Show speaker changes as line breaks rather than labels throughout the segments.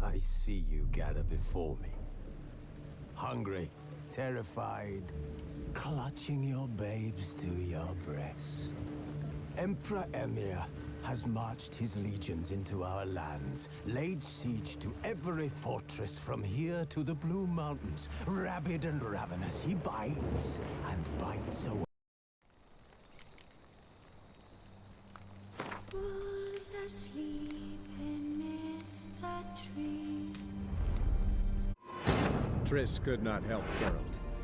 I see you gather before me. Hungry, terrified, clutching your babes to your breast. Emperor Emir has marched his legions into our lands, laid siege to every fortress from here to the Blue Mountains. Rabid and ravenous, he bites and bites away.
Wolves asleep amidst the trees.
Triss could not help Geralt,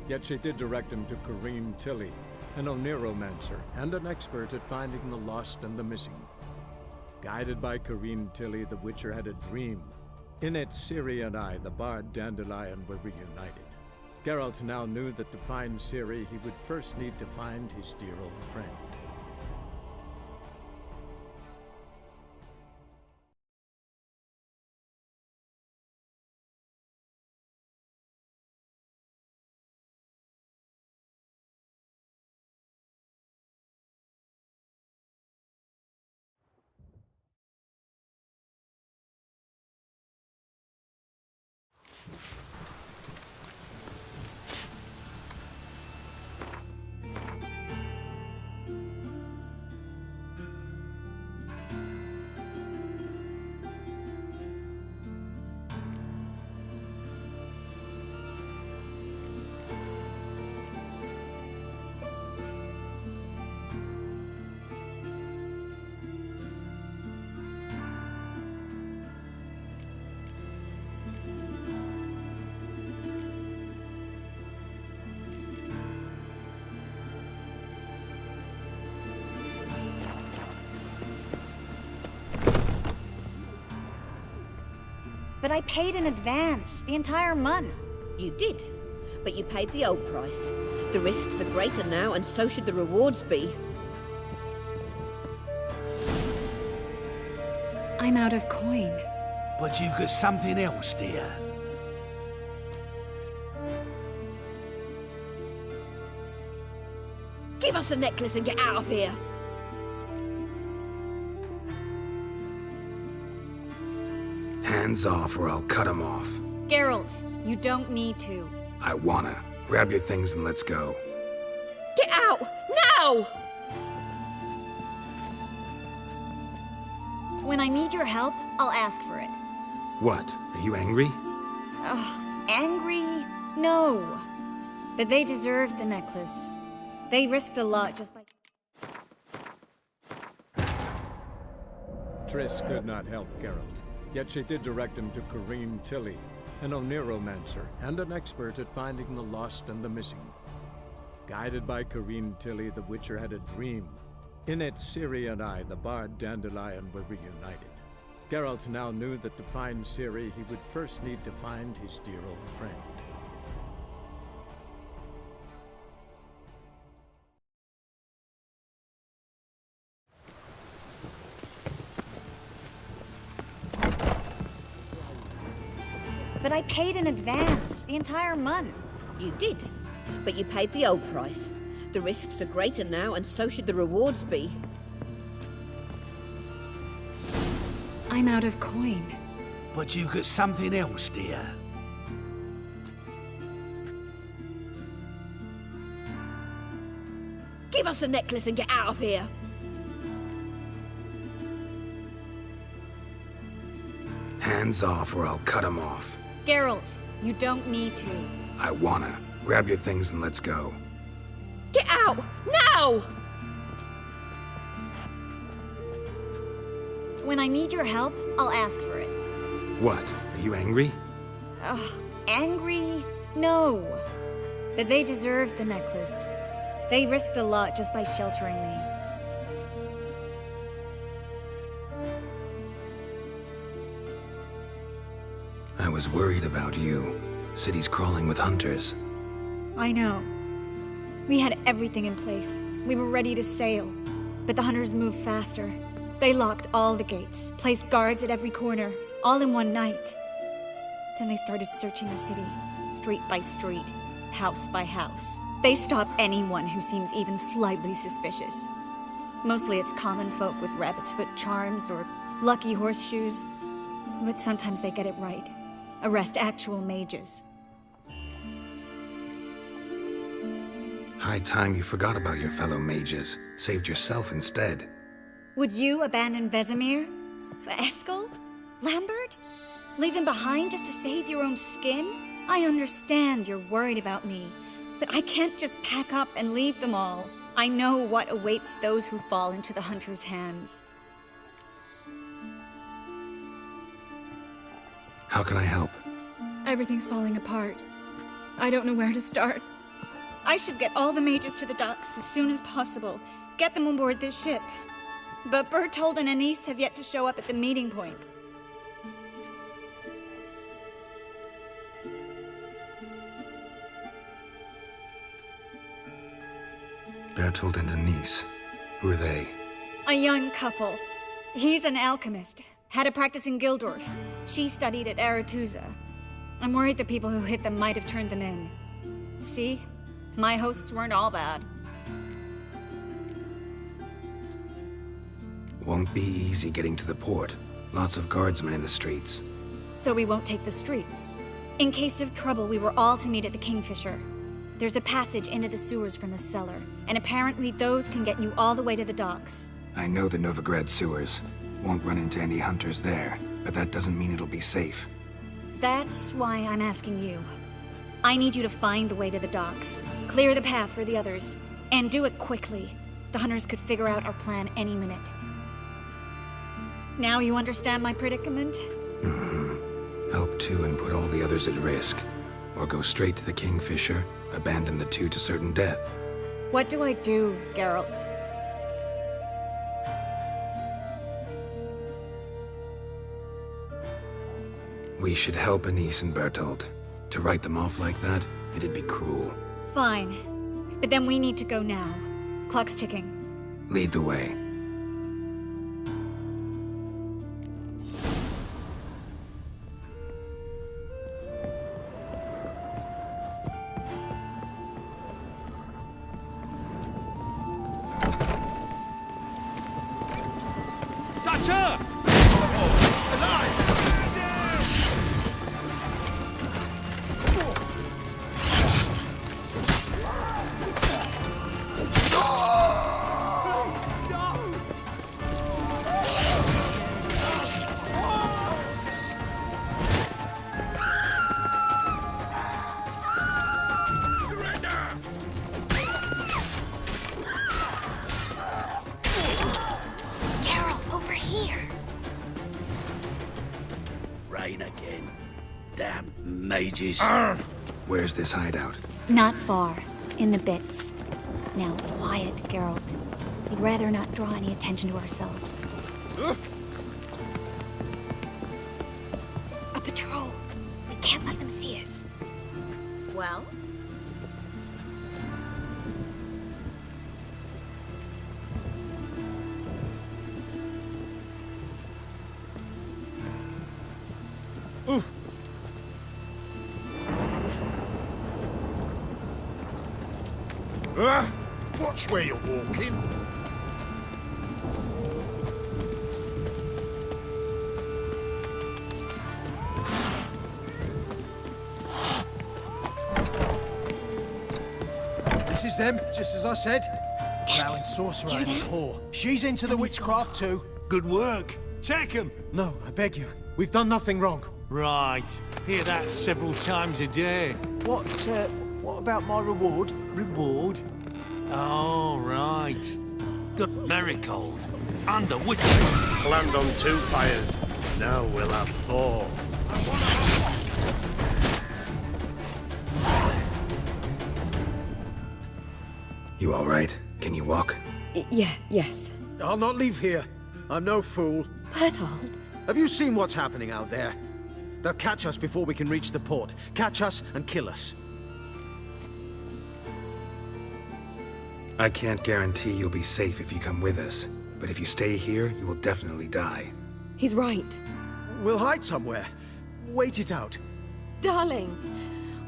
yet she did direct him to Corrine Tilly, an Oniromancer and an expert at finding the lost and the missing. Guided by Corrine Tilly, the Witcher had a dream. In it, Ciri and I, the bard Dandelion, were reunited. Geralt now knew that to find Ciri, he would first need to find his dear old friend.
But I paid in advance, the entire month.
You did, but you paid the old price. The risks are greater now, and so should the rewards be.
I'm out of coin.
But you've got something else, dear.
Give us a necklace and get out of here!
Hands off or I'll cut them off.
Geralt, you don't need to.
I wanna. Grab your things and let's go.
Get out! Now!
When I need your help, I'll ask for it.
What? Are you angry?
Angry? No. But they deserved the necklace. They risked a lot just by...
Triss could not help Geralt, yet she did direct him to Corrine Tilly, an Oniromancer and an expert at finding the lost and the missing. Guided by Corrine Tilly, the Witcher had a dream. In it, Ciri and I, the bard Dandelion, were reunited. Geralt now knew that to find Ciri, he would first need to find his dear old friend.
But I paid in advance, the entire month.
You did, but you paid the old price. The risks are greater now, and so should the rewards be.
I'm out of coin.
But you've got something else, dear.
Give us a necklace and get out of here!
Hands off or I'll cut them off.
Geralt, you don't need to.
I wanna. Grab your things and let's go.
Get out! Now!
When I need your help, I'll ask for it.
What? Are you angry?
Angry? No. But they deserved the necklace. They risked a lot just by sheltering me.
I was worried about you. City's crawling with hunters.
I know. We had everything in place. We were ready to sail. But the hunters moved faster. They locked all the gates, placed guards at every corner, all in one night. Then they started searching the city, street by street, house by house. They stop anyone who seems even slightly suspicious. Mostly it's common folk with rabbit's foot charms or lucky horseshoes. But sometimes they get it right. Arrest actual mages.
High time you forgot about your fellow mages. Saved yourself instead.
Would you abandon Vesemir? Eskel? Lambert? Leave them behind just to save your own skin? I understand you're worried about me, but I can't just pack up and leave them all. I know what awaits those who fall into the Hunter's hands.
How can I help?
Everything's falling apart. I don't know where to start. I should get all the mages to the docks as soon as possible. Get them on board this ship. But Bertold and Anise have yet to show up at the meeting point.
Bertold and Anise. Who are they?
A young couple. He's an alchemist. Had a practice in Gildorf. She studied at Aretuza. I'm worried the people who hit them might have turned them in. See? My hosts weren't all bad.
Won't be easy getting to the port. Lots of guardsmen in the streets.
So we won't take the streets. In case of trouble, we were all to meet at the Kingfisher. There's a passage into the sewers from a cellar, and apparently those can get you all the way to the docks.
I know the Novigrad sewers. Won't run into any hunters there, but that doesn't mean it'll be safe.
That's why I'm asking you. I need you to find the way to the docks, clear the path for the others, and do it quickly. The hunters could figure out our plan any minute. Now you understand my predicament?
Help two and put all the others at risk. Or go straight to the Kingfisher, abandon the two to certain death.
What do I do, Geralt?
We should help Anise and Bertold. To write them off like that, it'd be cruel.
Fine. But then we need to go now. Clock's ticking.
Lead the way.
Again. Damn mages.
Where's this hideout?
Not far. In the bits. Now, quiet, Geralt. We'd rather not draw any attention to ourselves. A patrol. We can't let them see us. Well?
Watch where you're walking. This is them, just as I said. Allowing sorcerer and his whore. She's into the witchcraft too.
Good work. Take him.
No, I beg you. We've done nothing wrong.
Right. Hear that several times a day.
What about my reward?
Reward? Oh, right. Good Marigold. And a witch.
Land on 2 fires. Now we'll have 4.
You all right? Can you walk?
Yes.
I'll not leave here. I'm no fool.
Bertold?
Have you seen what's happening out there? They'll catch us before we can reach the port. Catch us and kill us.
I can't guarantee you'll be safe if you come with us, but if you stay here, you will definitely die.
He's right.
We'll hide somewhere. Wait it out.
Darling,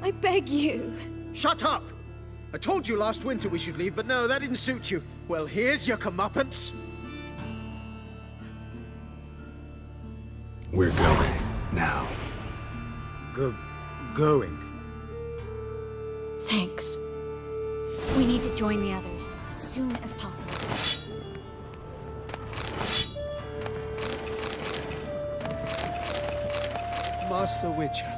I beg you.
Shut up! I told you last winter we should leave, but no, that didn't suit you. Well, here's your comeuppance.
We're going now.
Going?
Thanks. We need to join the others, soon as possible.
Master Witcher.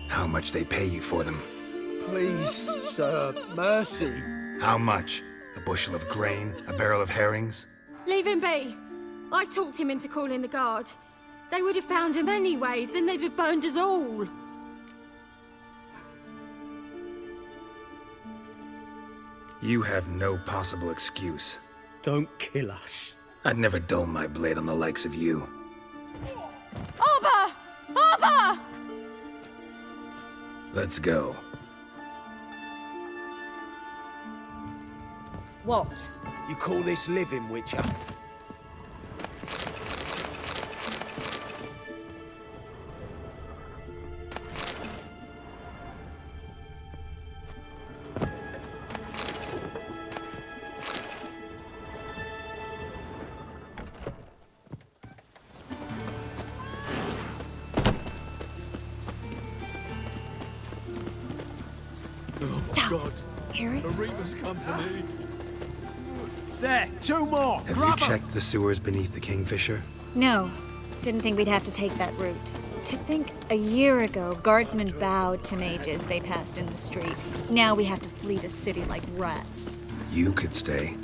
How much they pay you for them?
Please, sir, mercy.
How much? A bushel of grain? A barrel of herrings?
Leave him be. I talked him into calling the guard. They would have found him anyways, then they'd have burned us all.
You have no possible excuse.
Don't kill us.
I'd never dull my blade on the likes of you.
Arbor! Arbor!
Let's go.
What?
You call this living, Witcher?
Stop.
God,
Hear it?
the Reapers come for me.
There, two more.
Have you
Grab 'em.
checked the sewers beneath the Kingfisher?
No. Didn't think we'd have to take that route. To think a year ago, guardsmen bowed to mages they passed in the street. Now we have to flee the city like rats.
You could stay.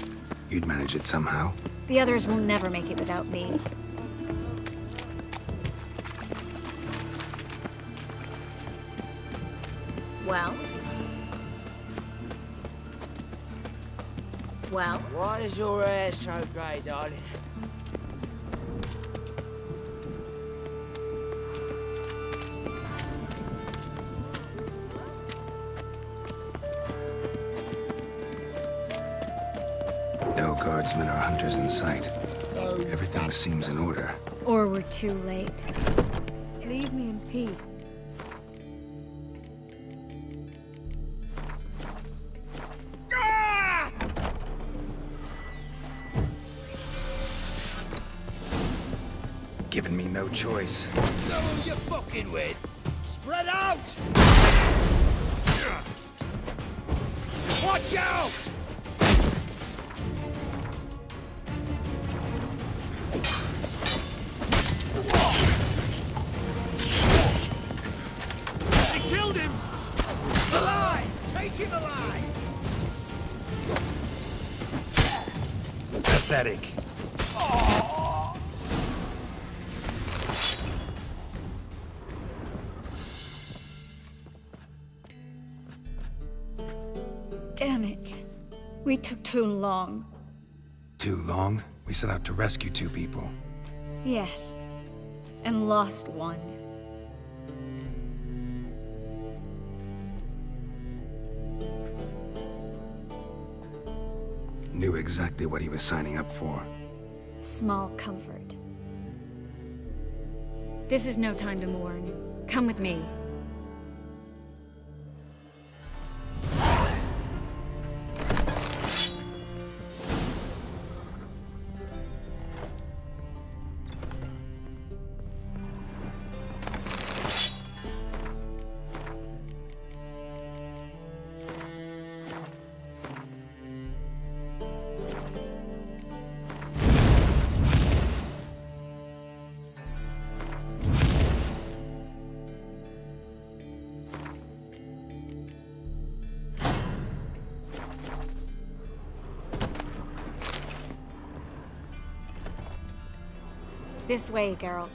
You'd manage it somehow.
The others will never make it without me. Well? Well?
Why is your hair so grey, darling?
No guardsmen or hunters in sight. Everything seems in order.
Or we're too late. Leave me in peace.
Given me no choice.
Know who you're fucking with?
Spread out!
Watch out!
They killed him! Alive! Take him alive!
Pathetic.
Damn it. We took too long.
Too long? We set out to rescue two people.
Yes. And lost one.
Knew exactly what he was signing up for.
Small comfort. This is no time to mourn. Come with me. This way, Geralt.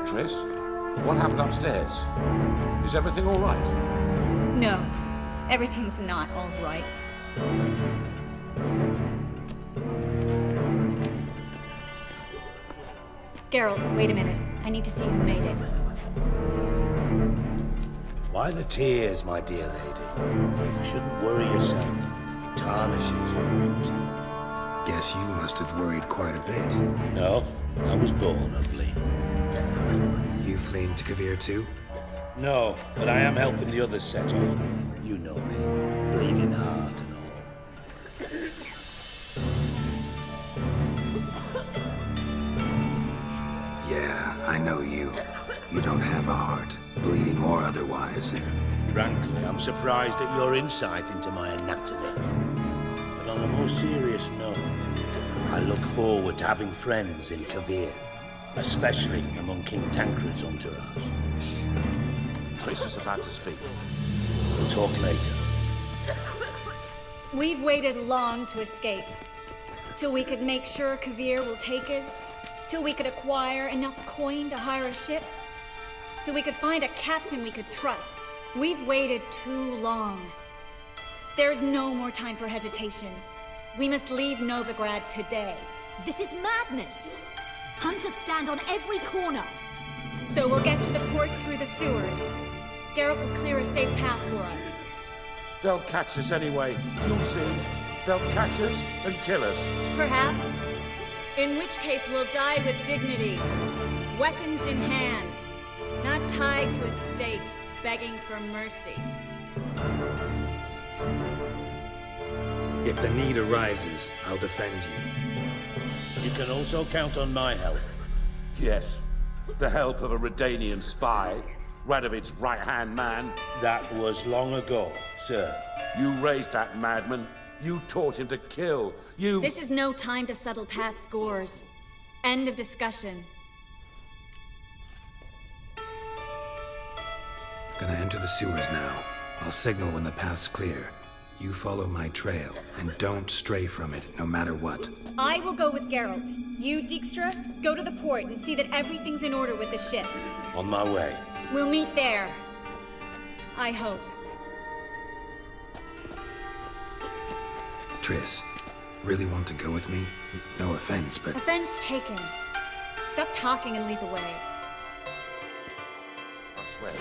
Triss, what happened upstairs? Is everything all right?
No, everything's not all right. Geralt, wait a minute. I need to see who made it.
Why the tears, my dear lady? You shouldn't worry yourself. It tarnishes your beauty.
Guess you must have worried quite a bit.
No, I was born ugly.
You fleeing to Kavir too?
No, but I am helping the others settle. You know me, bleeding heart and all.
Yeah, I know you. You don't have a heart, bleeding or otherwise.
Frankly, I'm surprised at your insight into my anatomy. But on a more serious note, I look forward to having friends in Kavir, especially among King Tancred's entourage.
Triss is about to speak.
We'll talk later.
We've waited long to escape. Till we could make sure Kavir will take us. Till we could acquire enough coin to hire a ship. Till we could find a captain we could trust. We've waited too long. There's no more time for hesitation. We must leave Novigrad today.
This is madness! Hunters stand on every corner.
So we'll get to the port through the sewers. Geralt will clear a safe path for us.
They'll catch us anyway. You'll see. They'll catch us and kill us.
Perhaps. In which case we'll die with dignity. Weapons in hand. Not tied to a stake, begging for mercy.
If the need arises, I'll defend you.
You can also count on my help.
Yes. The help of a Redanian spy, Radovid's right-hand man.
That was long ago, sir.
You raised that madman. You taught him to kill. You...
This is no time to settle past scores. End of discussion.
Gonna enter the sewers now. I'll signal when the path's clear. You follow my trail, and don't stray from it, no matter what.
I will go with Geralt. You, Dijkstra, go to the port and see that everything's in order with the ship.
On my way.
We'll meet there. I hope.
Triss, really want to go with me? No offense, but...
Offense taken. Stop talking and lead the way.
I swear,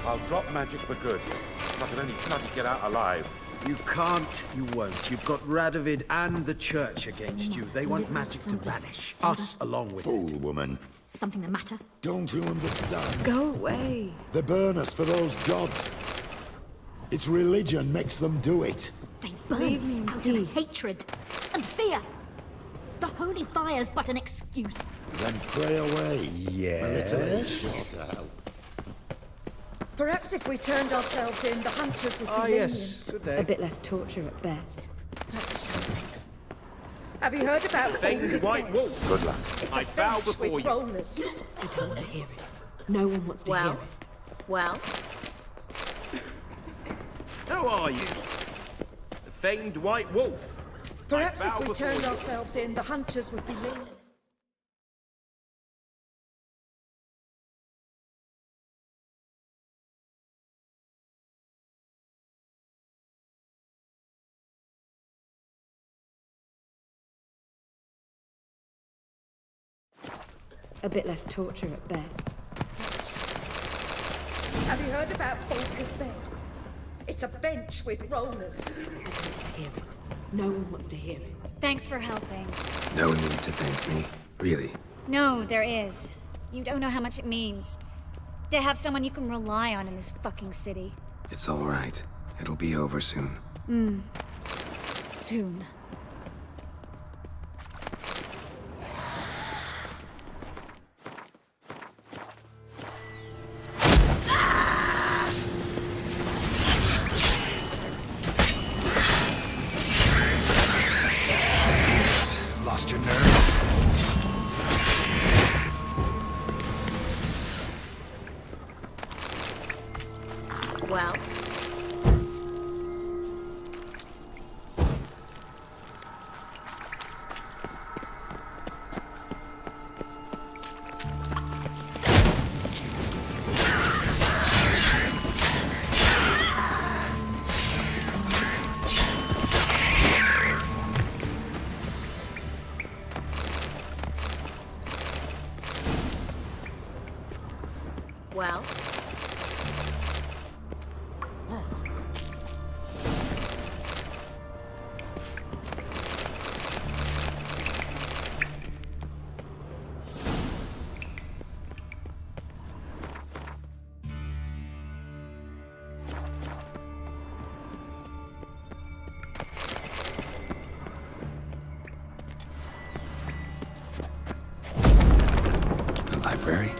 I'll drop magic for good. If I can only bloody get out alive.
You can't, you won't. You've got Radovid and the church against you. They want magic to vanish. Us along with
Fool
it.
woman.
Something the matter?
Don't you understand?
Go away.
They burn us for those gods. It's religion makes them do it.
They burn us out of hatred and fear. The holy fire's but an excuse.
Then pray away.
Yes.
A little ain't sure to help.
Perhaps if we turned ourselves in, the hunters would be lenient.
Yes. Good day.
A bit less torture at best.
That's something.
Have you heard about
Famed White Wolf?
Good luck.
It's
I
a
bow
bench
before
with
you.
rollers.
I don't want to hear it. No one wants to hear it.
Well?
How are you? The famed White Wolf.
Perhaps
I bow
if we
before
turned
you.
ourselves in, the hunters would be lenient. A bit less torture at best. Have you heard about Volker's bed? It's a bench with rollers.
I don't want to hear it. No one wants to hear it.
Thanks for helping.
No need to thank me. Really.
No, there is. You don't know how much it means. To have someone you can rely on in this fucking city.
It's all right. It'll be over soon.
Soon.
Lost your nerve?
Well? Well?
The library?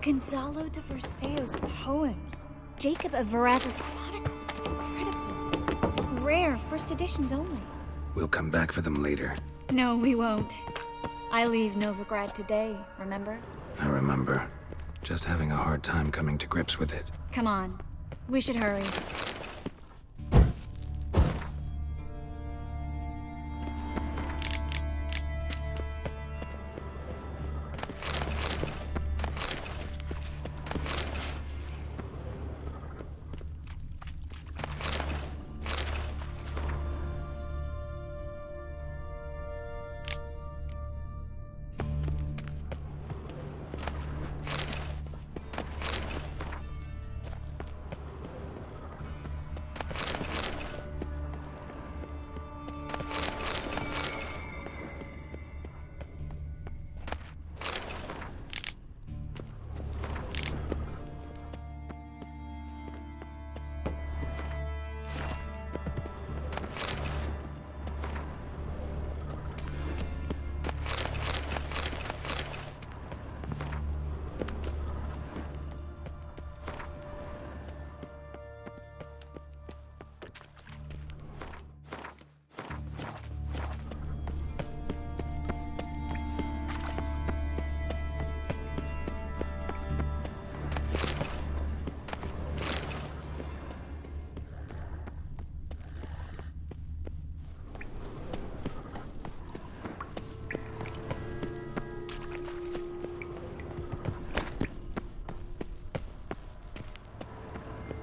Gonzalo de Verseo's poems. Jacob of Varaz's chronicles. It's incredible. Rare, first editions only.
We'll come back for them later.
No, we won't. I leave Novigrad today, remember?
I remember. Just having a hard time coming to grips with it.
Come on. We should hurry.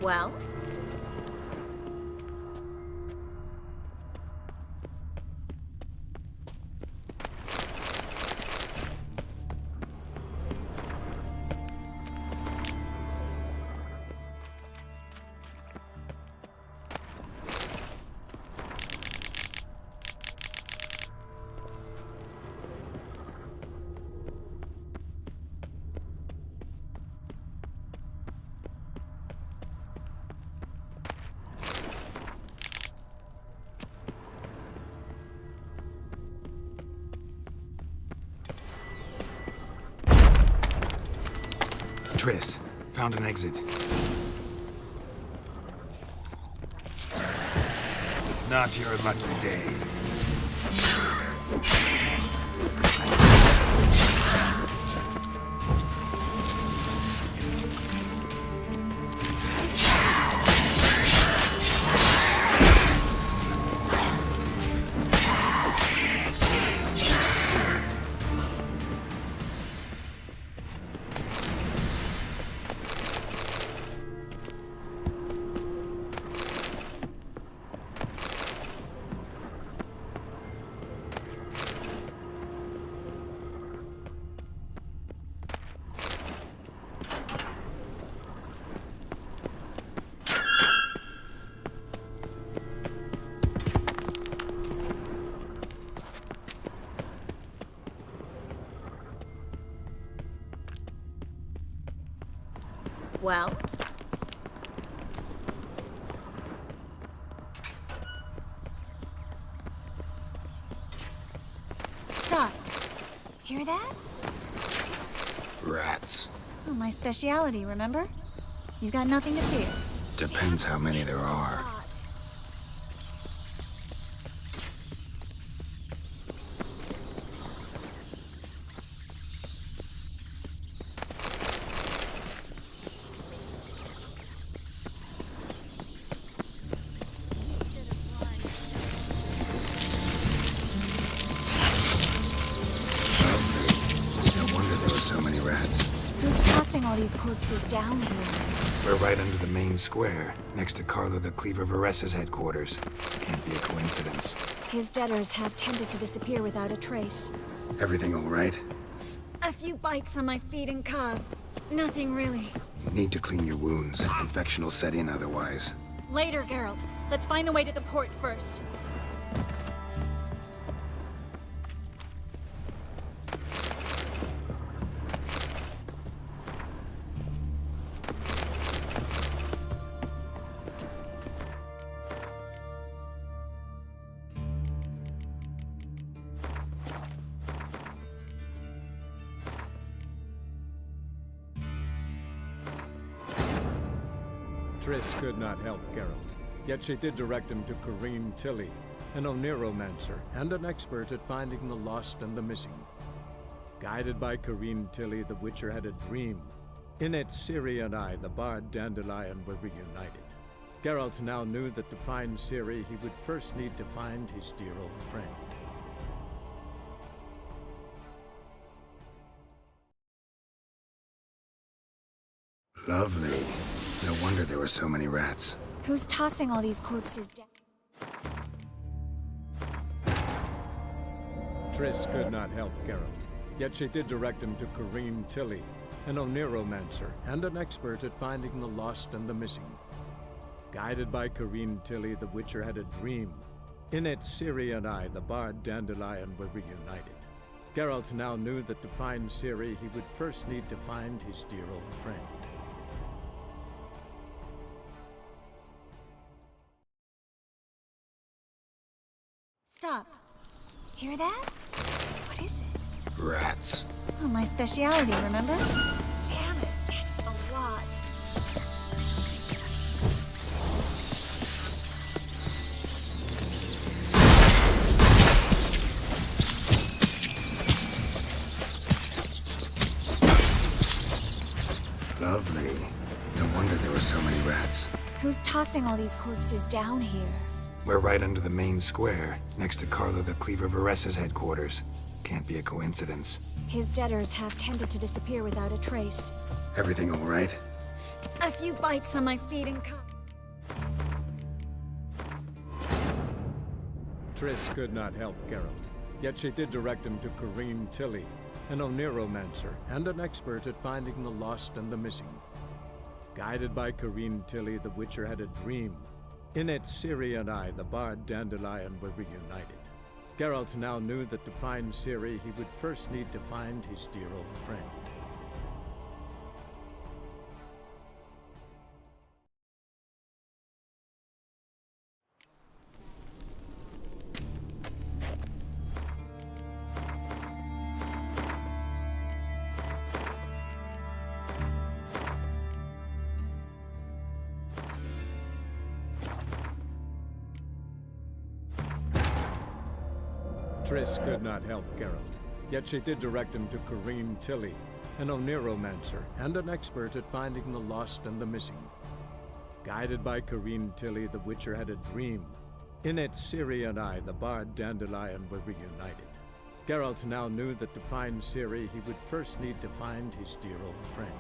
Well?
Triss, found an exit.
Not your lucky day.
Well?
Stop. Hear that?
Rats.
Oh, my speciality, remember? You've got nothing to fear.
Depends how many there are. So many rats.
Who's tossing all these corpses down here?
We're right under the main square, next to Carlo the Cleaver Varessa's headquarters. Can't be a coincidence.
His debtors have tended to disappear without a trace.
Everything all right?
A few bites on my feet and calves. Nothing really.
Need to clean your wounds. Infection will set in otherwise.
Later, Geralt. Let's find the way to the port first.
Triss could not help Geralt, yet she did direct him to Corrine Tilly, an Oniromancer and an expert at finding the lost and the missing. Guided by Corrine Tilly, the Witcher had a dream. In it, Ciri and I, the bard Dandelion, were reunited. Geralt now knew that to find Ciri, he would first need to find his dear old friend.
Lovely. No wonder there were so many rats.
Who's tossing all these corpses down?
Triss could not help Geralt, yet she did direct him to Corrine Tilly, an Oniromancer and an expert at finding the lost and the missing. Guided by Corrine Tilly, the Witcher had a dream. In it, Ciri and I, the bard Dandelion, were reunited. Geralt now knew that to find Ciri, he would first need to find his dear old friend.
Stop. Hear that? What is it?
Rats.
Oh, my speciality, remember? Damn it, that's a lot.
Lovely. No wonder there were so many rats.
Who's tossing all these corpses down here?
We're right under the main square, next to Carlo the Cleaver Varessa's headquarters. Can't be a coincidence.
His debtors have tended to disappear without a trace.
Everything all right?
A few bites on my feet and
Triss could not help Geralt, yet she did direct him to Corrine Tilly, an Oniromancer and an expert at finding the lost and the missing. Guided by Corrine Tilly, the Witcher had a dream. In it, Ciri and I, the bard Dandelion, were reunited. Geralt now knew that to find Ciri, he would first need to find his dear old friend. Triss could not help Geralt, yet she did direct him to Corrine Tilly, an Oniromancer and an expert at finding the lost and the missing. Guided by Corrine Tilly, the Witcher had a dream. In it, Ciri and I, the bard Dandelion, were reunited. Geralt now knew that to find Ciri, he would first need to find his dear old friend.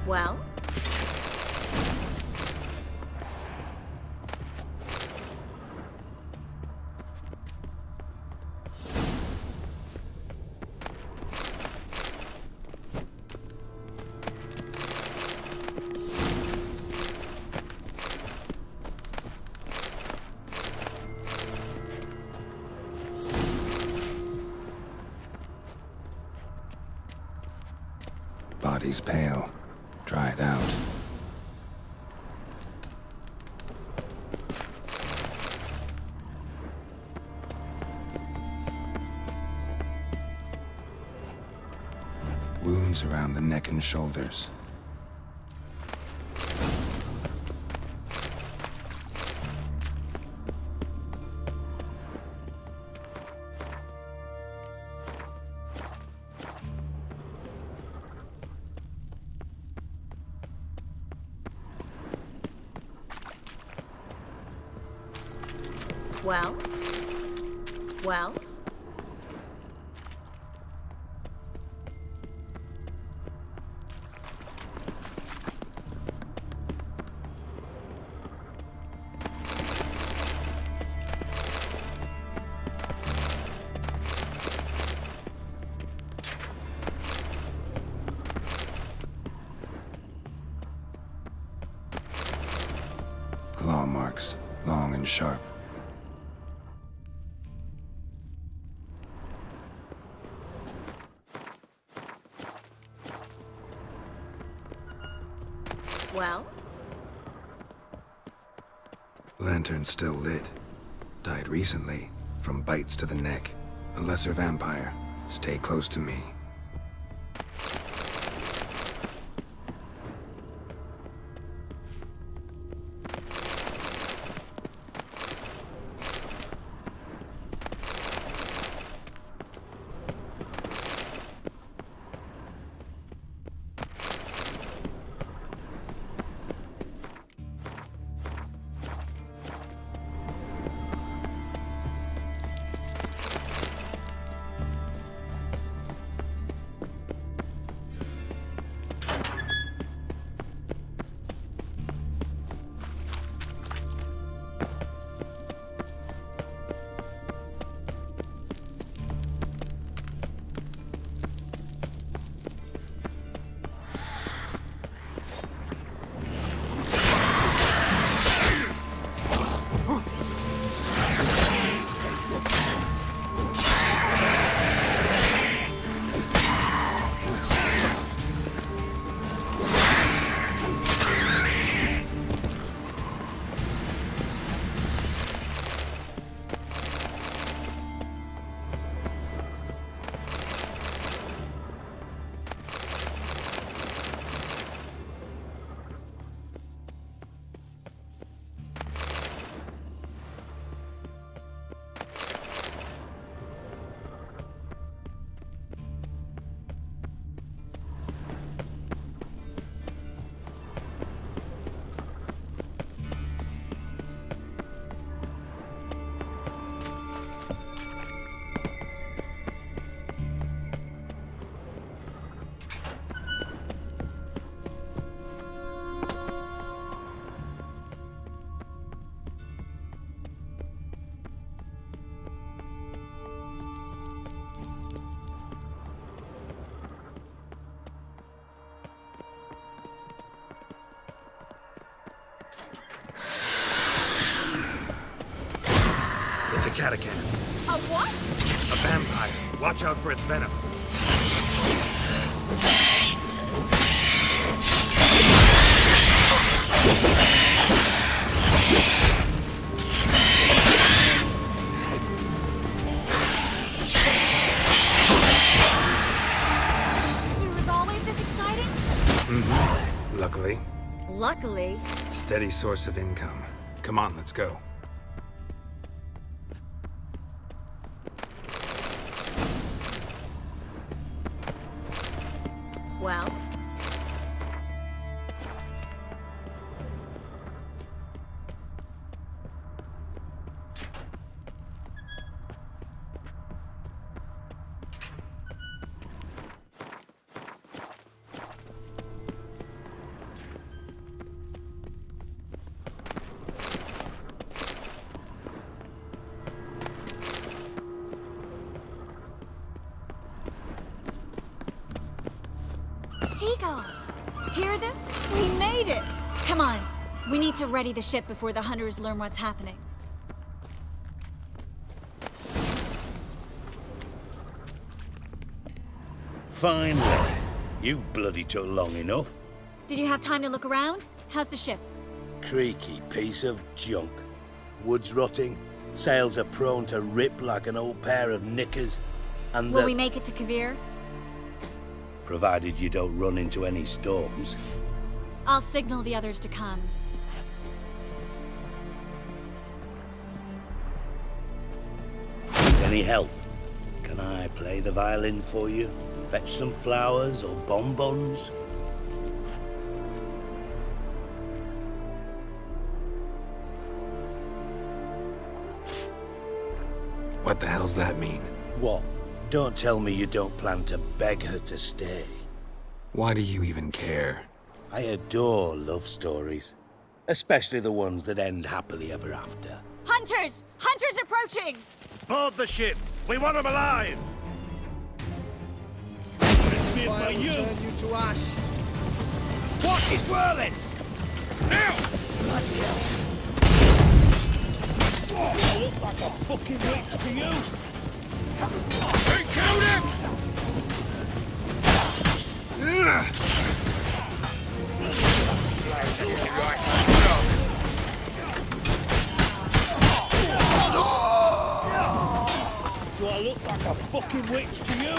Well?
Body's pale, dried out. Wounds around the neck and shoulders.
Well? Well?
Claw marks, long and sharp.
Well?
Lantern still lit. Died recently, from bites to the neck. A lesser vampire. Stay close to me.
It's a catachan.
A what?
A vampire. Watch out for its venom.
Sewer always this exciting?
Mm-hmm. Luckily.
Luckily.
Steady source of income. Come on, let's go.
Well?
Seagulls! Hear them? We made it! Come on. We need to ready the ship before the hunters learn what's happening.
Finally. You bloody took long enough.
Did you have time to look around? How's the ship?
Creaky piece of junk. Wood's rotting, sails are prone to rip like an old pair of knickers, and
Will we make it to Kavir?
Provided you don't run into any storms.
I'll signal the others to come.
Any help? Can I play the violin for you? Fetch some flowers or bonbons?
What the hell's that mean?
What? Don't tell me you don't plan to beg her to stay.
Why do you even care?
I adore love stories. Especially the ones that end happily ever after.
Hunters! Hunters approaching!
Board the ship! We want them alive!
Fire will turn you to ash.
What is whirling? Now!
Bloody hell.
I look like a fucking witch to you! They killed him!
Do I look like a fucking witch to you?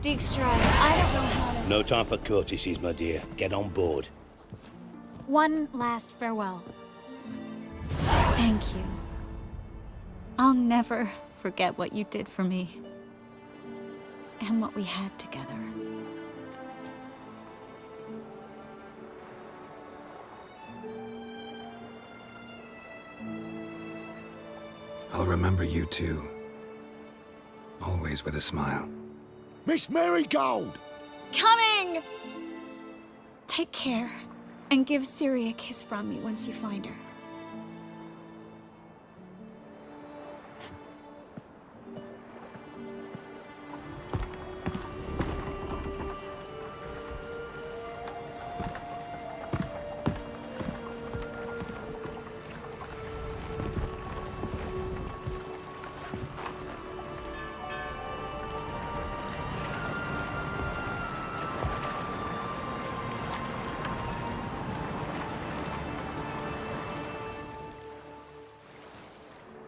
Dijkstra, I don't know how to...
No time for courtesies, my dear. Get on board.
One last farewell. Thank you. I'll never forget what you did for me. And what we had together.
I'll remember you too. Always with a smile.
Miss Marigold!
Coming! Take care, and give Ciri a kiss from me once you find her.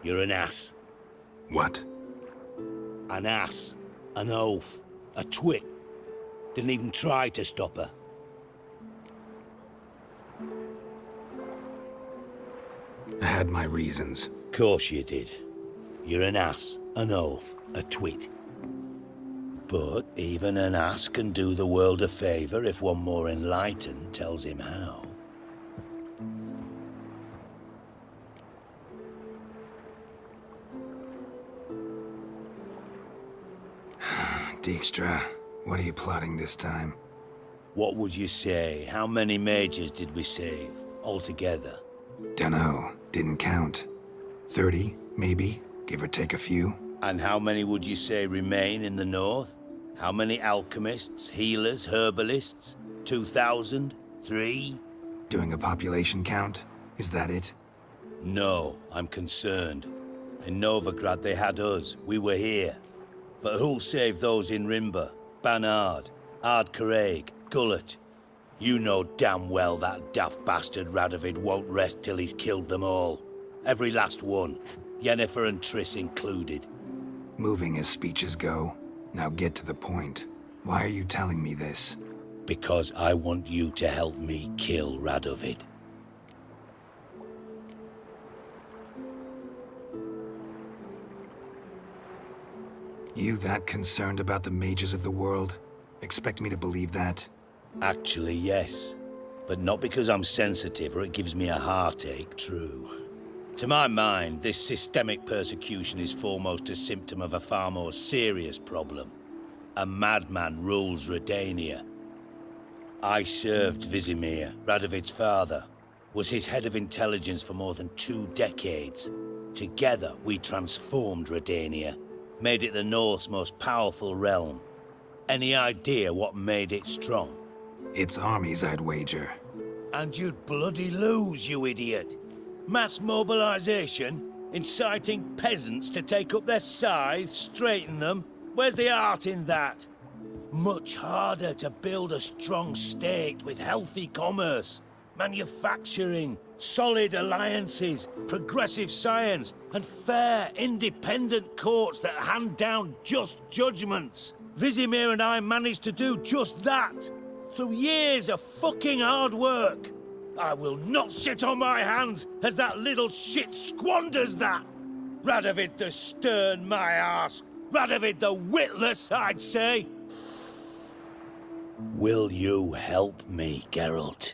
You're an ass.
What?
An ass. An oaf. A twit. Didn't even try to stop her.
I had my reasons.
Course you did. You're an ass, an oaf, a twit. But even an ass can do the world a favour if one more enlightened tells him how.
Dijkstra, what are you plotting this time?
What would you say? How many mages did we save, altogether?
Dunno, didn't count. 30, maybe, give or take a few.
And how many would you say remain in the north? How many alchemists, healers, herbalists? 2,000? 3?
Doing a population count? Is that it?
No, I'm concerned. In Novigrad they had us, we were here. But who'll save those in Rimba? Banard, Ardcaraig, Gullet? You know damn well that daft bastard Radovid won't rest till he's killed them all. Every last one. Yennefer and Triss included.
Moving as speeches go. Now get to the point. Why are you telling me this?
Because I want you to help me kill Radovid.
You that concerned about the mages of the world? Expect me to believe that?
Actually, yes. But not because I'm sensitive or it gives me a heartache, true. To my mind, this systemic persecution is foremost a symptom of a far more serious problem. A madman rules Redania. I served Vizimir, Radovid's father. Was his head of intelligence for more than 2 decades. Together, we transformed Redania. Made it the North's most powerful realm. Any idea what made it strong?
Its armies, I'd wager.
And you'd bloody lose, you idiot. Mass mobilization? Inciting peasants to take up their scythes, straighten them? Where's the art in that? Much harder to build a strong state with healthy commerce, manufacturing, solid alliances, progressive science, and fair, independent courts that hand down just judgments. Vizimir and I managed to do just that, through years of fucking hard work. I will not sit on my hands as that little shit squanders that. Radovid the stern, my arse. Radovid the witless, I'd say. Will you help me, Geralt?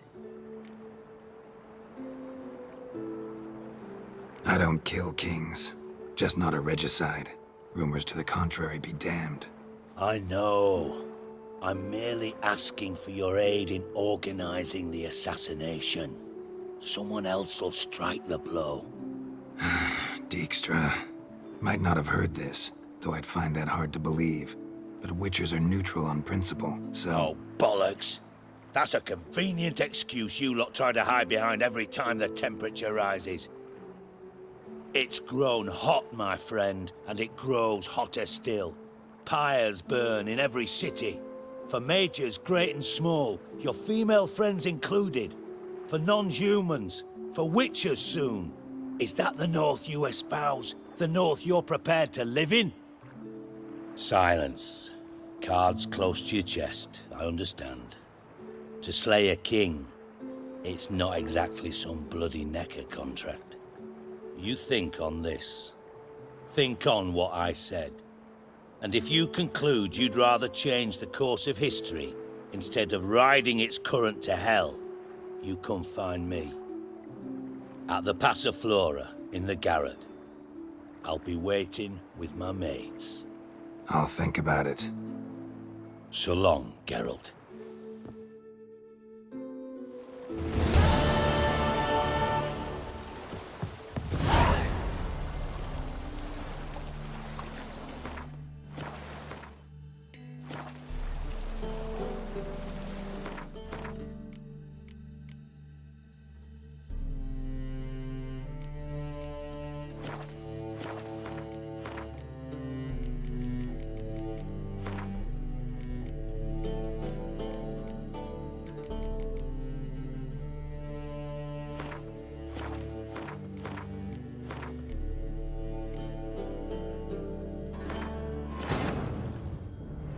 I don't kill kings. Just not a regicide. Rumors to the contrary be damned.
I know. I'm merely asking for your aid in organizing the assassination. Someone else will strike the blow.
Dijkstra. Might not have heard this, though I'd find that hard to believe. But Witchers are neutral on principle, so...
Oh, bollocks! That's a convenient excuse you lot try to hide behind every time the temperature rises. It's grown hot, my friend, and it grows hotter still. Pyres burn in every city. For majors great and small, your female friends included. For non-humans, for witchers soon. Is that the North you espouse? The North you're prepared to live in? Silence. Cards close to your chest, I understand. To slay a king, it's not exactly some bloody necker contract. You think on this. Think on what I said. And if you conclude you'd rather change the course of history instead of riding its current to hell, you come find me. At the Passiflora in the Garrett. I'll be waiting with my mates.
I'll think about it.
So long, Geralt.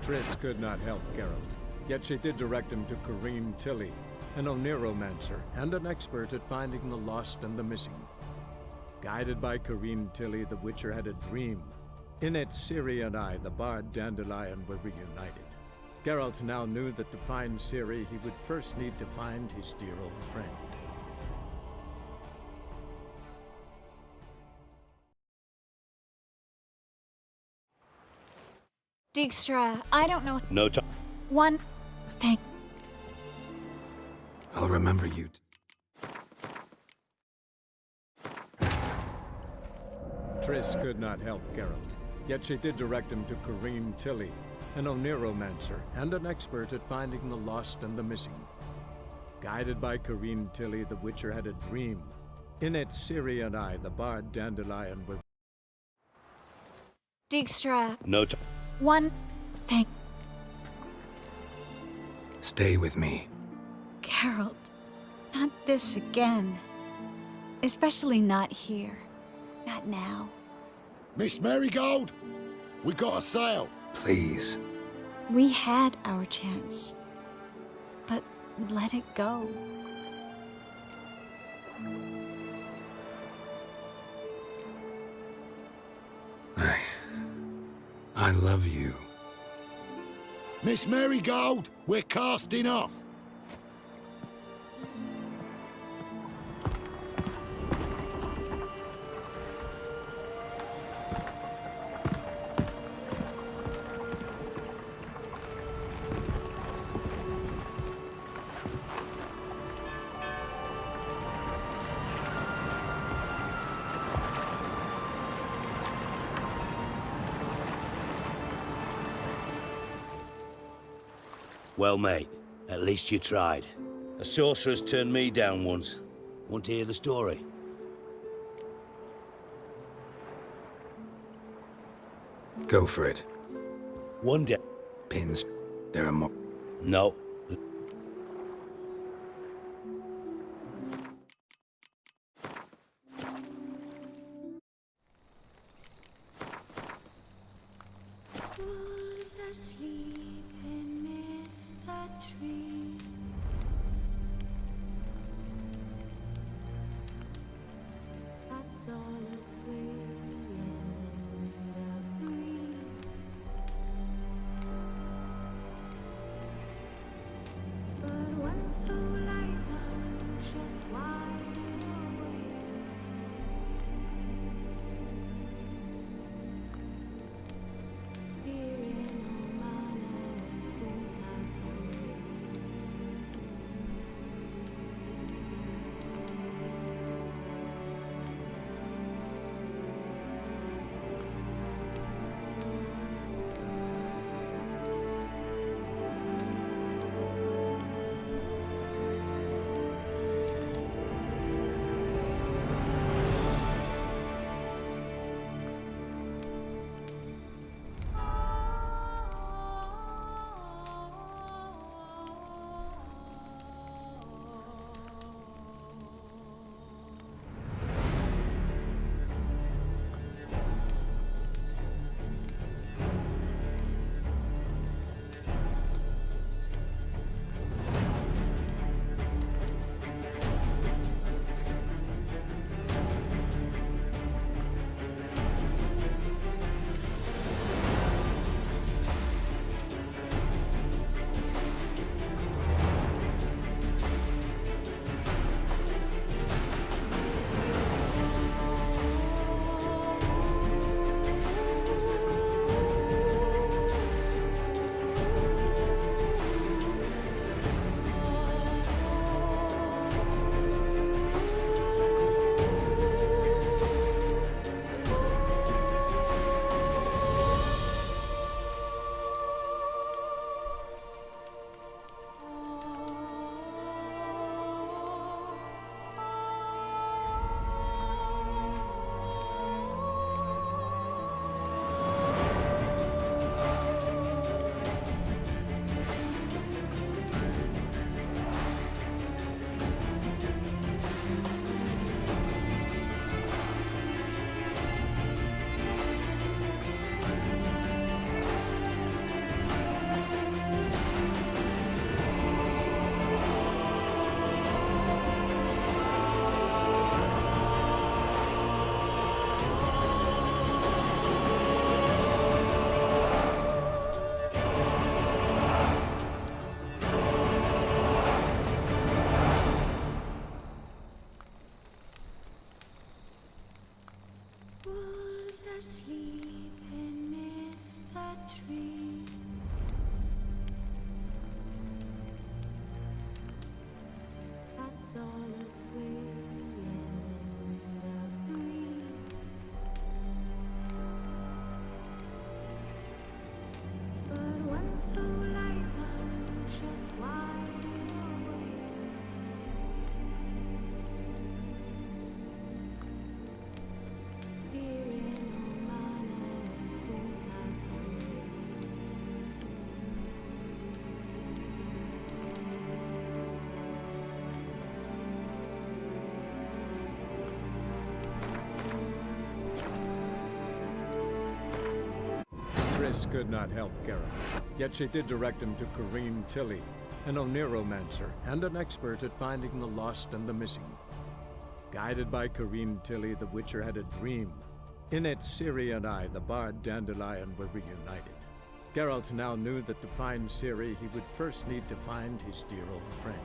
Triss could not help Geralt, yet she did direct him to Corrine Tilly, an Oneromancer and an expert at finding the lost and the missing. Guided by Corrine Tilly, the Witcher had a dream. In it, Ciri and I, the bard Dandelion, were reunited. Geralt now knew that to find Ciri, he would first need to find his dear old friend.
Dijkstra, I don't know.
No time.
One thing.
I'll remember you.
Triss could not help Geralt, yet she did direct him to Corrine Tilly, an Oneromancer and an expert at finding the lost and the missing. Guided by Corrine Tilly, the Witcher had a dream. In it, Ciri and I, the bard Dandelion, were...
Dijkstra.
No time.
One thing.
Stay with me.
Geralt, not this again. Especially not here. Not now.
Miss Marigold, we got a sail.
Please.
We had our chance. But let it go.
I love you.
Miss Marigold, we're casting off.
Well, mate, at least you tried. A sorcerer's turned me down once. Want to hear the story?
Go for it.
One day.
Pins. There are more.
No.
Who's asleep amidst the trees? That's all swaying in the breeze. But when so light, anxious, wide awake. Fearing all manner of things hands and ways. Who's asleep amidst the trees? That's all swaying in the breeze. But when so light, anxious, wide awake. Fearing all manner of things hands and ways.
Triss could not help Geralt, yet she did direct him to Corrine Tilly, an Oniromancer and an expert at finding the lost and the missing. Guided by Corrine Tilly, the Witcher had a dream. In it, Ciri and I, the bard Dandelion, were reunited. Geralt now knew that to find Ciri, he would first need to find his dear old friend.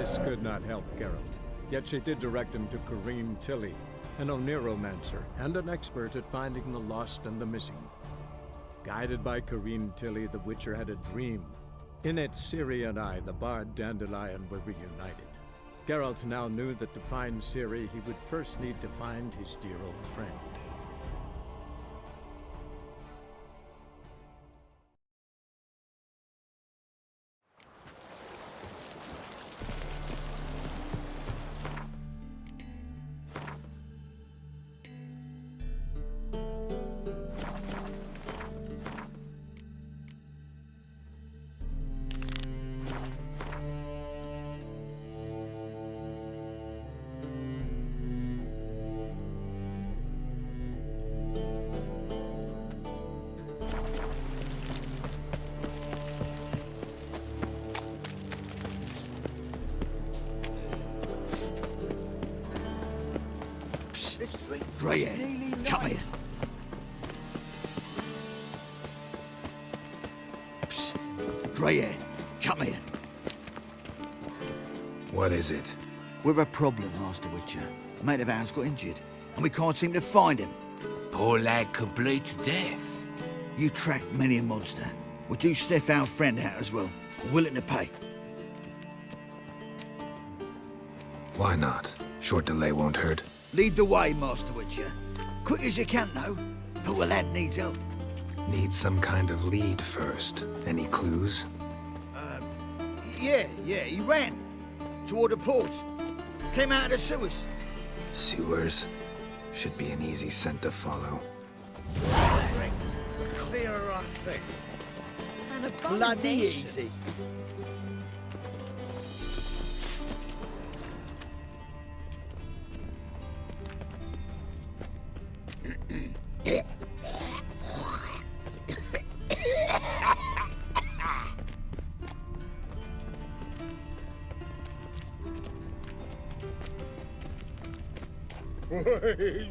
Triss could not help Geralt, yet she did direct him to Corrine Tilly, an Oneromancer and an expert at finding the lost and the missing. Guided by Corrine Tilly, the Witcher had a dream. In it, Ciri and I, the bard Dandelion, were reunited. Geralt now knew that to find Ciri, he would first need to find his dear old friend.
Freya, come here. Psst. Freya, come here.
What is it?
We're a problem, Master Witcher. A mate of ours got injured, and we can't seem to find him.
Poor lad could bleed to death.
You tracked many a monster. Would you sniff our friend out as well? We're willing to pay.
Why not? Short delay won't hurt.
Lead the way, Master Witcher. Quick as you can, though. Poor lad needs help.
Need some kind of lead first. Any clues?
Yeah, he ran. Toward the port. Came out of the sewers.
Sewers? Should be an easy scent to follow.
Clearer, I think.
An
Bloody
abomination.
easy.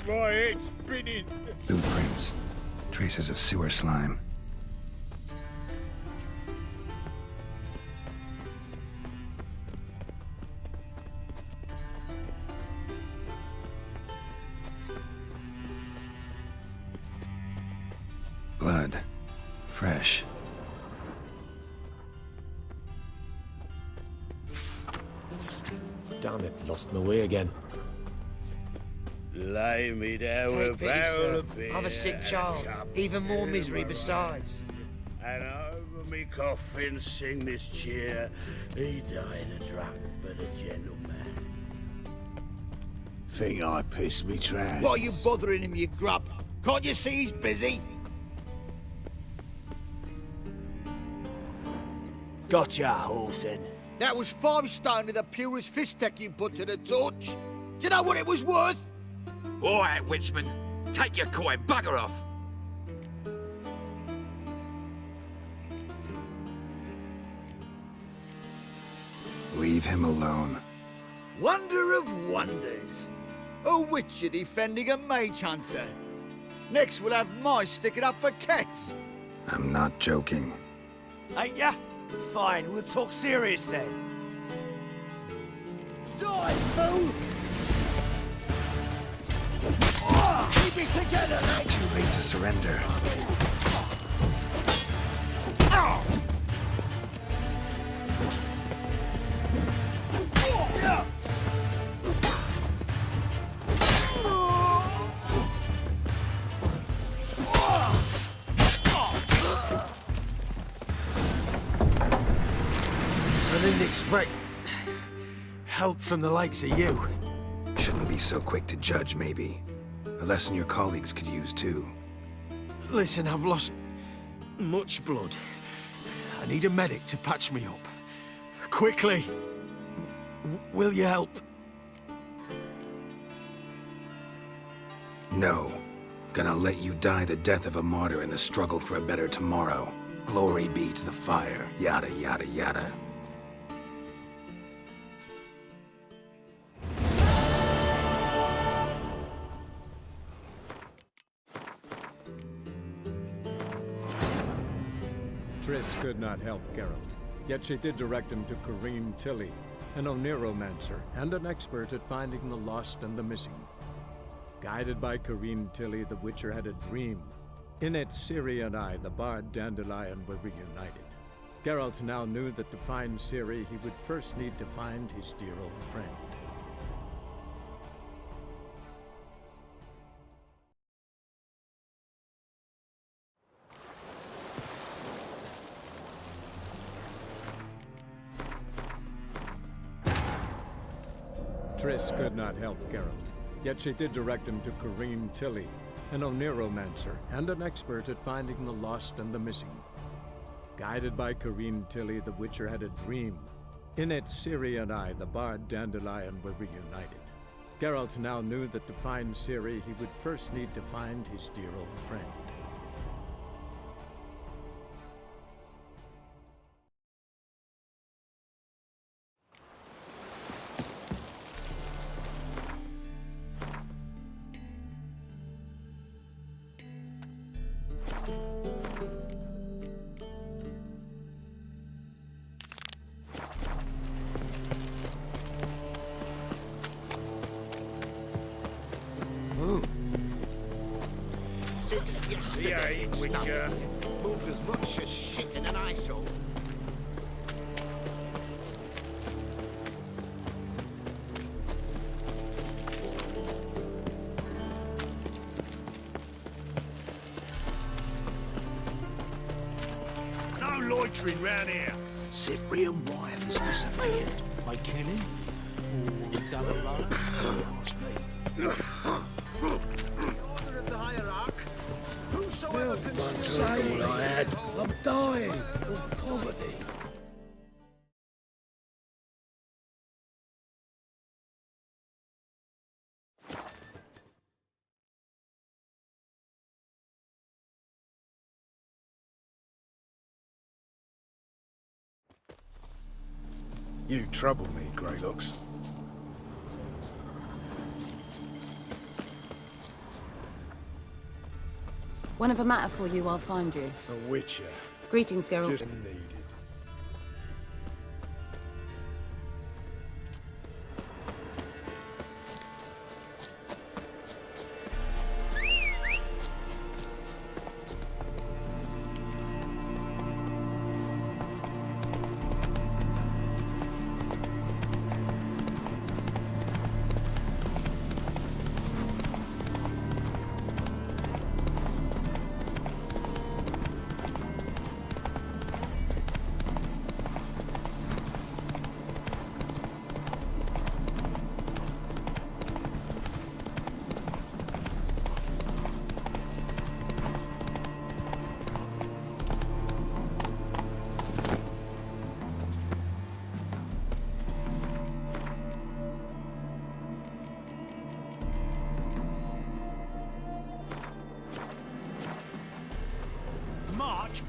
My head's spinning.
Blueprints. Traces of sewer slime. Blood. Fresh.
Damn it, lost my way again.
Lay me down
Take
a
pity,
barrel
sir.
of beer.
I'm a sick child. Even more misery besides.
And over me coffin sing this cheer. He died a drunk, but a gentleman.
Think I pissed me trash. Why are you bothering him, you grub? Can't you see he's busy?
Gotcha, Wholesome.
That was 5 stone of the purest fish tech you put to the torch. Do you know what it was worth?
All right, Witchman. Take your coin, bugger off.
Leave him alone.
Wonder of wonders. A witcher defending a mage hunter. Next we'll have mice sticking up for cats.
I'm not joking.
Ain't ya? Fine, we'll talk serious then.
Die, fool! Keep it together, mate!
Too late to surrender.
I didn't expect help from the likes of you.
Shouldn't be so quick to judge, maybe. A lesson your colleagues could use, too.
Listen, I've lost much blood. I need a medic to patch me up. Quickly. Will you help?
No. Gonna let you die the death of a martyr in the struggle for a better tomorrow. Glory be to the fire. Yada, yada, yada.
Triss could not help Geralt, yet she did direct him to Corrine Tilly, an oneromancer, and an expert at finding the lost and the missing. Guided by Corrine Tilly, the Witcher had a dream. In it, Ciri and I, the bard Dandelion, were reunited. Geralt now knew that to find Ciri, he would first need to find his dear old friend. Triss could not help Geralt, yet she did direct him to Corrine Tilly, an oneromancer and an expert at finding the lost and the missing. Guided by Corrine Tilly, the Witcher had a dream. In it, Ciri and I, the bard Dandelion, were reunited. Geralt now knew that to find Ciri, he would first need to find his dear old friend.
Since yesterday, it's
Witcher.
moved as much as shit in an ice hole.
No loitering round here.
Cyprian Wyatt has disappeared.
By killing? Or done alone?
Order of the hierarch. Whosoever can
That's all I had. I'm dying of poverty.
You trouble me, Greylocks.
Whenever matter for you, I'll find you.
A Witcher.
Greetings, Geralt.
Just needed.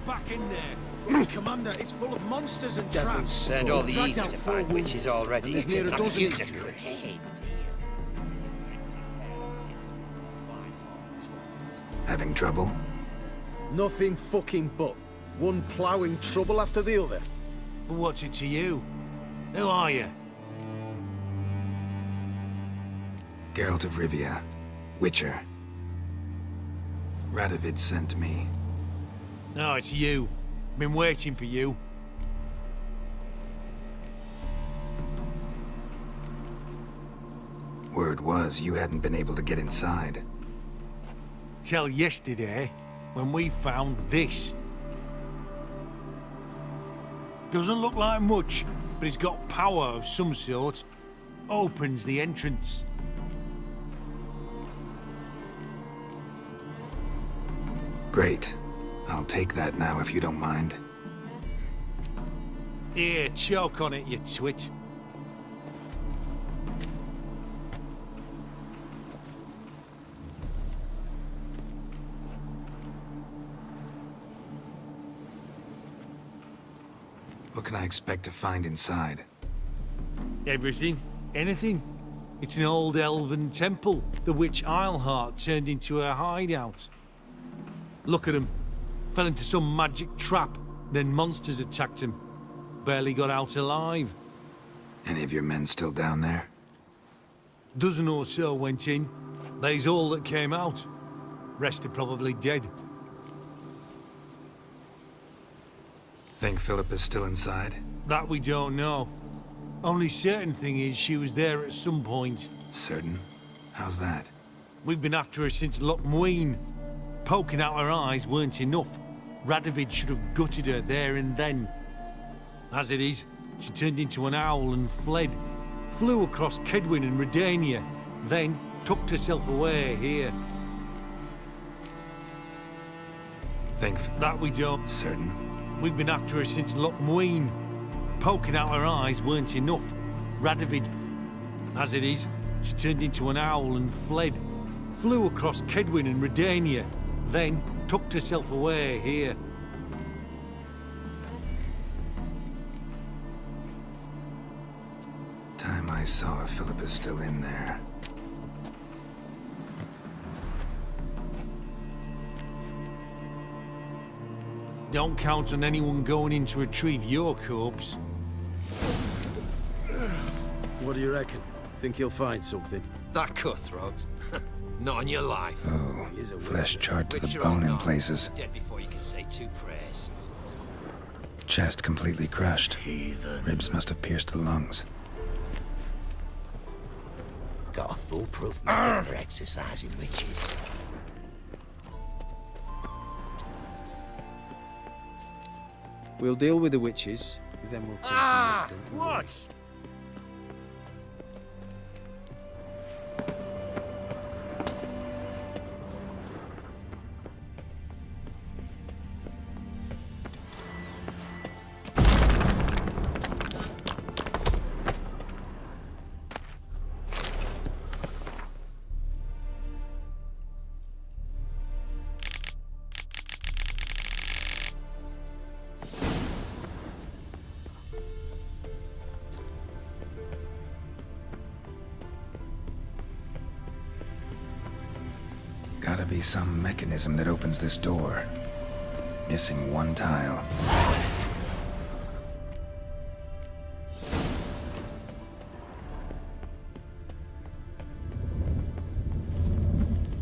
Back in there.
Commander, it's full of monsters and
Devils
traps.
sent all the
Dragged
east
out
to
4
find
wounded.
witches already.
There's near a
Could
dozen.
use a grenade.
Having trouble?
Nothing fucking but. One ploughing trouble after the other.
But what's it to you? Who are you?
Geralt of Rivia, Witcher. Radovid sent me.
No, it's you. Been waiting for you.
Word was you hadn't been able to get inside.
Till yesterday, when we found this. Doesn't look like much, but it's got power of some sort. Opens the entrance.
Great. I'll take that now if you don't mind.
Here, choke on it, you twit.
What can I expect to find inside?
Everything. Anything. It's an old elven temple, the witch Isleheart turned into a hideout. Look at him. Fell into some magic trap, then monsters attacked him. Barely got out alive.
Any of your men still down there?
Dozen or so went in. They's all that came out. Rest are probably dead.
Think Philip is still inside?
That we don't know. Only certain thing is she was there at some point.
Certain? How's that?
We've been after her since Lochmuin. Poking out her eyes weren't enough. Radovid should have gutted her there and then. As it is, she turned into an owl and fled. Flew across Kedwin and Redania, then tucked herself away here.
Think
that we don't.
Certain?
We've been after her since Lochmuin. Poking out her eyes weren't enough. Radovid, as it is, she turned into an owl and fled. Flew across Kedwin and Redania, then tucked herself away here.
Time I saw her, Philip is still in there.
Don't count on anyone going in to retrieve your corpse.
What do you reckon? Think he'll find something?
That cutthroat? Not on your life.
Oh, flesh charred to the bone in places.
Dead before you can say two prayers.
Chest completely crushed.
Heathen.
Ribs must have pierced the lungs.
Got a foolproof method for exercising witches.
We'll deal with the witches, then we'll come for you, don't you worry.
What?
Gotta be some mechanism that opens this door. Missing one tile.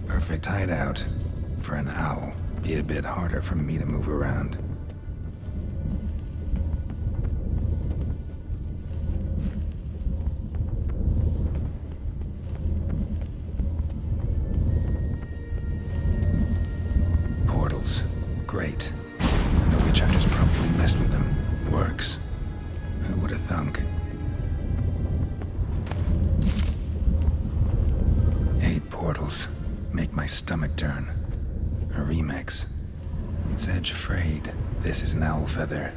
Perfect hideout. For an owl. Be a bit harder for me to move around. Great. And the witch hunters probably messed with them. Works. Who would have thunk? 8 portals. Make my stomach turn. A remix. Its edge frayed. This is an owl feather.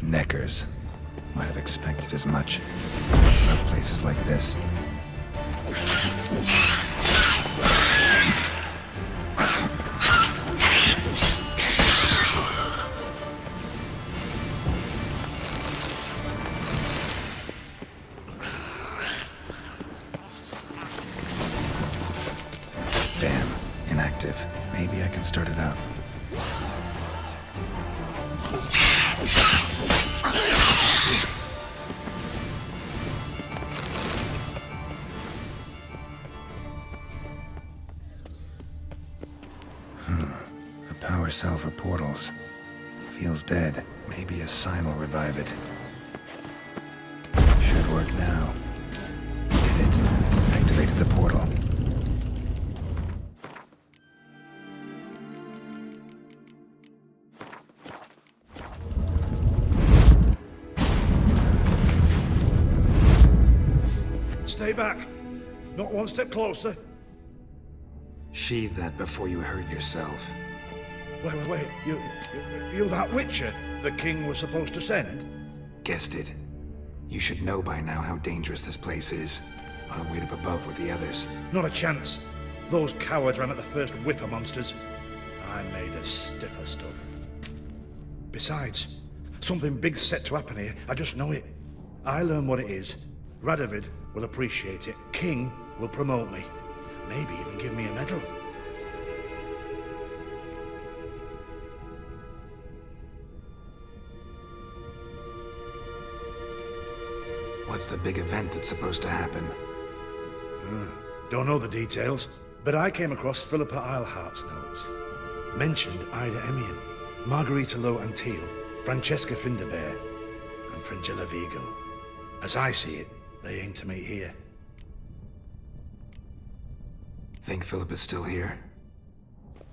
Neckers. Might have expected as much. Rough places like this. Damn, inactive. Maybe I can start it up. A power cell for portals. Feels dead. Maybe a sign will revive it. Should work now. Did it. Activated the portal.
Stay back. Not one step closer.
Sheathe that before you hurt yourself.
Wait. You that Witcher the king was supposed to send?
Guessed it. You should know by now how dangerous this place is. I'll wait up above with the others.
Not a chance. Those cowards ran at the first whiff of monsters. I made a stiffer stuff. Besides, something big's set to happen here. I just know it. I learn what it is. Radovid will appreciate it. King will promote me. Maybe even give me a medal.
What's the big event that's supposed to happen?
Don't know the details, but I came across Philippa Eilhart's notes. Mentioned Ida Emian, Margarita Lowe Antil, Francesca Finderbear, and Fringilla Vigo. As I see it, they aim to meet here.
Think Philippa's still here?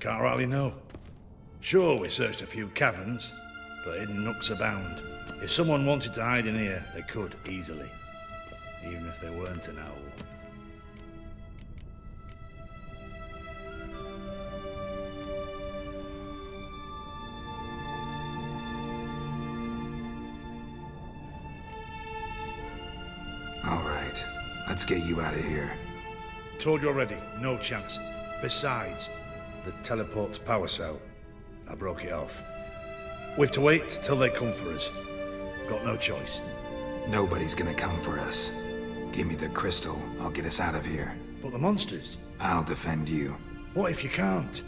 Can't rightly know. Sure, we searched a few caverns, but hidden nooks abound. If someone wanted to hide in here, they could easily. Even if they weren't an owl.
All right, let's get you out of here.
Told you already, no chance. Besides, the teleport's power cell. I broke it off. We've to wait till they come for us. Got no choice.
Nobody's gonna come for us. Give me the crystal, I'll get us out of here.
But the monsters?
I'll defend you.
What if you can't?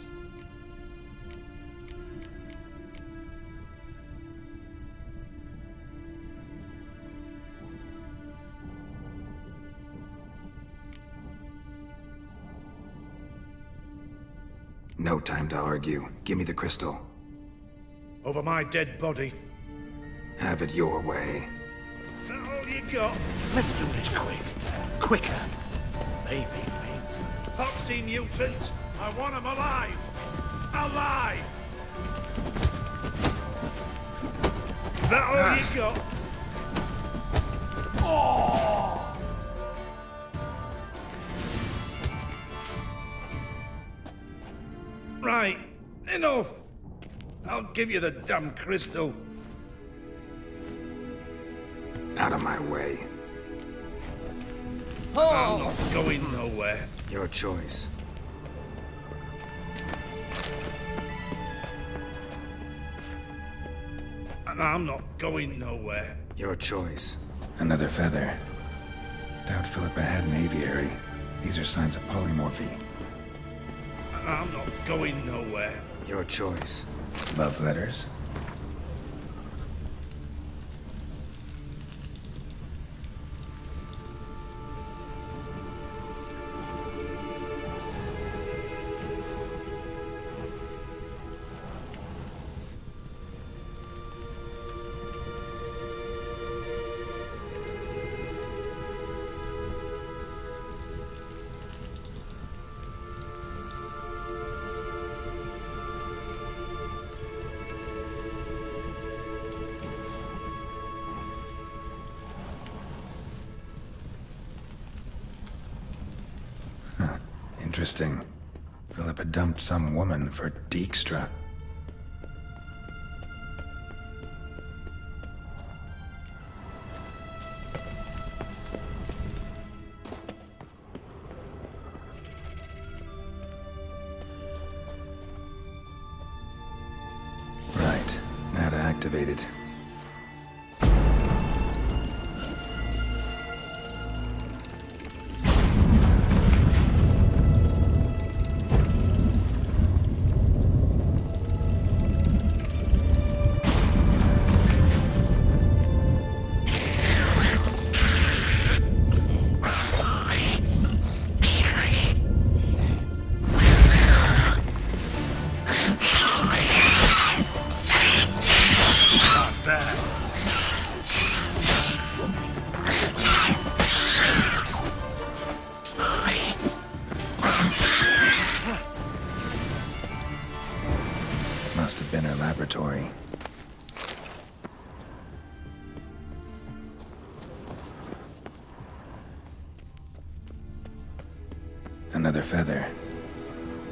No time to argue. Give me the crystal.
Over my dead body.
Have it your way.
That all you got?
Let's do this quick. Quicker. Maybe.
Poxy Newtons! I want them alive! Alive! That all you got? Oh! Right, enough! I'll give you the damn crystal.
Out of my way.
I'm not going nowhere.
Your choice.
And I'm not going nowhere.
Your choice. Another feather. Doubt Philippa had an aviary. These are signs of polymorphy.
And I'm not going nowhere.
Your choice. Love letters. Interesting. Philippa dumped some woman for Dijkstra. Right. Now to activate it. Must have been her laboratory. Another feather.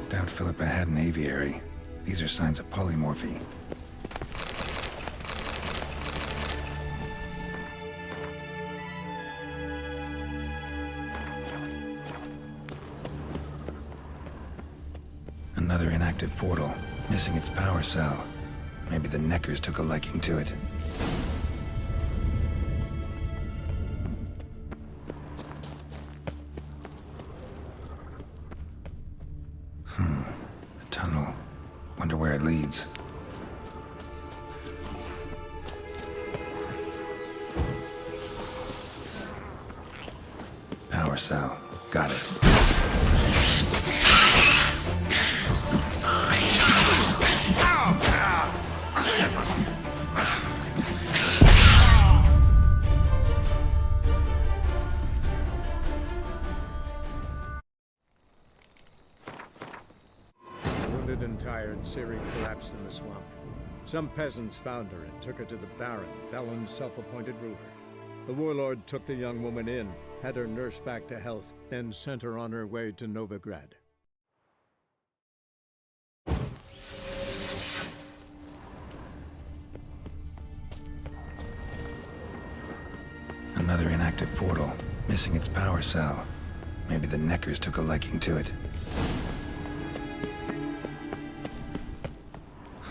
Doubt Philippa had an aviary. These are signs of polymorphy. Another inactive portal, missing its power cell. Maybe the Neckers took a liking to it. A tunnel. Wonder where it leads. Power cell. Got it.
Wounded and tired, Ciri collapsed in the swamp. Some peasants found her and took her to the Baron, Velen's self-appointed ruler. The warlord took the young woman in, had her nursed back to health, then sent her on her way to Novigrad.
Another inactive portal, missing its power cell. Maybe the Neckers took a liking to it.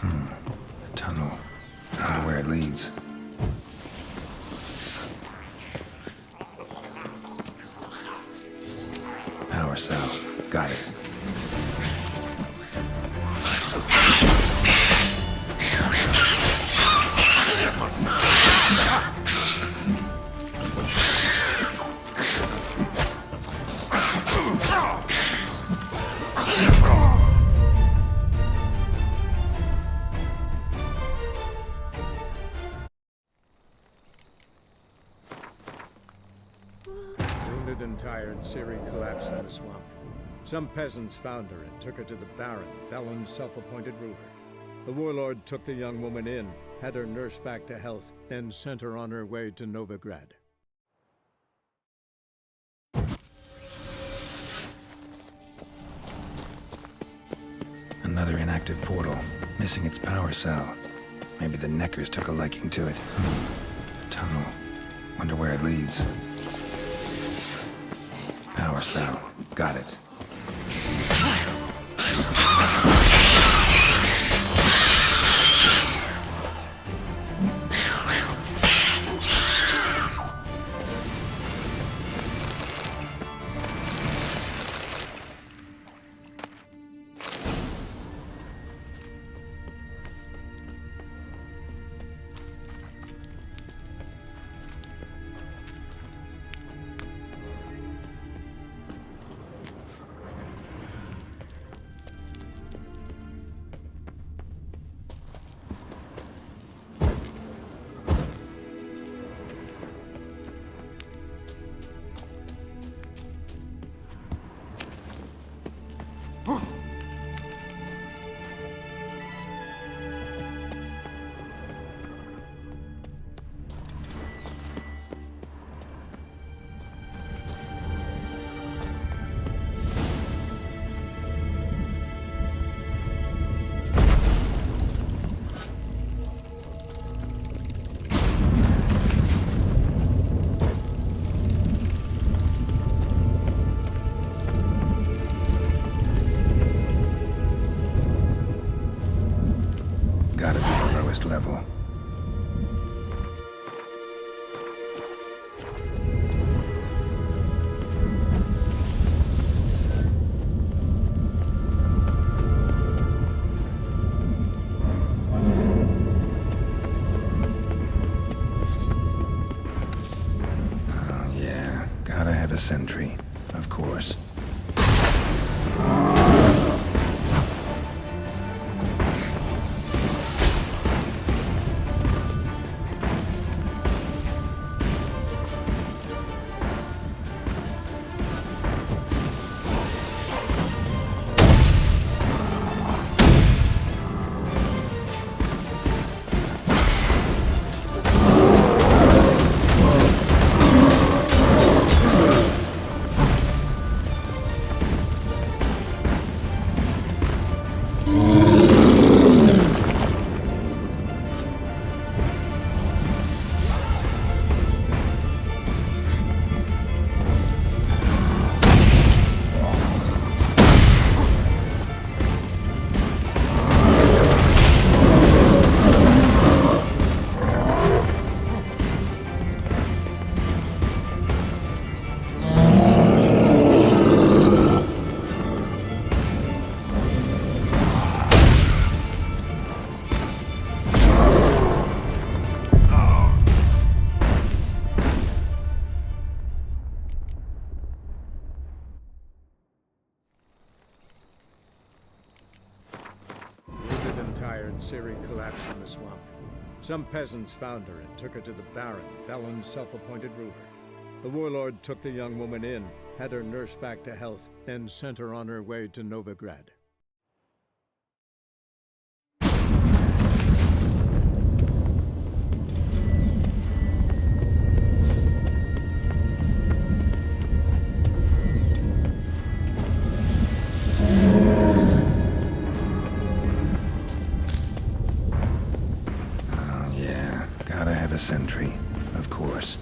A tunnel. I wonder where it leads. Power cell. Got it.
Wounded and tired, Ciri collapsed in the swamp. Some peasants found her and took her to the Baron, Velen's self-appointed ruler. The warlord took the young woman in, had her nursed back to health, then sent her on her way to Novigrad.
Another inactive portal, missing its power cell. Maybe the Neckers took a liking to it. Tunnel. Wonder where it leads. Power cell. Got it. Gotta be the lowest level. Oh yeah, gotta have a sentry, of course.
inspired Ciri collapsed in the swamp. Some peasants found her and took her to the Baron, Velen's self-appointed ruler. The warlord took the young woman in, had her nursed back to health, then sent her on her way to Novigrad.
Oh yeah, gotta have a sentry, of course.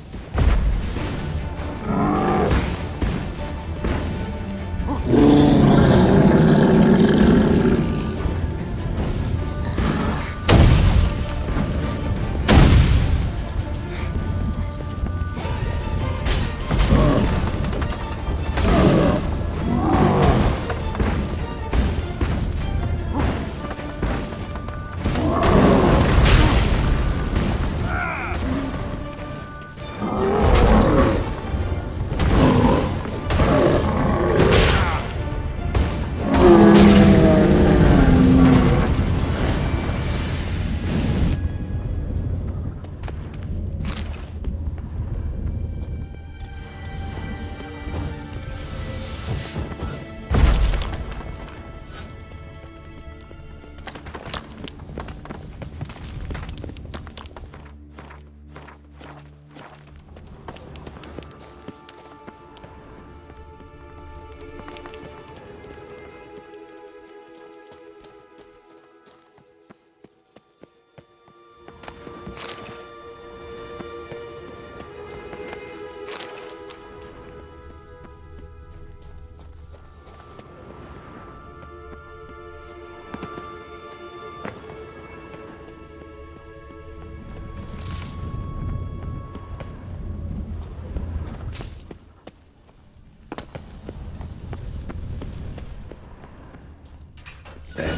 Bed,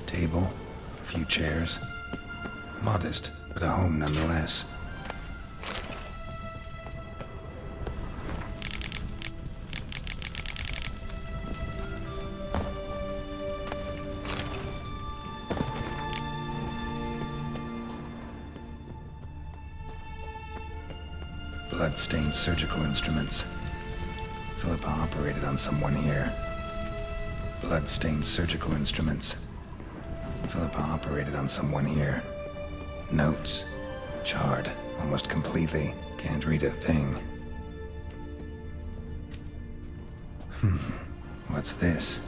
table, a few chairs. Modest, but a home nonetheless. Blood-stained surgical instruments. Philippa operated on someone here. Blood-stained surgical instruments. Philippa operated on someone here. Notes. Charred, almost completely. Can't read a thing. What's this?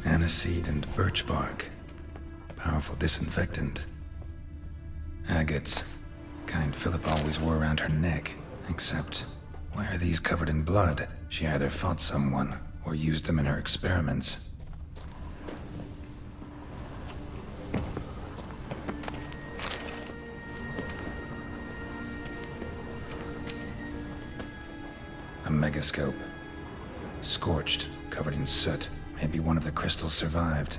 Aniseed and birch bark. Powerful disinfectant. Agates. Kind Philippa always wore around her neck. Except, why are these covered in blood? She either fought someone, or used them in her experiments. A megascope. Scorched, covered in soot. Maybe one of the crystals survived.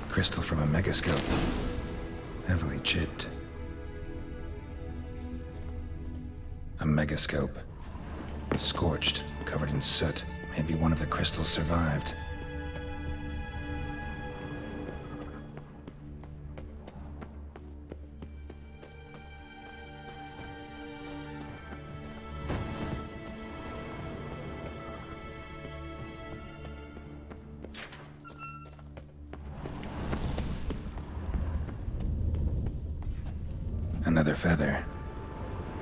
Crystal from a megascope. Heavily chipped. A megascope. Scorched, covered in soot. Maybe one of the crystals survived. Another feather.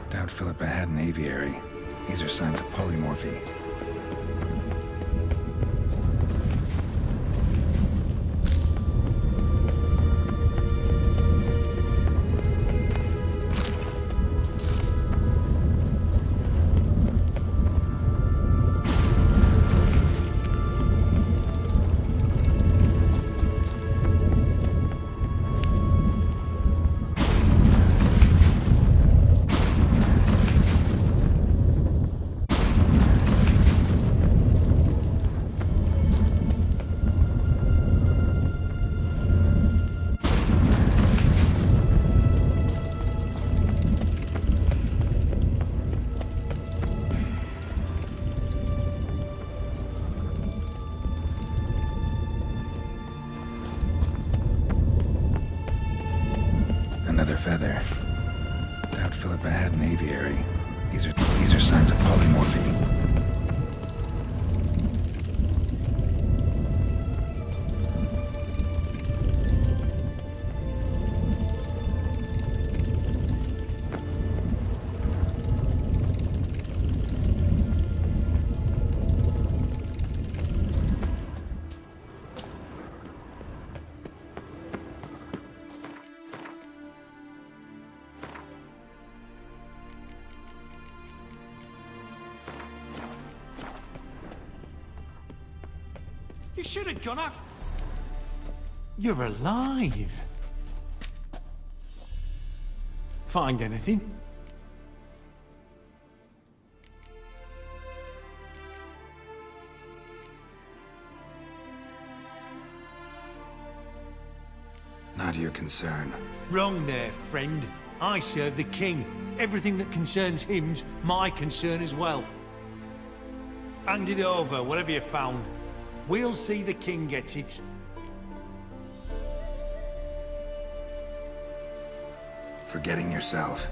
Doubt Philippa had an aviary. These are signs of polymorphy. Another feather. Doubt Philippa had an aviary. These are signs of polymorphy.
You should have gone up. You're alive. Find anything?
Not your concern.
Wrong there, friend. I serve the king. Everything that concerns him's my concern as well. Hand it over, whatever you found. We'll see the king gets it.
Forgetting yourself.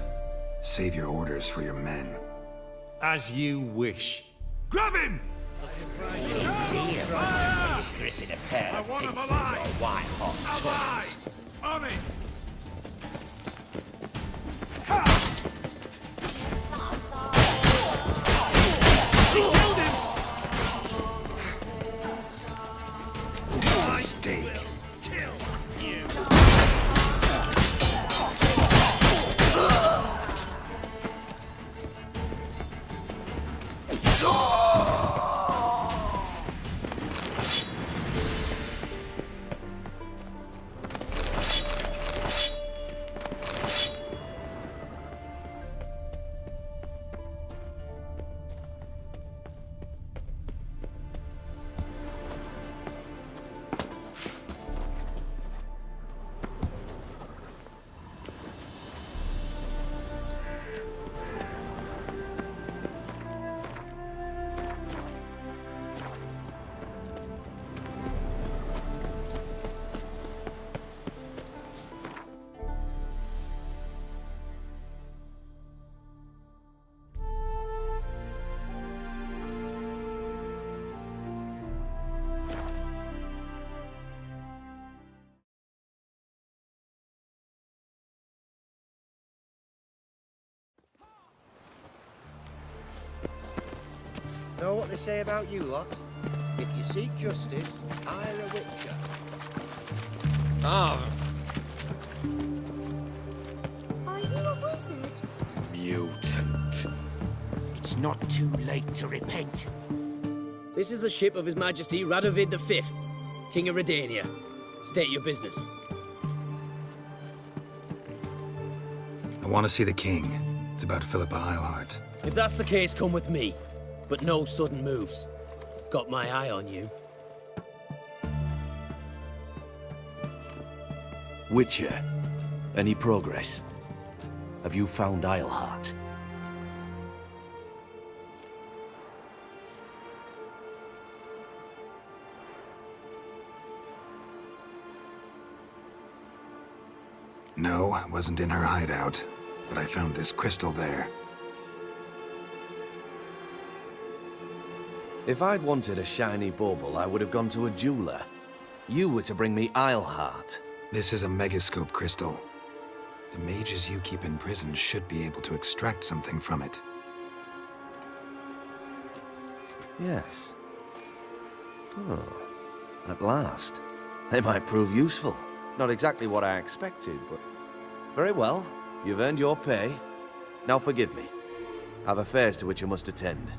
Save your orders for your men.
As you wish. Grab him!
Gripping a pair of pincers or white-hot tongues.
On it!
She killed him!
Mistake.
Kill you!
Know what they say about you lot? If you seek justice, hire a witcher.
Ah,
Are you a wizard?
Mutant.
It's not too late to repent.
this is the ship of His Majesty Radovid V, King of Redania. State your business.
I want to see the king. It's about Philippa Eilhart.
If that's the case, come with me. But no sudden moves. Got my eye on you.
Witcher, any progress? Have you found Eilhart?
No, I wasn't in her hideout, but I found this crystal there.
If I'd wanted a shiny bauble, I would have gone to a jeweler. You were to bring me Eilhart.
This is a megascope crystal. The mages you keep in prison should be able to extract something from it.
Yes. Oh, at last. They might prove useful. Not exactly what I expected, but... Very well. You've earned your pay. Now forgive me. I've affairs to which I must attend.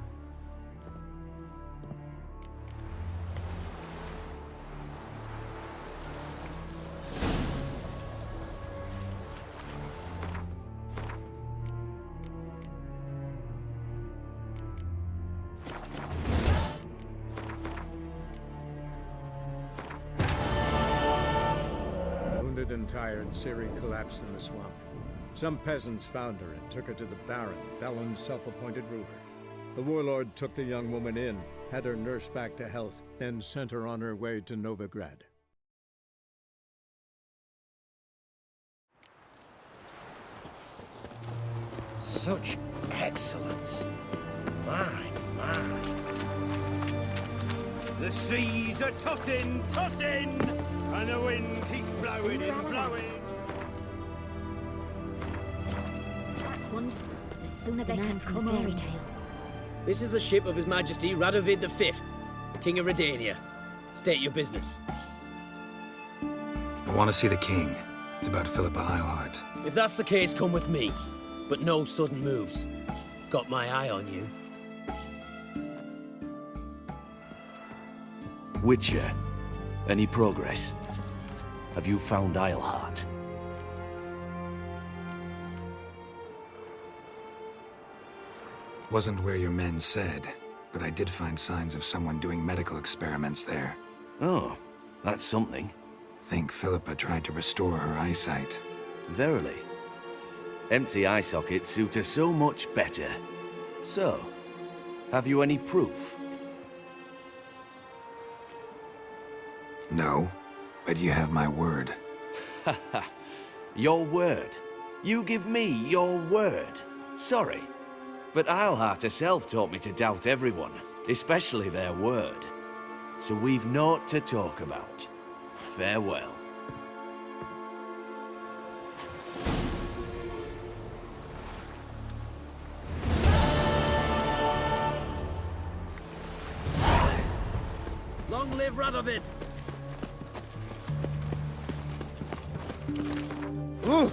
Wounded and tired, Ciri collapsed in the swamp. Some peasants found her and took her to the Baron, Velen's self-appointed ruler. The warlord took the young woman in, had her nursed back to health, then sent her on her way to Novigrad.
Such excellence. My.
The seas are tossing, tossing, and the wind keeps blowing and blowing.
Black ones, the sooner they can come fairy tales.
This is the ship of His Majesty Radovid V, King of Redania. State your business.
I want to see the king. It's about Philippa Eilhart.
If that's the case, come with me. But no sudden moves. Got my eye on you.
Witcher, any progress? Have you found Eilhart?
Wasn't where your men said, but I did find signs of someone doing medical experiments there.
Oh, that's something.
Think Philippa tried to restore her eyesight.
Verily. Empty eye sockets suit her so much better. So, have you any proof?
No, but you have my word.
Haha. Your word? You give me your word? Sorry, but Eilhart herself taught me to doubt everyone, especially their word. So we've naught to talk about. Farewell.
Long live Radovid! Ooh.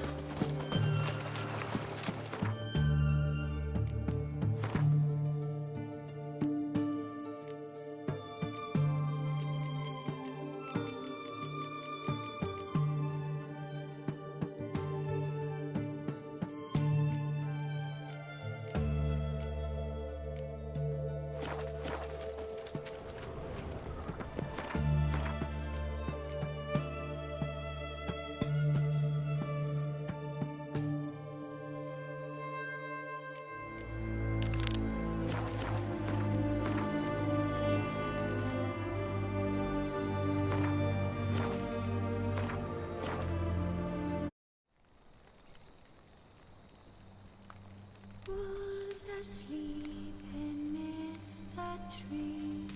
Wolves asleep amidst the trees.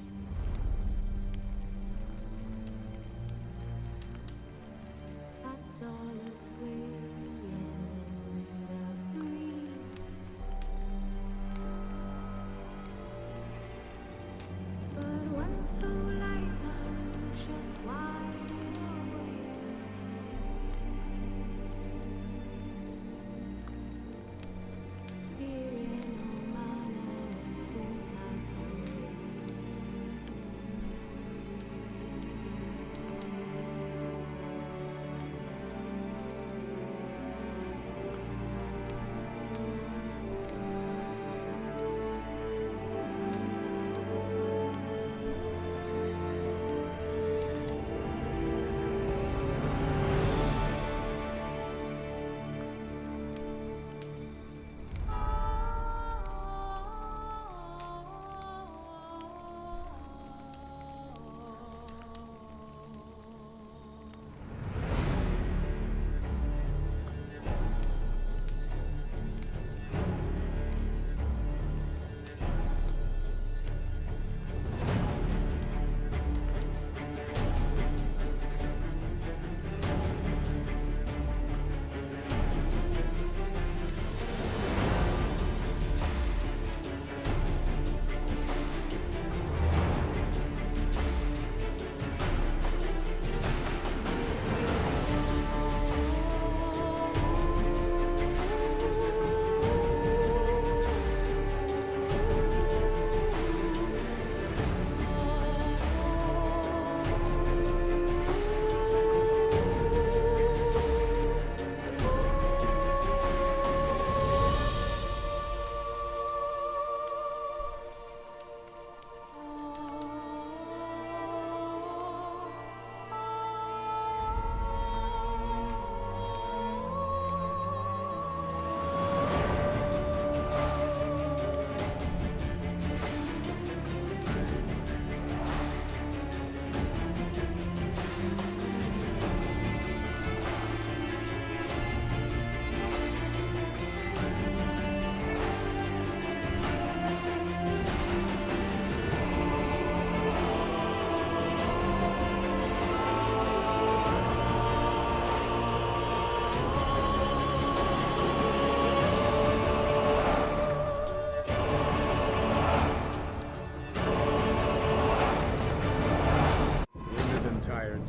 That's all swaying in the breeze. But one soul lies anxious, wide awake. Fearing all my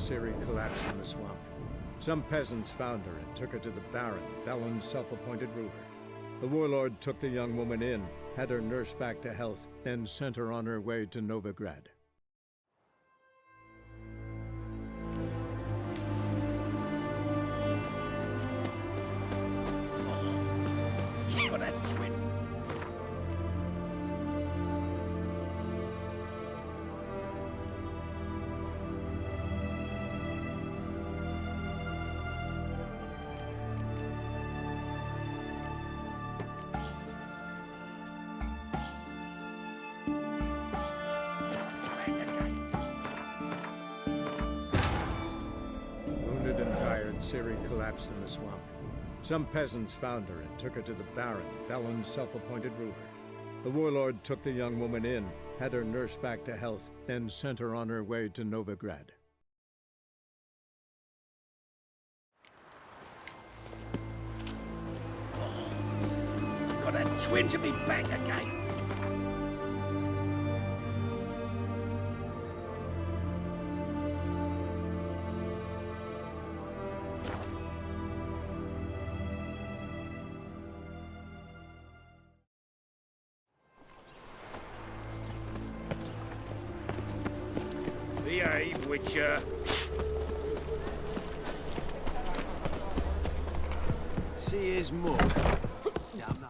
Ciri collapsed in the swamp. Some peasants found her and took her to the Baron, Valen's self-appointed ruler. The warlord took the young woman in, had her nursed back to health, then sent her on her way to Novigrad.
Got that twin.
Wounded and tired, Ciri collapsed in the swamp. Some peasants found her and took her to the Baron, Valen's self-appointed ruler. The warlord took the young woman in, had her nursed back to health, then sent her on her way to Novigrad.
Got that twin to be back again.
Behave, Witcher.
See his mug. Damn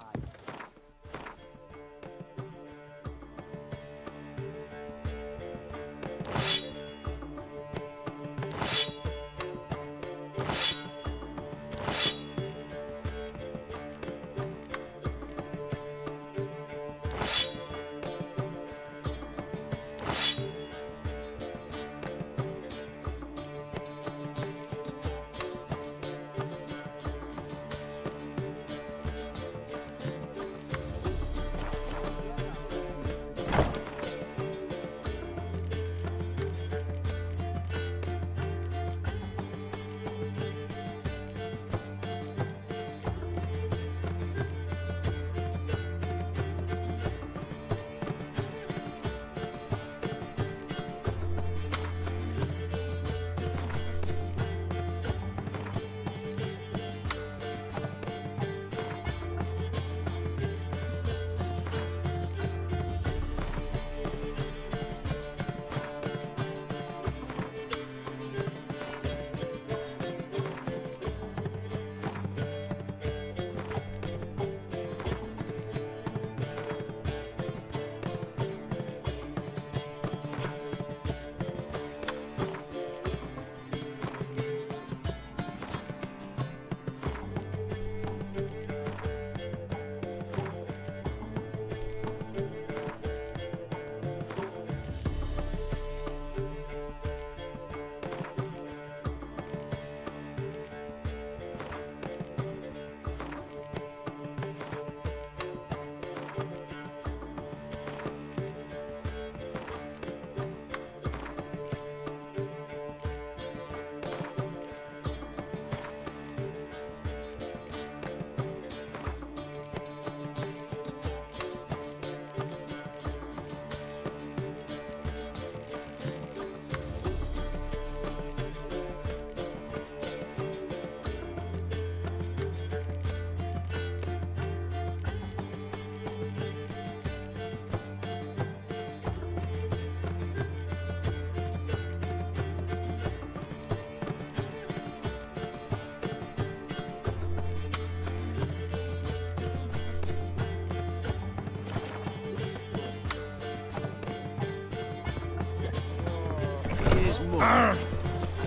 right.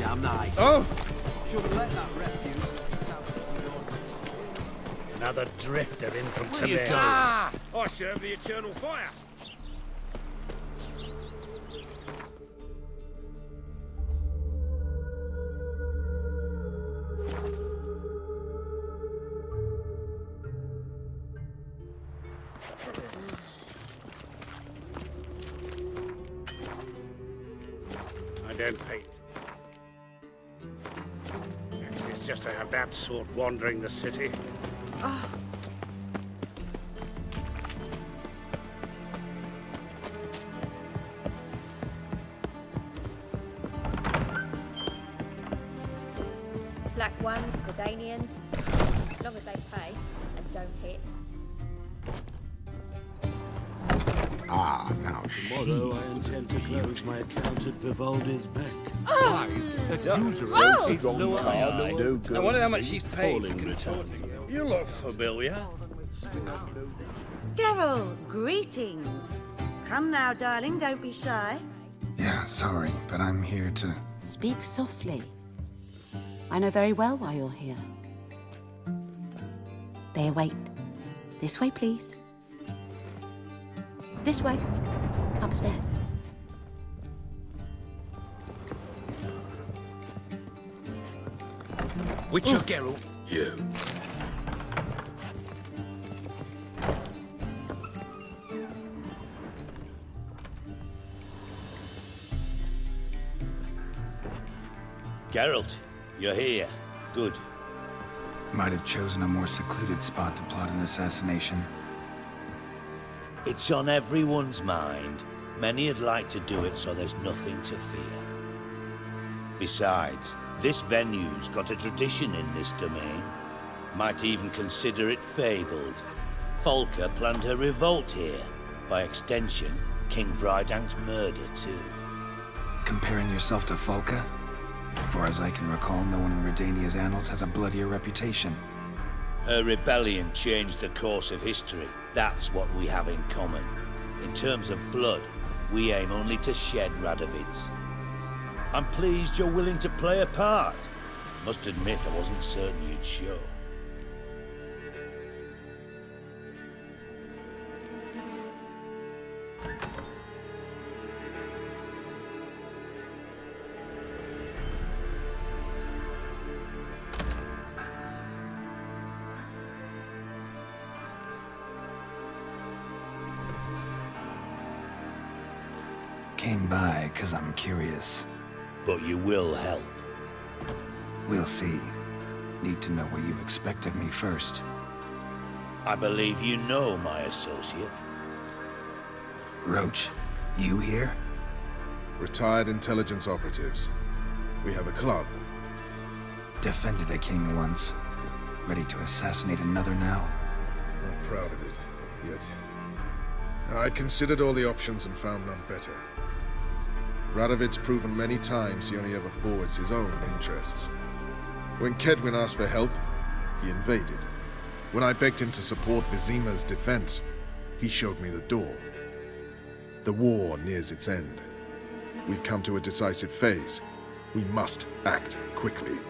Damn nice.
Oh!
Shouldn't let that refuse.
Another drifter in from
Where you
Tibet.
going?
I serve the eternal fire. I don't paint. It's just to have that sort wandering the city.
Humans, Redanians, as long as they pay and don't hit.
Ah, now
Tomorrow I intend to close my account at Vivaldi's bank.
Guys, let's use her.
I wonder how much she's paid for contorting. You look familiar.
Geralt, greetings. Come now, darling, don't be shy.
Yeah, sorry, but I'm here to...
Speak softly. I know very well why you're here. They await. This way, please. This way. Upstairs.
Witcher Geralt.
You. Geralt, you're here. Good.
Might have chosen a more secluded spot to plot an assassination.
It's on everyone's mind. Many would like to do it so there's nothing to fear. Besides, this venue's got a tradition in this domain. Might even consider it fabled. Folka planned her revolt here. By extension, King Vrydank's murder too.
Comparing yourself to Folka? Far as I can recall, no one in Redania's annals has a bloodier reputation.
Her rebellion changed the course of history. That's what we have in common. In terms of blood, we aim only to shed Radovid's. I'm pleased you're willing to play a part. Must admit I wasn't certain you'd show.
Came by 'cause I'm curious.
But you will help.
We'll see. Need to know what you expect of me first.
I believe you know my associate.
Roach, you here?
Retired intelligence operatives. We have a club.
Defended a king once. Ready to assassinate another now?
Not proud of it, yet. I considered all the options and found none better. Radovid's proven many times he only ever forwards his own interests. When Kedwin asked for help, he invaded. When I begged him to support Vizima's defense, he showed me the door. The war nears its end. We've come to a decisive phase. We must act quickly.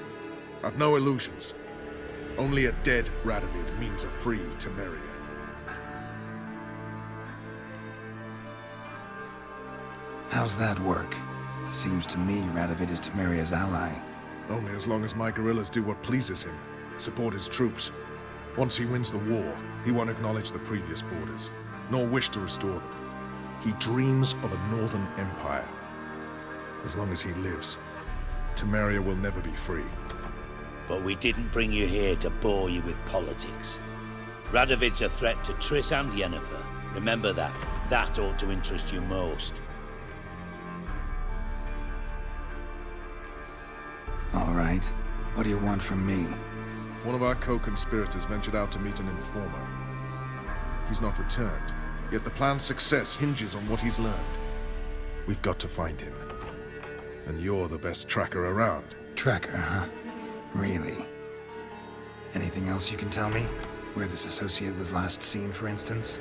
I've no illusions. Only a dead Radovid means a free Temeria.
How's that work? Seems to me Radovid is Temeria's ally.
Only as long as my guerrillas do what pleases him, support his troops. Once he wins the war, he won't acknowledge the previous borders, nor wish to restore them. He dreams of a northern empire. As long as he lives, Temeria will never be free.
But we didn't bring you here to bore you with politics. Radovid's a threat to Triss and Yennefer. Remember that. That ought to interest you most.
All right. What do you want from me?
One of our co-conspirators ventured out to meet an informer. He's not returned, yet the plan's success hinges on what he's learned. We've got to find him. And you're the best tracker around.
Tracker, huh? Really? Anything else you can tell me? Where this associate was last seen, for instance?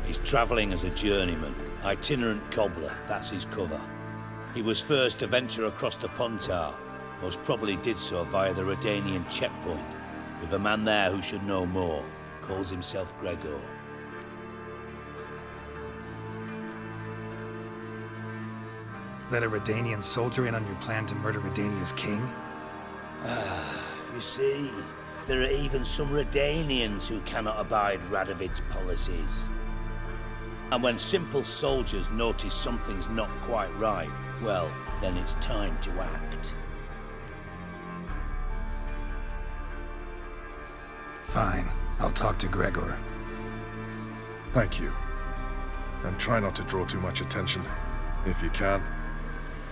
He's traveling as a journeyman. Itinerant cobbler, that's his cover. He was first to venture across the Pontar. Most probably did so via the Redanian checkpoint, with a man there who should know more. Calls himself Gregor.
Let a Redanian soldier in on your plan to murder Redania's king?
You see, there are even some Redanians who cannot abide Radovid's policies. And when simple soldiers notice something's not quite right, well, then it's time to act.
Fine. I'll talk to Gregor.
Thank you. And try not to draw too much attention, if you can.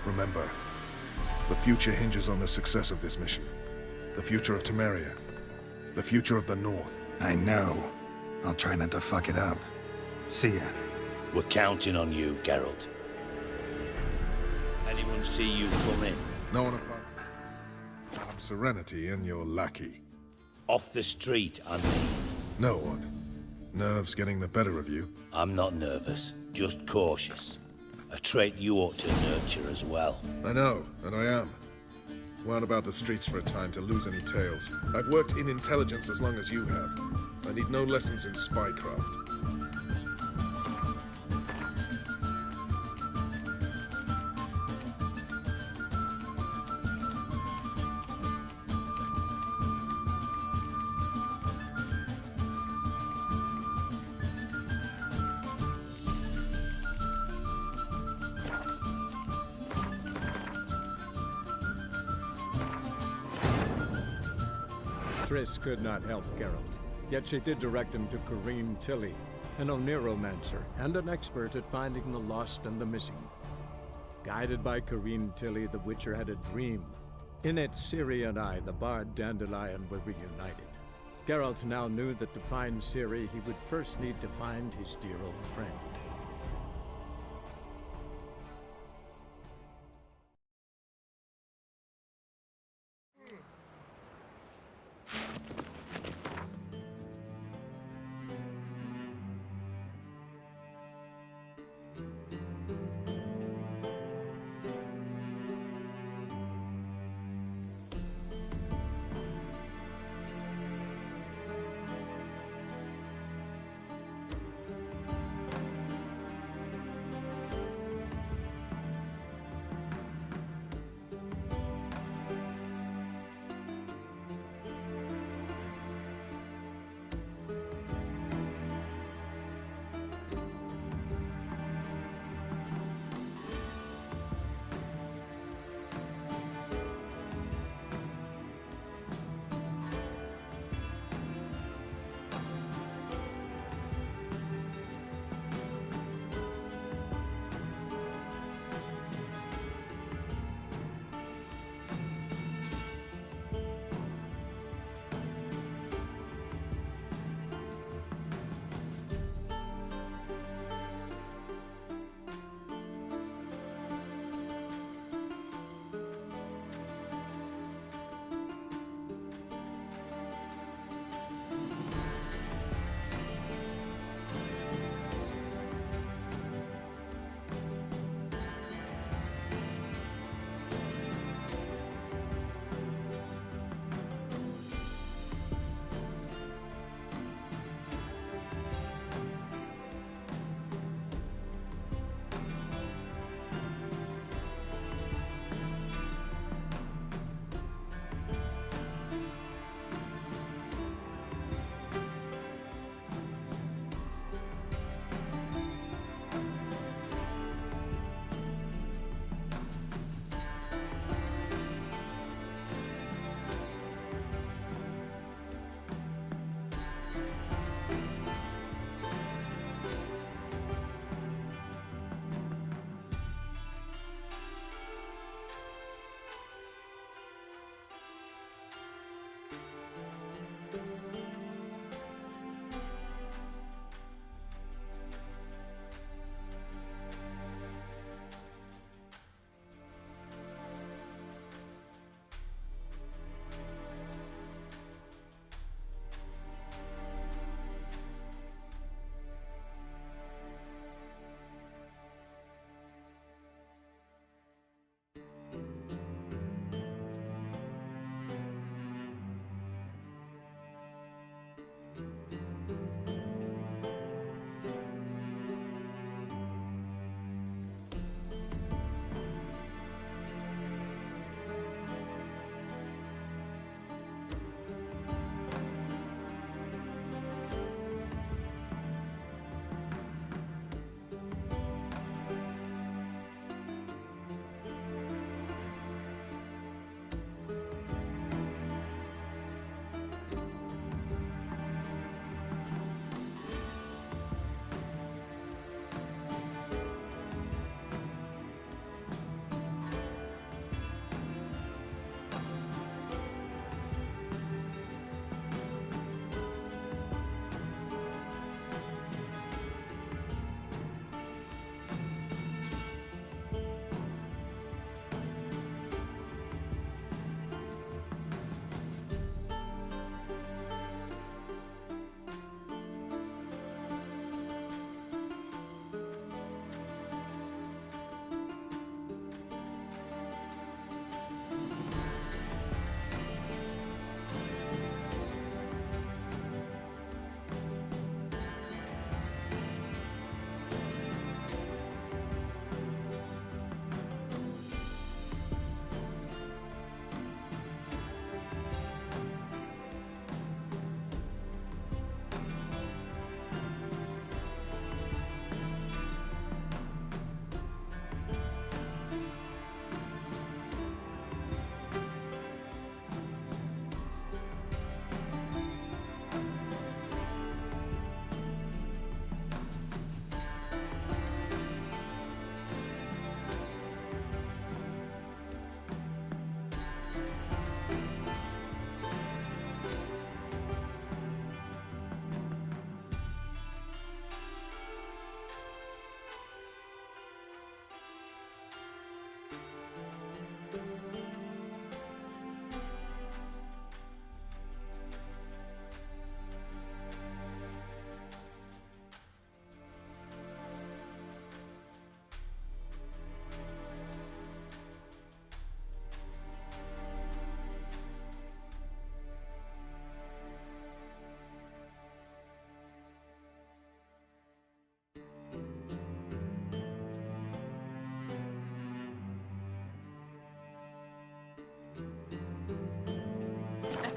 Remember, the future hinges on the success of this mission. The future of Temeria. The future of the North.
I know. I'll try not to fuck it up. See ya.
We're counting on you, Geralt. Anyone see you come in?
No one apart from Serenity and your lackey.
Off the street, I mean.
No one. Nerves getting the better of you.
I'm not nervous, just cautious. A trait you ought to nurture as well.
I know, and I am. Wound about the streets for a time to lose any tales. I've worked in intelligence as long as you have. I need no lessons in spycraft.
Triss could not help Geralt, yet she did direct him to Corrine Tilly, an Oneromancer and an expert at finding the lost and the missing. Guided by Corrine Tilly, the Witcher had a dream. In it, Ciri and I, the bard Dandelion, were reunited. Geralt now knew that to find Ciri, he would first need to find his dear old friend.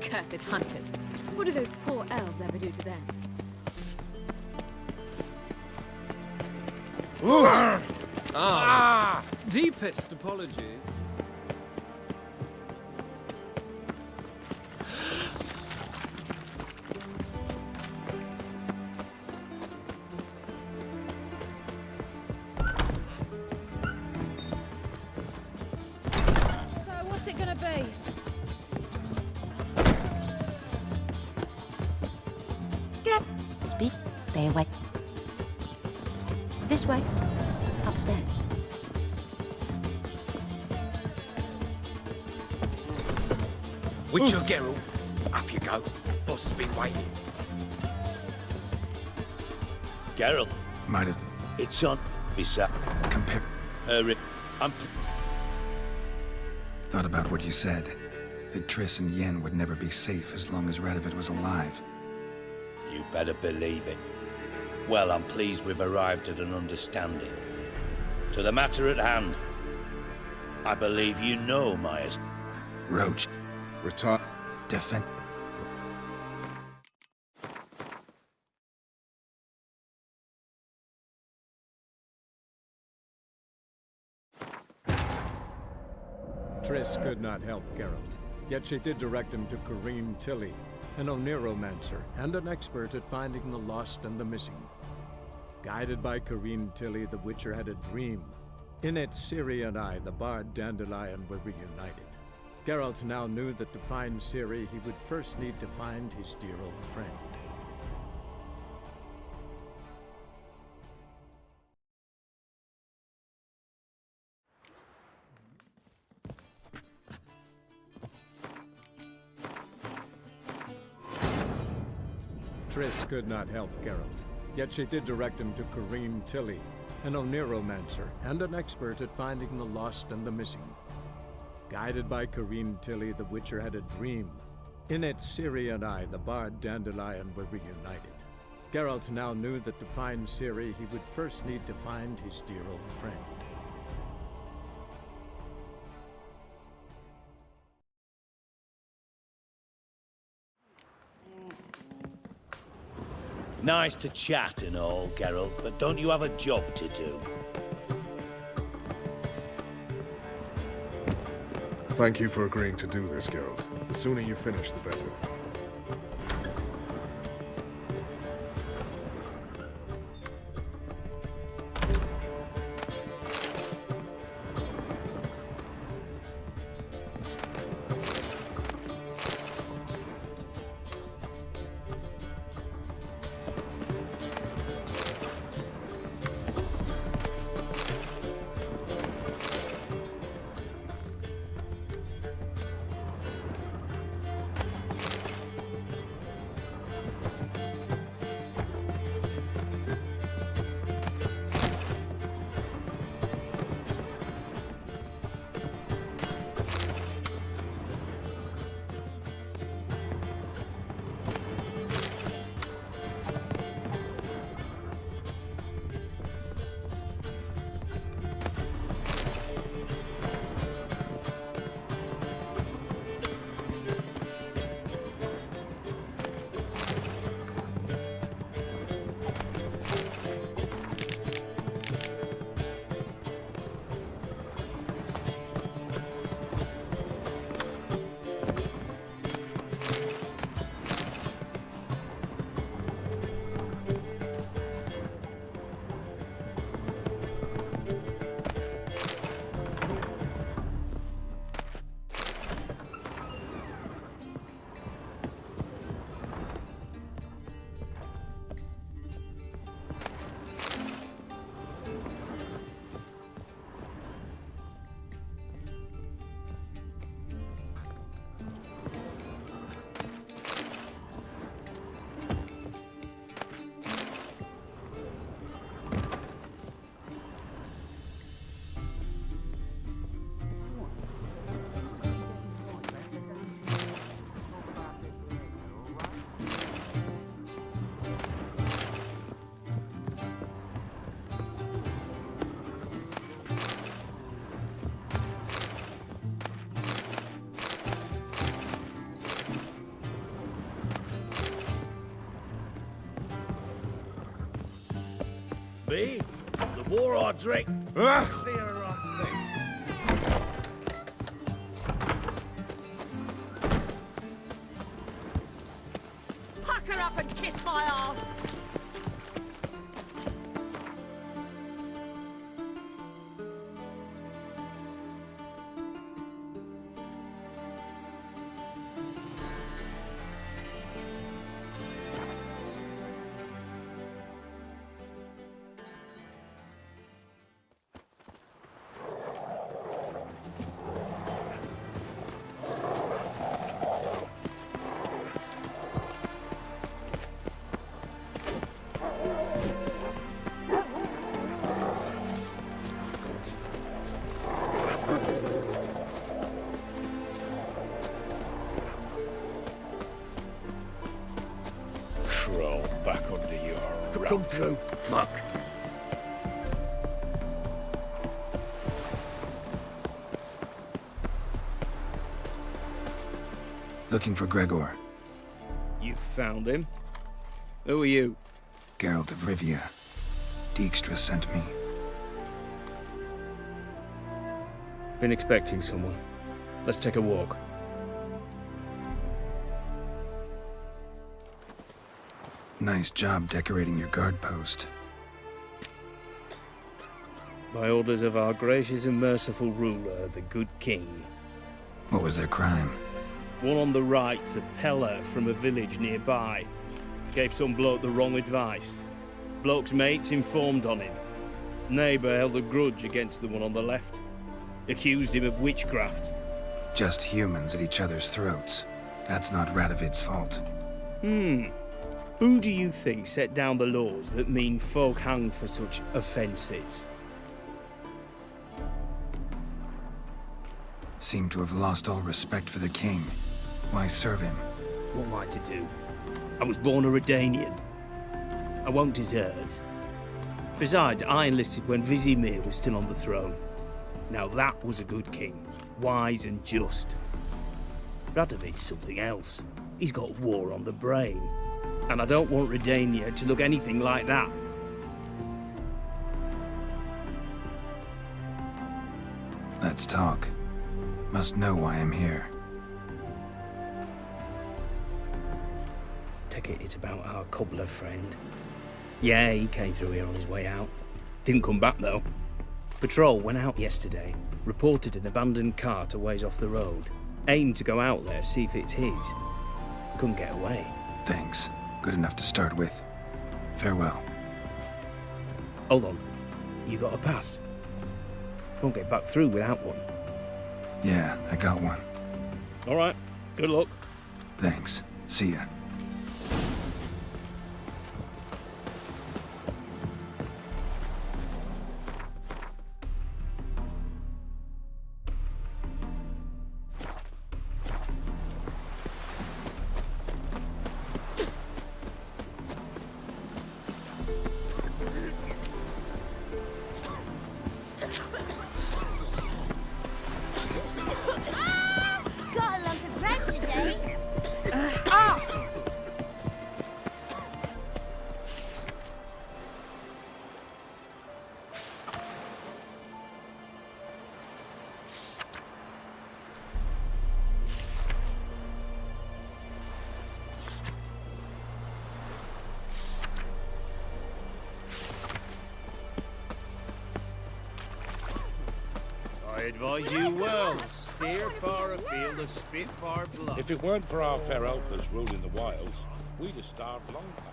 Cursed hunters. What do those poor elves ever do to them?
Deepest apologies.
So what's it gonna be?
Speak. Stay away. This way. Upstairs.
Witcher Geralt, up you go. Boss has been waiting.
Geralt,
Might have
it's on. Bisa.
compared.
I'm.
Thought about what you said. That Triss and Yen would never be safe as long as Radovid was alive.
You better believe it. Well, I'm pleased we've arrived at an understanding. To the matter at hand, I believe you know Myers.
Roach.
Retire.
Defend.
Triss could not help Geralt, yet she did direct him to Corrine Tilly, an Oniromancer and an expert at finding the lost and the missing. Guided by Corrine Tilly, the Witcher had a dream. In it, Ciri and I, the bard Dandelion, were reunited. Geralt now knew that to find Ciri, he would first need to find his dear old friend. Triss could not help Geralt, yet she did direct him to Corrine Tilly, an Oniromancer and an expert at finding the lost and the missing. Guided by Corrine Tilly, the Witcher had a dream. In it, Ciri and I, the bard Dandelion, were reunited. Geralt now knew that to find Ciri, he would first need to find his dear old friend.
Nice to chat and all, Geralt, but don't you have a job to do?
Thank you for agreeing to do this, Geralt. The sooner you finish, the better.
Me? The more I drink, the clearer I think.
Pucker up and kiss my ass!
Crawl back under your
Come through.
Fuck.
Looking for Gregor.
You found him? Who are you?
Geralt of Rivia. Dijkstra sent me.
Been expecting someone. Let's take a walk.
Nice job decorating your guard post.
By orders of our gracious and merciful ruler, the good king.
What was their crime?
One on the right's a peller from a village nearby. Gave some bloke the wrong advice. Bloke's mates informed on him. Neighbour held a grudge against the one on the left. Accused him of witchcraft.
Just humans at each other's throats. That's not Radovid's fault.
Who do you think set down the laws that mean folk hanged for such offences?
Seem to have lost all respect for the king. Why serve him?
What am I to do? I was born a Redanian. I won't desert. Besides, I enlisted when Vizimir was still on the throne. Now that was a good king, wise and just. Radovid's something else. He's got war on the brain. And I don't want Redania to look anything like that.
Let's talk. Must know why I'm here.
Take it it's about our cobbler friend. Yeah, he came through here on his way out. Didn't come back, though. Patrol went out yesterday, reported an abandoned cart a ways off the road. Aimed to go out there, see if it's his. Couldn't get away.
Thanks. Good enough to start with. Farewell.
Hold on. You got a pass? Won't get back through without one.
Yeah, I got one.
All right. Good luck.
Thanks. See ya.
Got a lump of bread today.
I advise you well. Steer far afield of Spitfire Bluff.
If it weren't for our fair helpers ruling the wilds, we'd have starved long past.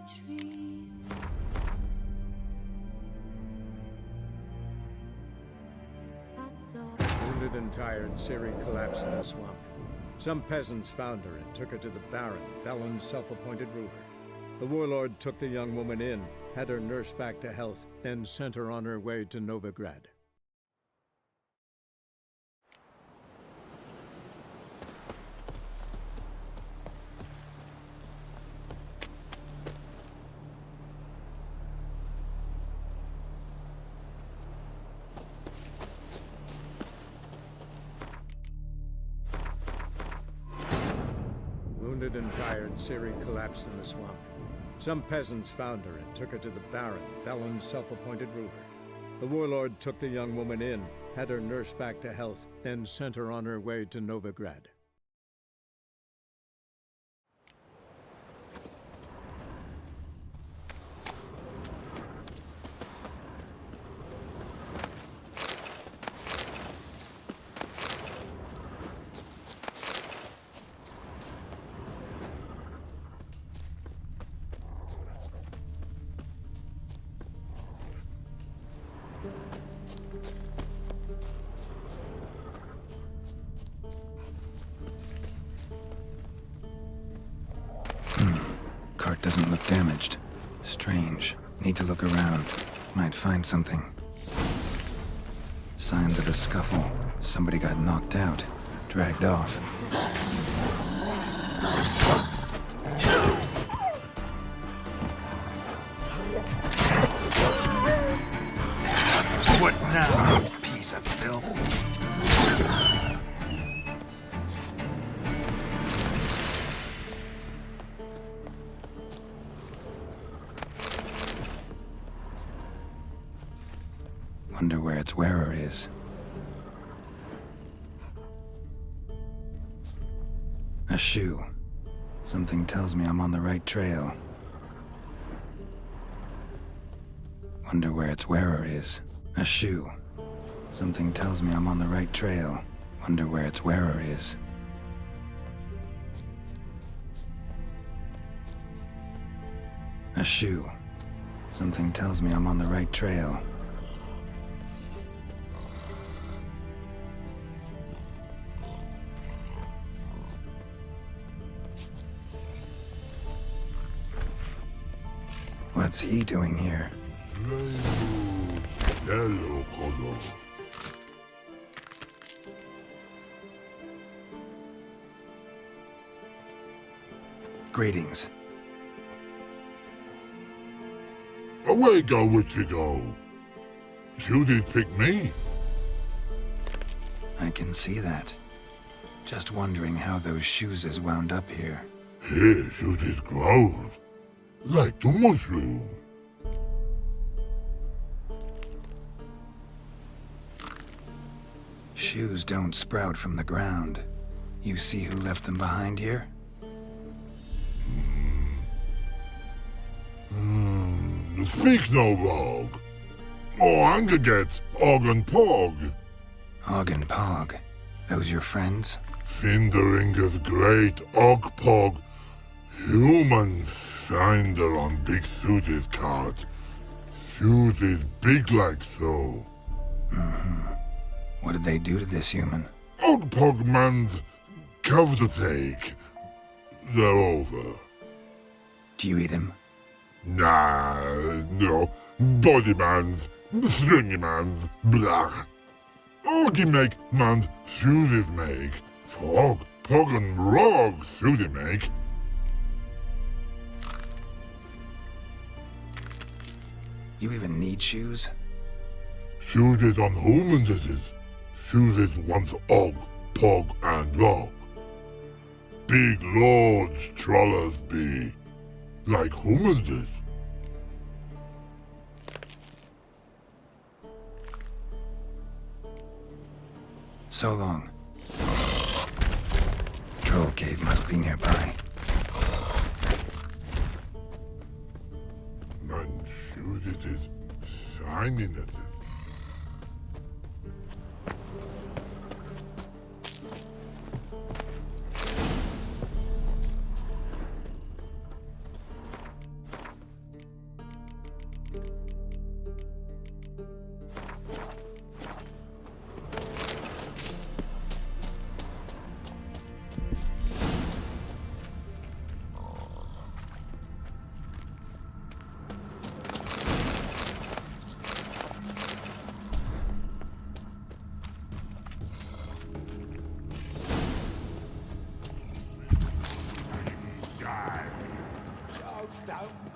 trees. That's all.
Wounded and tired, Ciri collapsed in the swamp. Some peasants found her and took her to the Baron, Velen's self-appointed ruler. The warlord took the young woman in, had her nursed back to health, then sent her on her way to Novigrad. Wounded and tired, Ciri collapsed in the swamp. Some peasants found her and took her to the Baron, Velen's self-appointed ruler. The warlord took the young woman in, had her nursed back to health, then sent her on her way to Novigrad.
Cart doesn't look damaged. Strange. Need to look around. Might find something. Signs of a scuffle. Somebody got knocked out. Dragged off.
What now, you piece of filth?
Wonder where its wearer is. A shoe. Something tells me I'm on the right trail. Wonder where its wearer is. A shoe. Something tells me I'm on the right trail. Wonder where its wearer is. A shoe. Something tells me I'm on the right trail. What's he doing here?
Hello, Kodo.
Greetings.
Away go with you go. You did pick me.
I can see that. Just wondering how those shoes is wound up here.
Here you did grow. Like the mushroom.
Shoes don't sprout from the ground. You see who left them behind here?
Speak no log. Oh, anger gets Og and Pog.
Og and Pog. Those your friends?
Finderinger's great Og Pog. Human finder on big suited cart. Shoes is big like so.
What did they do to this human?
Og Pog man's cover to take. They're over.
Do you eat him?
Nah, no. Body man's, stringy man's, blach. Oggy make man's shoes make. Frog, Pog and Rog shoes make.
You even need shoes?
Shoes is on humans it is. Shoes is once Og, Pog and Rog. Big lords trollers be. Like humans is.
So long. Troll cave must be nearby.
Man, shoes it is shining at it.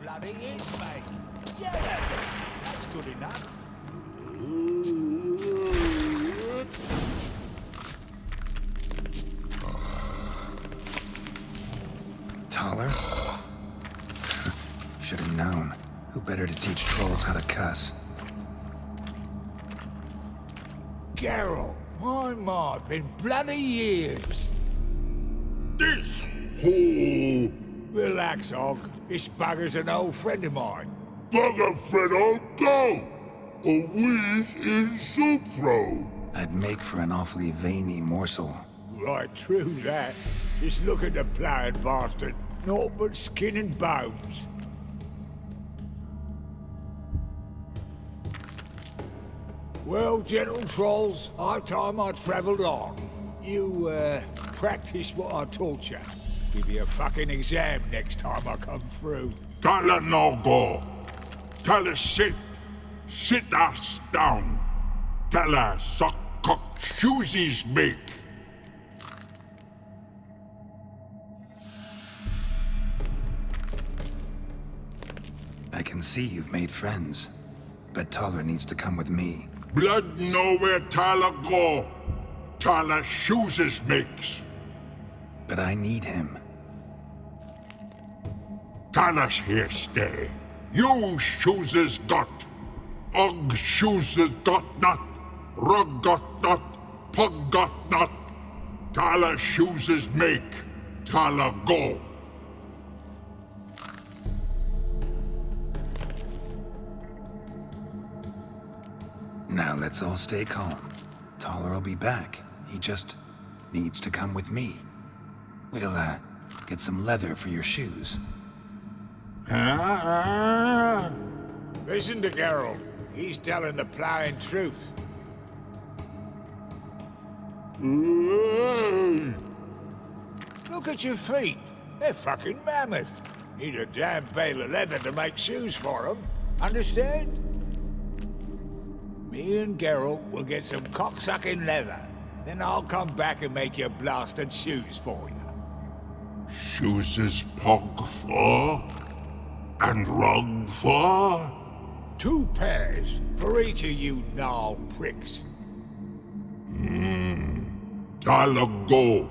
bloody is, mate. Yeah, that's good enough.
Taller? Should have known. Who better to teach trolls how to cuss?
Geralt, my, been bloody years.
This hole!
Relax, Og. This bugger's an old friend of mine.
Bugger friend, I'll go! A wheeze in soup throw.
I'd make for an awfully veiny morsel.
Right, true that. Just look at the ploughing bastard. Naught but skin and bones. Well, gentle trolls, high time I travelled on. You, practice what I taught you. Give you a fucking exam next time I come through.
Tala no go. Tala sit. Sit ass down. Tala suck cock shoesies make.
I can see you've made friends, but Taller needs to come with me.
Blood know where Tala go. Tala shoesies makes.
But I need him.
Tala's here stay. You shoeses got. Og shoeses got not. Rug got not. Pug got not. Tala shoeses make. Tala go.
Now let's all stay calm. Taller will be back. He just needs to come with me. We'll, get some leather for your shoes.
Listen to Geralt. He's telling the ploughing truth. Look at your feet. They're fucking mammoth. Need a damn bale of leather to make shoes for them. Understand? Me and Geralt will get some cocksucking leather. Then I'll come back and make your blasted shoes for you.
Shoeses pug for? And rug for?
2 pairs for each of you gnarl pricks.
Tala go.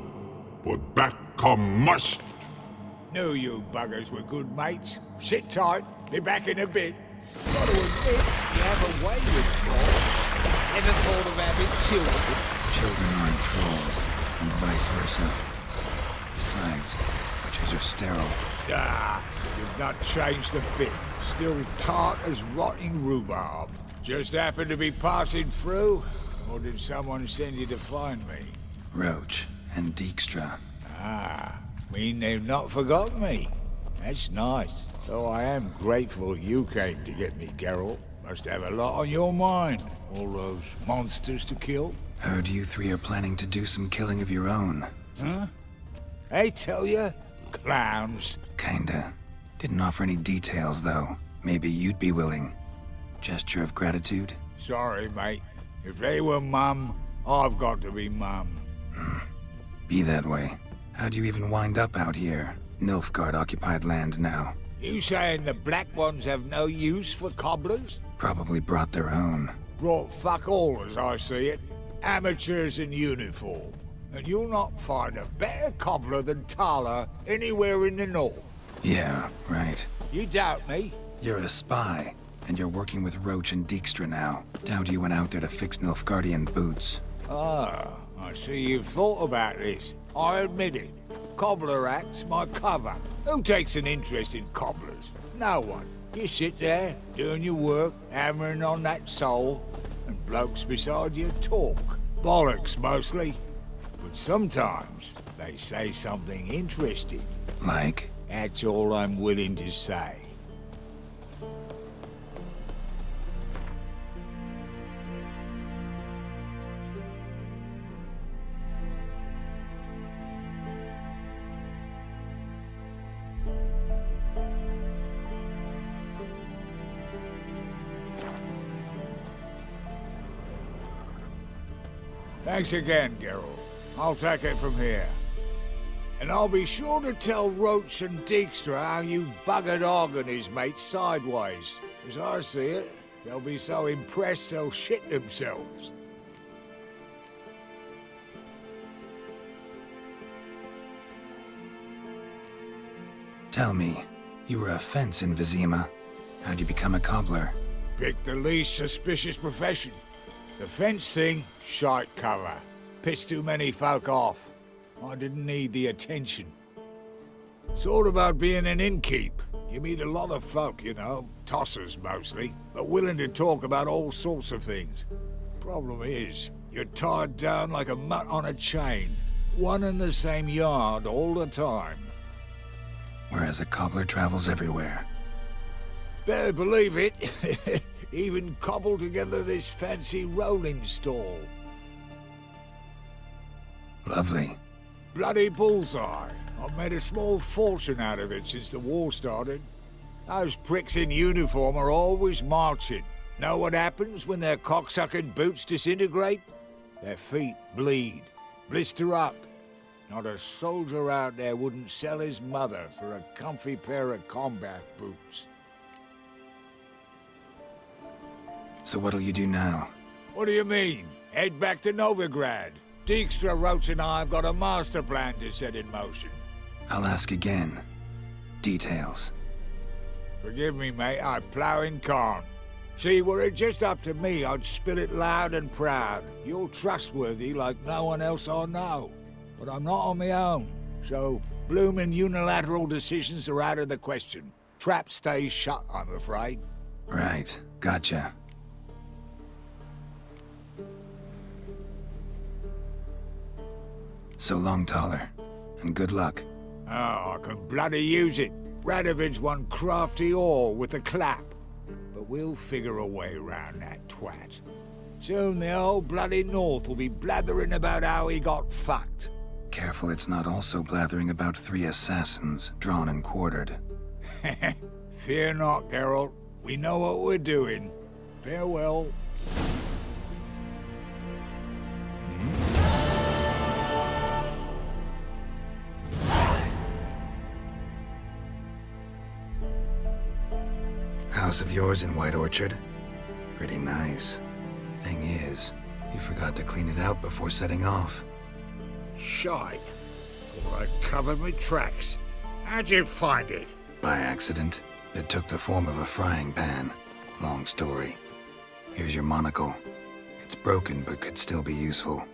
But back come must.
Knew you buggers were good mates. Sit tight. Be back in a bit. Got to admit, you have a way with trolls. Never thought of having children.
Children aren't trolls, and vice versa. Besides, witches are sterile.
You've not changed a bit. Still tart as rotting rhubarb. Just happened to be passing through? Or did someone send you to find me?
Roach and Dijkstra.
Mean they've not forgotten me. That's nice. Though I am grateful you came to get me, Geralt. Must have a lot on your mind. All those monsters to kill.
Heard you 3 are planning to do some killing of your own.
Huh? I tell you, clowns.
Kinda. Didn't offer any details, though. Maybe you'd be willing. Gesture of gratitude?
Sorry, mate. If they were mum, I've got to be mum.
Be that way. How'd you even wind up out here? Nilfgaard-occupied land now.
You saying the Black Ones have no use for cobblers?
Probably brought their own.
Brought fuck all, as I see it. Amateurs in uniform. And you'll not find a better cobbler than Tala anywhere in the north.
Yeah, right.
You doubt me?
You're a spy, and you're working with Roach and Dijkstra now. Doubt you went out there to fix Nilfgaardian boots.
I see you've thought about this. I admit it. Cobbler act's my cover. Who takes an interest in cobblers? No one. You sit there, doing your work, hammering on that soul, and blokes beside you talk. Bollocks, mostly. But sometimes they say something interesting.
Like?
That's all I'm willing to say. Thanks again, Geralt. I'll take it from here. And I'll be sure to tell Roach and Dijkstra how you buggered Og and his mates sideways. As I see it, they'll be so impressed they'll shit themselves.
Tell me, you were a fence in Vizima. How'd you become a cobbler?
Pick the least suspicious profession. The fence thing, shite cover. Pissed too many folk off. I didn't need the attention. It's all about being an innkeep. You meet a lot of folk, you know, tossers mostly, but willing to talk about all sorts of things. Problem is, you're tied down like a mutt on a chain. One and the same yard all the time.
Whereas a cobbler travels everywhere.
Better believe it. Even cobbled together this fancy rolling stall.
Lovely.
Bloody bullseye. I've made a small fortune out of it since the war started. Those pricks in uniform are always marching. Know what happens when their cocksucking boots disintegrate? Their feet bleed, blister up. Not a soldier out there wouldn't sell his mother for a comfy pair of combat boots.
So what'll you do now?
What do you mean? Head back to Novigrad. Dijkstra, Roach and I have got a master plan to set in motion.
I'll ask again. Details.
Forgive me, mate, I plowing can't. See, were it just up to me, I'd spill it loud and proud. You're trustworthy like no one else I know. But I'm not on my own, so bloomin' unilateral decisions are out of the question. Trap stays shut, I'm afraid.
Right, gotcha. So long, Taller, and good luck.
Oh, I can bloody use it. Radovid's one crafty ore with a clap. But we'll figure a way round that twat. Soon the whole bloody North will be blathering about how he got fucked.
Careful it's not also blathering about 3 assassins, drawn and quartered.
Fear not, Geralt. We know what we're doing. Farewell.
House of yours in White Orchard? Pretty nice. Thing is, you forgot to clean it out before setting off.
Shite. Thought I'd covered my tracks. How'd you find it?
By accident. It took the form of a frying pan. Long story. Here's your monocle. It's broken but could still be useful.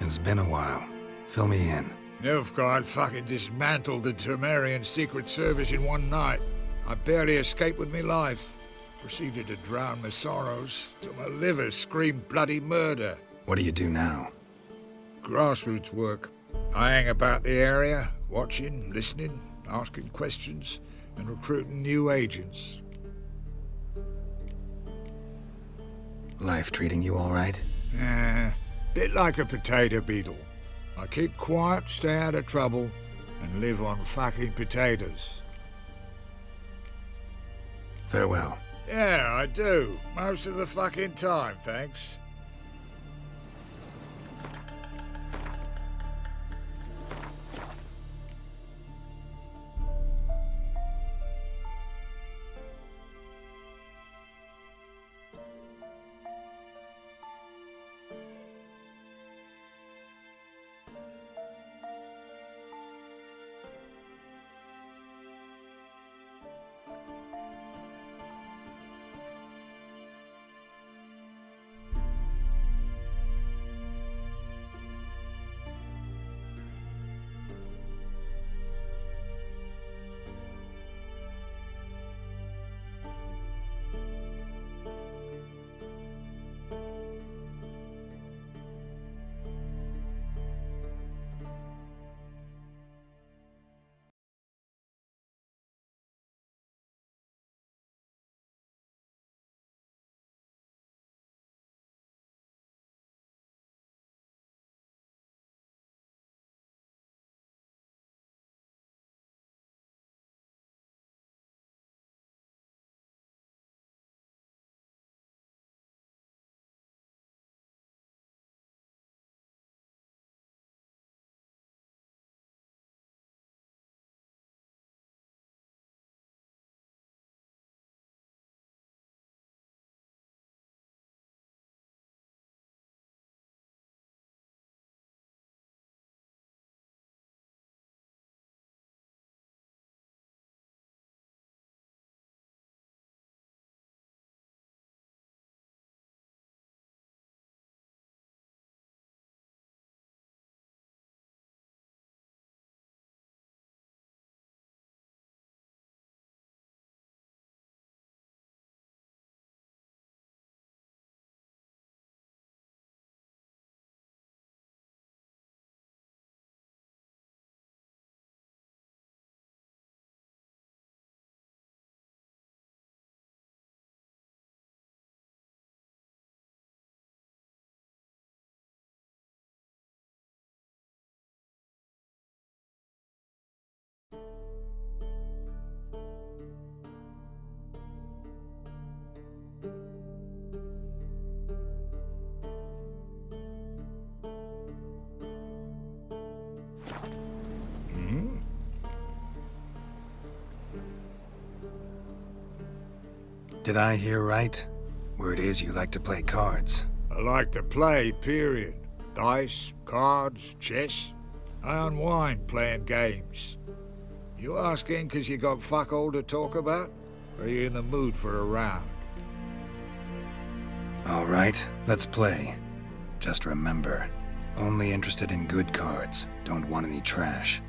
It's been a while. Fill me in.
Nilfgaard fucking dismantled the Temerian Secret Service in one night. I barely escaped with my life. Proceeded to drown my sorrows till my liver screamed bloody murder.
What do you do now?
Grassroots work. I hang about the area, watching, listening, asking questions, and recruiting new agents.
Life treating you all right?
Bit like a potato beetle. I keep quiet, stay out of trouble, and live on fucking potatoes.
Farewell.
Yeah, I do. Most of the fucking time, thanks.
Did I hear right? Word is you like to play cards.
I like to play, period. Dice, cards, chess. I unwind playing games. You asking 'cause you got fuck all to talk about? Or are you in the mood for a round?
All right, let's play. Just remember, only interested in good cards. Don't want any trash.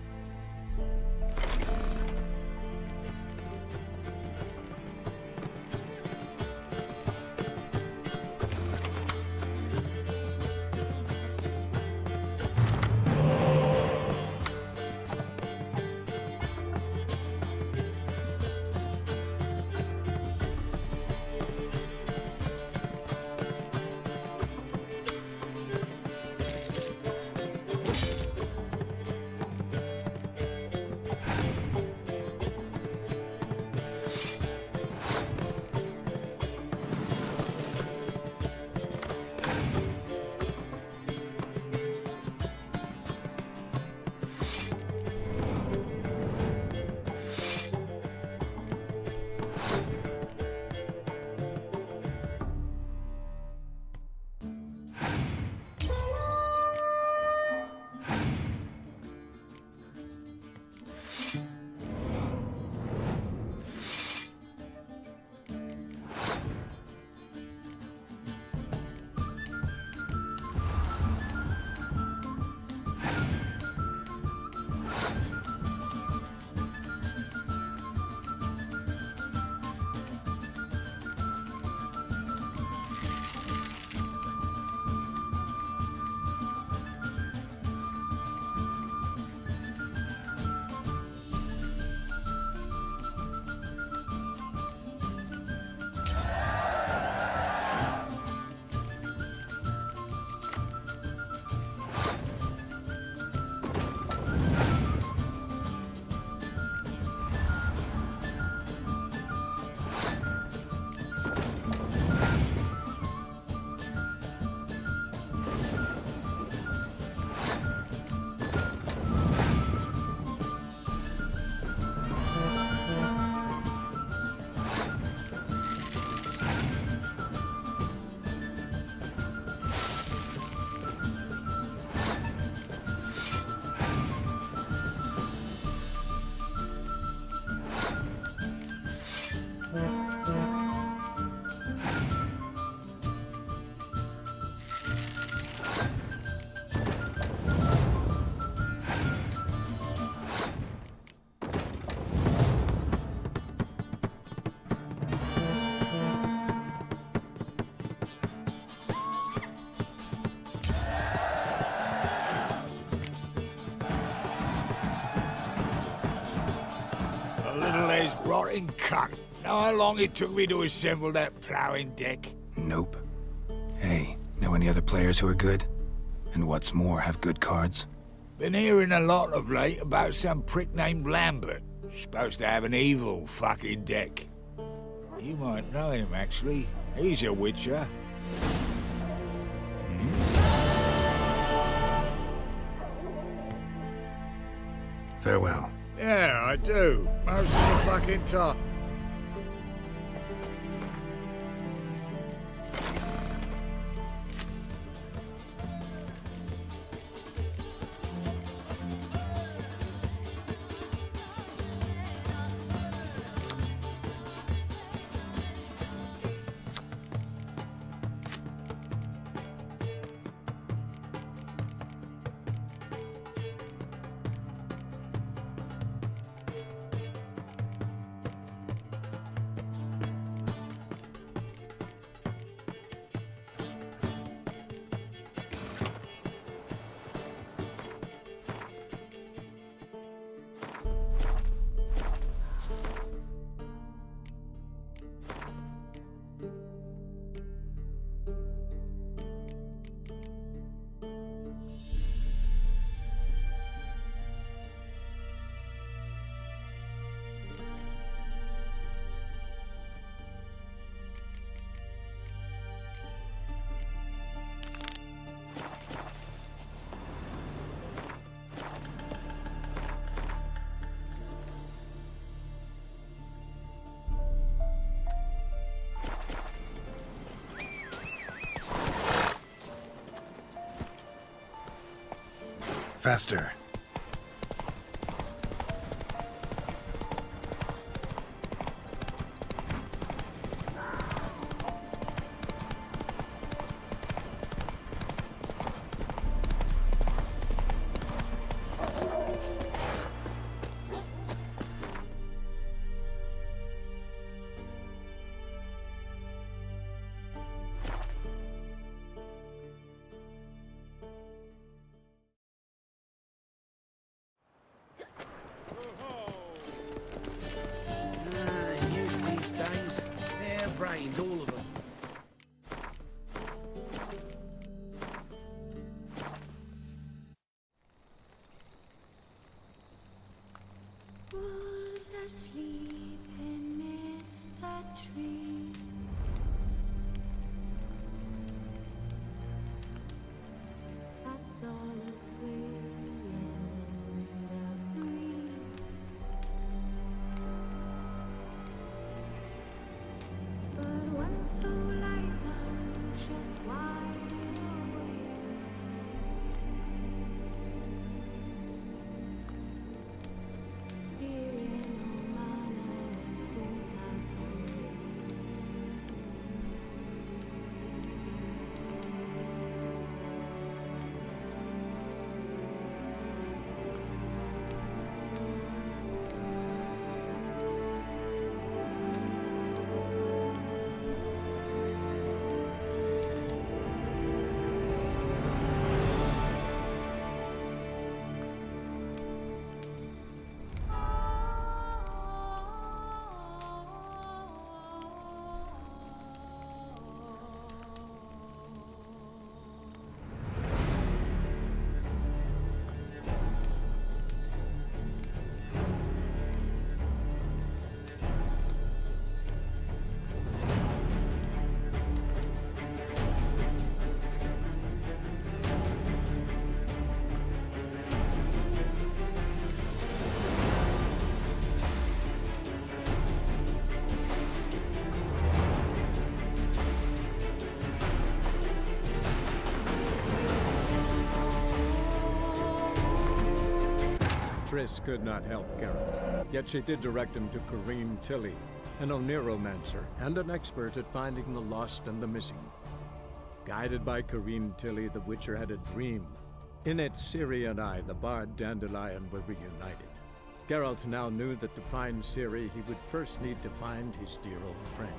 Rotting cunt. Know how long it took me to assemble that ploughing deck?
Nope. Hey, know any other players who are good? And what's more, have good cards?
Been hearing a lot of late about some prick named Lambert. Supposed to have an evil fucking deck. You might know him, actually. He's a witcher.
Farewell.
Yeah, I do. Most of the fucking time.
Faster.
These days, they're brained, all of them.
Wolves asleep amidst the trees. Bats all aswing in the breeze. But one so light, anxious, wide awake. Fearing no manner whose mouth
Triss could not help Geralt, yet she did direct him to Corrine Tilly, an Oniromancer and an expert at finding the lost and the missing. Guided by Corrine Tilly, the Witcher had a dream. In it, Ciri and I, the bard Dandelion, were reunited. Geralt now knew that to find Ciri, he would first need to find his dear old friend.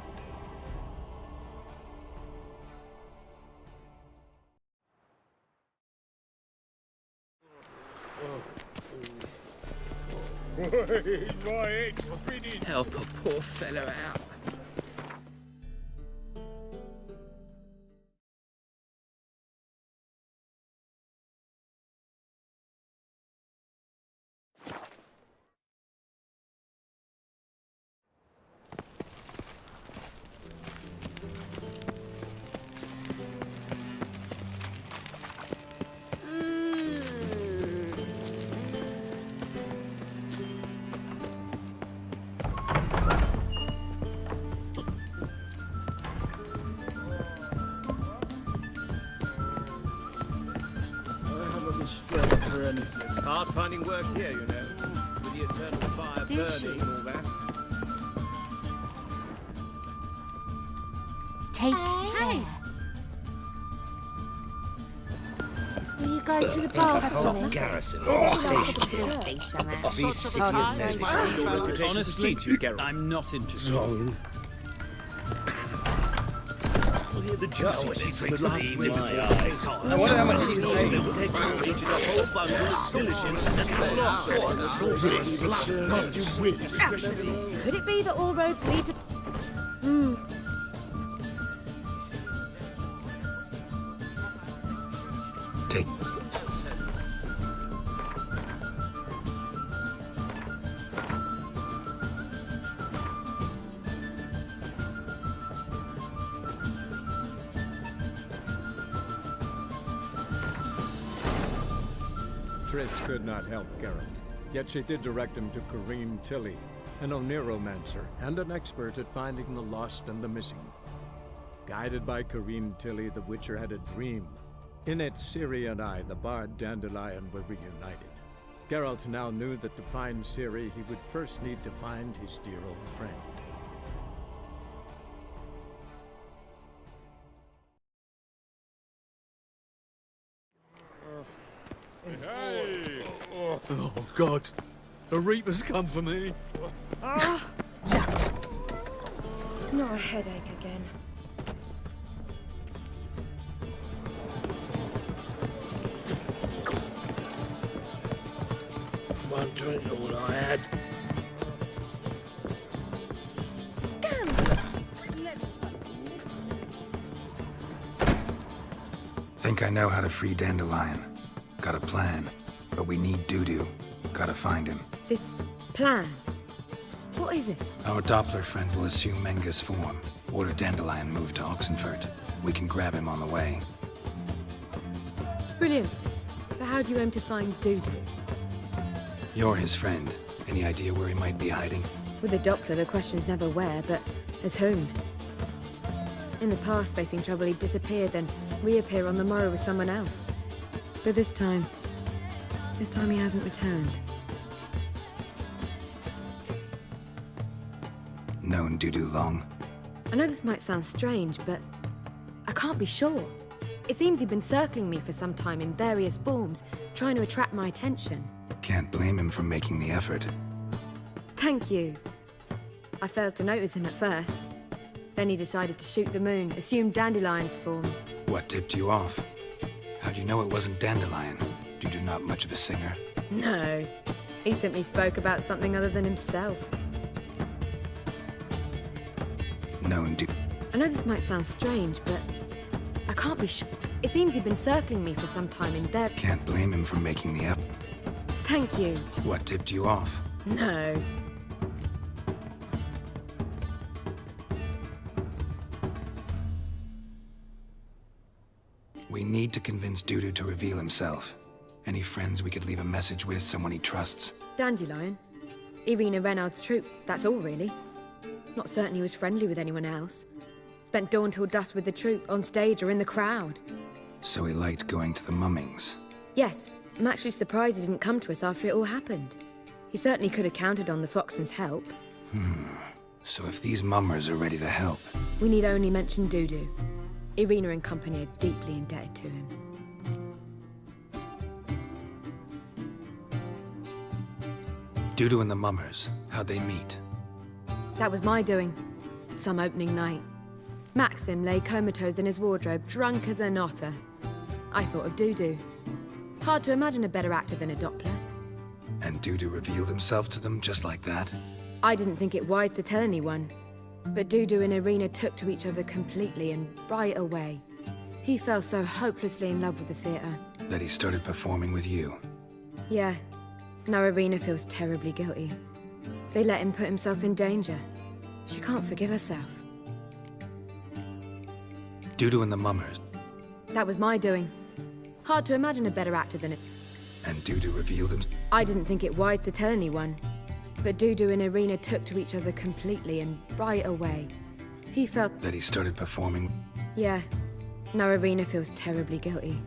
Help a poor fellow out.
Strength for anything. Hard finding work here, you know, with the eternal fire burning and all that.
Take care.
Will you go to the bar for me?
Garrison,
Honestly,
I'm not interested. We'll hear the juice when she drinks the evening's I wonder how much she's paid.
Could it be that all roads lead to...
Take.
Triss could not help Geralt, yet she did direct him to Corrine Tilly, an Oniromancer and an expert at finding the lost and the missing. Guided by Corrine Tilly, the Witcher had a dream. In it, Ciri and I, the bard Dandelion, were reunited. Geralt now knew that to find Ciri, he would first need to find his dear old friend.
Hey! Oh, God. A Reaper's come for me.
Ah, that. Not a headache again.
One drink all I had.
Scandalous.
Think I know how to free Dandelion. Got a plan. But we need Dudu. Gotta find him.
This plan? What is it?
Our Doppler friend will assume Menga's form. Order Dandelion move to Oxenfurt. We can grab him on the way.
Brilliant. But how do you aim to find Dudu?
You're his friend. Any idea where he might be hiding?
With the Doppler, the question's never where, but as whom? In the past, facing trouble, he'd disappear, then reappear on the morrow with someone else. But this time he hasn't returned.
Known Dudu long?
I know this might sound strange, but I can't be sure. It seems he'd been circling me for some time in various forms, trying to attract my attention.
Can't blame him for making the effort.
Thank you. I failed to notice him at first. Then he decided to shoot the moon, assume Dandelion's form.
What tipped you off? How'd you know it wasn't Dandelion? Dudu not much of a singer.
No. He simply spoke about something other than himself.
Known Dudu.
I know this might sound strange, but I can't be sure. It seems he'd been circling me for some time in there.
Can't blame him for making the effort.
Thank you.
What tipped you off?
No.
We need to convince Dudu to reveal himself. Any friends we could leave a message with, someone he trusts?
Dandelion. Irina Reynard's troupe, that's all really. Not certain he was friendly with anyone else. Spent dawn till dusk with the troupe, on stage or in the crowd.
So he liked going to the mummings.
Yes, I'm actually surprised he didn't come to us after it all happened. He certainly could have counted on the Foxen's help.
So if these mummers are ready to help...
We need only mention Dudu. Irina and company are deeply indebted to him.
Dudu and the mummers, how'd they meet?
That was my doing. Some opening night. Maxim lay comatose in his wardrobe, drunk as an otter. I thought of Dudu. Hard to imagine a better actor than a Doppler.
And Dudu revealed himself to them just like that?
I didn't think it wise to tell anyone. But Dudu and Irina took to each other completely and right away. He fell so hopelessly in love with the theatre.
That he started performing with you?
Yeah. Now Irina feels terribly guilty. They let him put himself in danger. She can't forgive herself.
Dudu and the mummers.
That was my doing. Hard to imagine a better actor than it.
And Dudu revealed him?
I didn't think it wise to tell anyone. But Dudu and Irina took to each other completely and right away. He felt...
That he started performing?
Yeah. Now Irina feels terribly guilty.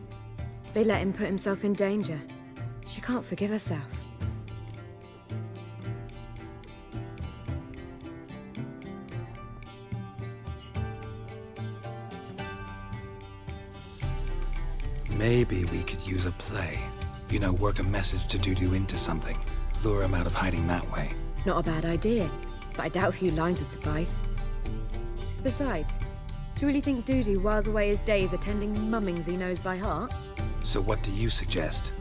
They let him put himself in danger. She can't forgive herself.
Maybe we could use a play. You know, work a message to Dudu into something. Lure him out of hiding that way.
Not a bad idea, but I doubt a few lines would suffice. Besides, do you really think Dudu whiles away his days attending mummings he knows by heart?
So what do you suggest?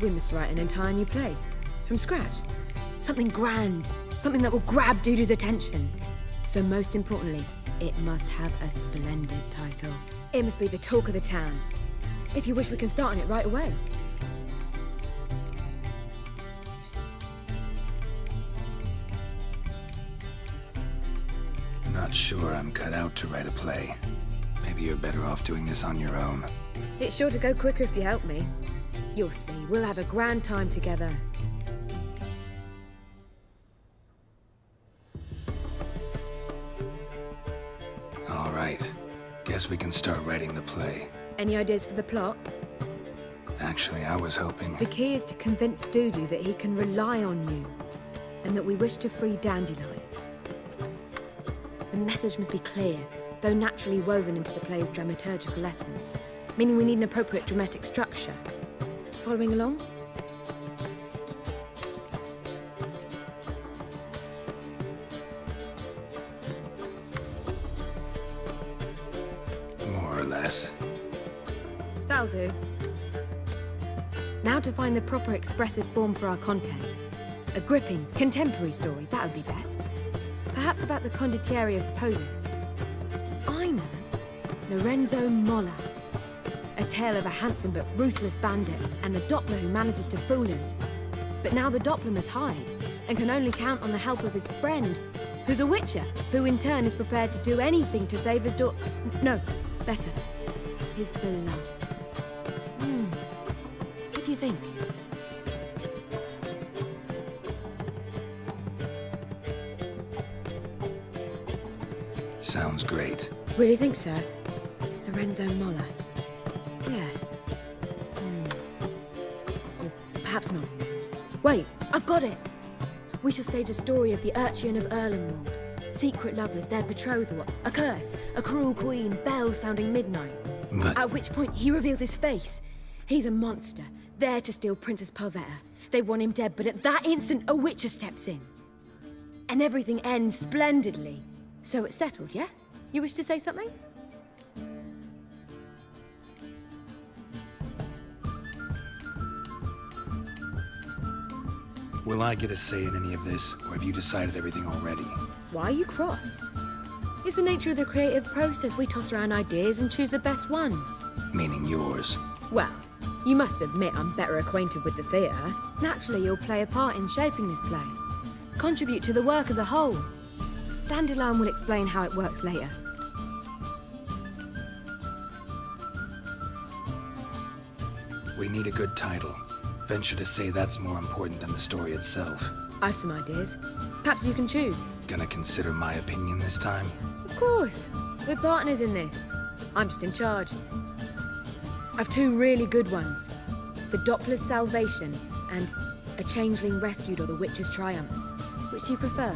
We must write an entire new play. From scratch. Something grand. Something that will grab Dudu's attention. So most importantly, it must have a splendid title. It must be the talk of the town. If you wish, we can start on it right away.
Not sure I'm cut out to write a play. Maybe you're better off doing this on your own.
It's sure to go quicker if you help me. You'll see, we'll have a grand time together.
All right. Guess we can start writing the play.
Any ideas for the plot?
Actually, I was hoping...
The key is to convince Dudu that he can rely on you, and that we wish to free Dandelion. The message must be clear, though naturally woven into the play's dramaturgical essence, meaning we need an appropriate dramatic structure. Following along?
More or less.
That'll do. Now to find the proper expressive form for our content. A gripping, contemporary story, that would be best. Perhaps about the condottieri of Polis. I know. Lorenzo Molla. A tale of a handsome but ruthless bandit and the Doppler who manages to fool him. But now the Doppler must hide and can only count on the help of his friend, who's a witcher, who in turn is prepared to do anything to save his daughter. No, better. His beloved. What do you think?
Sounds great.
Really think so? Lorenzo Molla. Yeah. Or perhaps not. Wait, I've got it! We shall stage a story of the Urchin of Erlenwald. Secret lovers, their betrothal, a curse, a cruel queen, bells sounding midnight.
But...
At which point he reveals his face. He's a monster, there to steal Princess Pavetta. They want him dead, but at that instant a witcher steps in. And everything ends splendidly. So it's settled, yeah? You wish to say something?
Will I get a say in any of this, or have you decided everything already?
Why are you cross? It's the nature of the creative process. We toss around ideas and choose the best ones.
Meaning yours.
Well, you must admit I'm better acquainted with the theatre. Naturally, you'll play a part in shaping this play. Contribute to the work as a whole. Dandelion will explain how it works later.
We need a good title. Venture to say that's more important than the story itself.
I've some ideas. Perhaps you can choose.
Gonna consider my opinion this time?
Of course. We're partners in this. I'm just in charge. I've two really good ones. The Doppler's Salvation and A Changeling Rescued or The Witch's Triumph. Which do you prefer?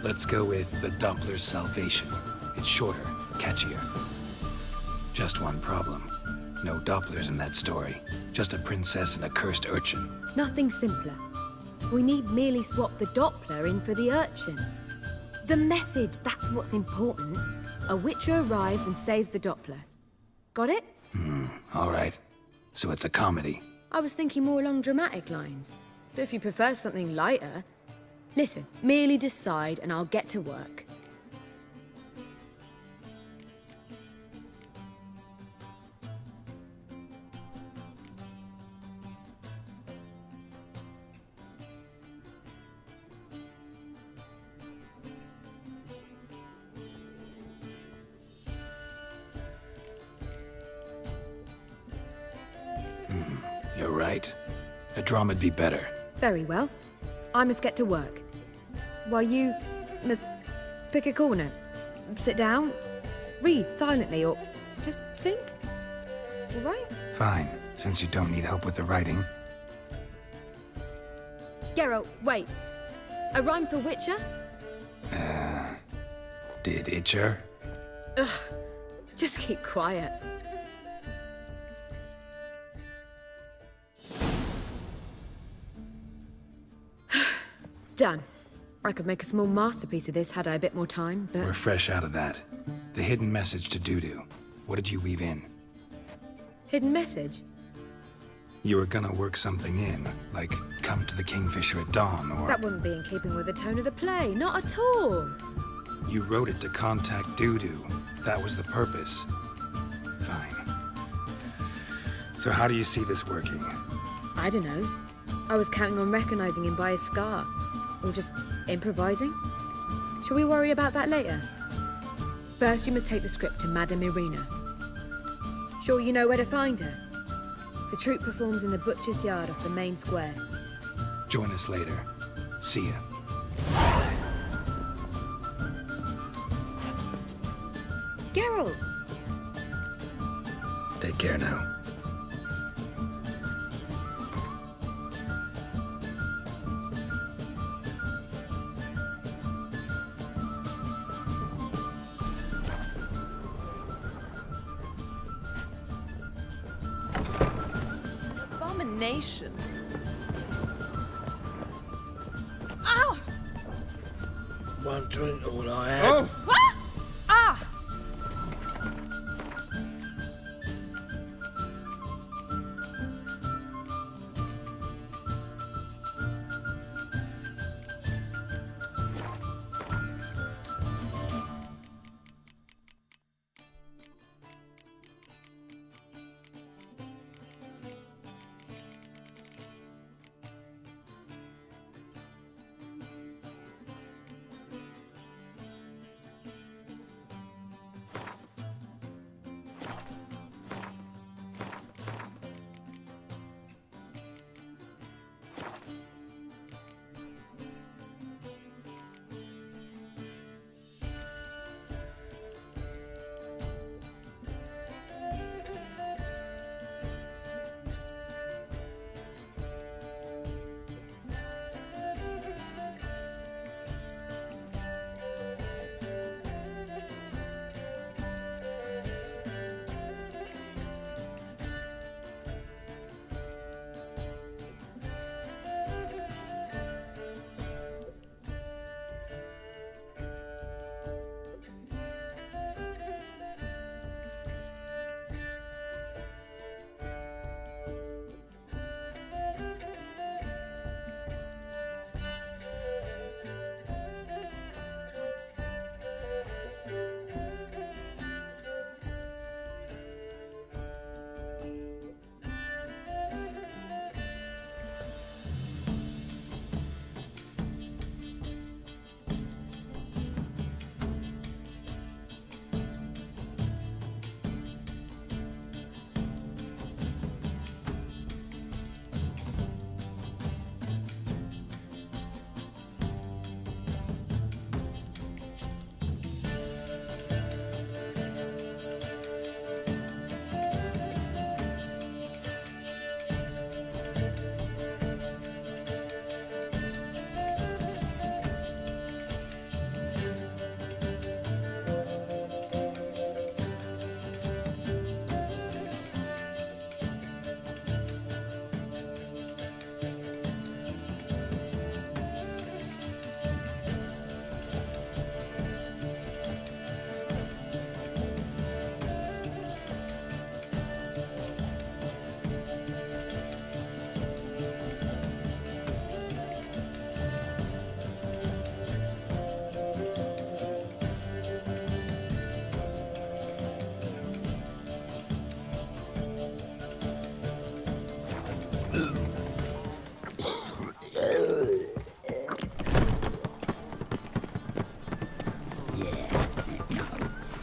Let's go with The Doppler's Salvation. It's shorter, catchier. Just one problem. No Dopplers in that story. Just a princess and a cursed urchin.
Nothing simpler. We need merely swap the Doppler in for the urchin. The message, that's what's important. A witcher arrives and saves the Doppler. Got it?
All right. So it's a comedy.
I was thinking more along dramatic lines. But if you prefer something lighter... Listen, merely decide and I'll get to work.
You're right. A drama'd be better.
Very well. I must get to work. While you must pick a corner, sit down, read silently, or just think. All right?
Fine, since you don't need help with the writing.
Geralt, wait. A rhyme for Witcher?
Did Itcher?
Ugh, just keep quiet. Done. I could make a small masterpiece of this had I a bit more time, but...
We're fresh out of that. The hidden message to Dudu. What did you weave in?
Hidden message?
You were gonna work something in, like come to the Kingfisher at dawn, or...
That wouldn't be in keeping with the tone of the play, not at all.
You wrote it to contact Dudu. That was the purpose. Fine. So how do you see this working?
I don't know. I was counting on recognizing him by his scar. Or just improvising? Shall we worry about that later? First, you must take the script to Madame Irina. Sure you know where to find her? The troupe performs in the butcher's yard off the main square.
Join us later. See ya.
Geralt!
Take care now.
Abomination. Ow!
One drink all I had.
What? Ah!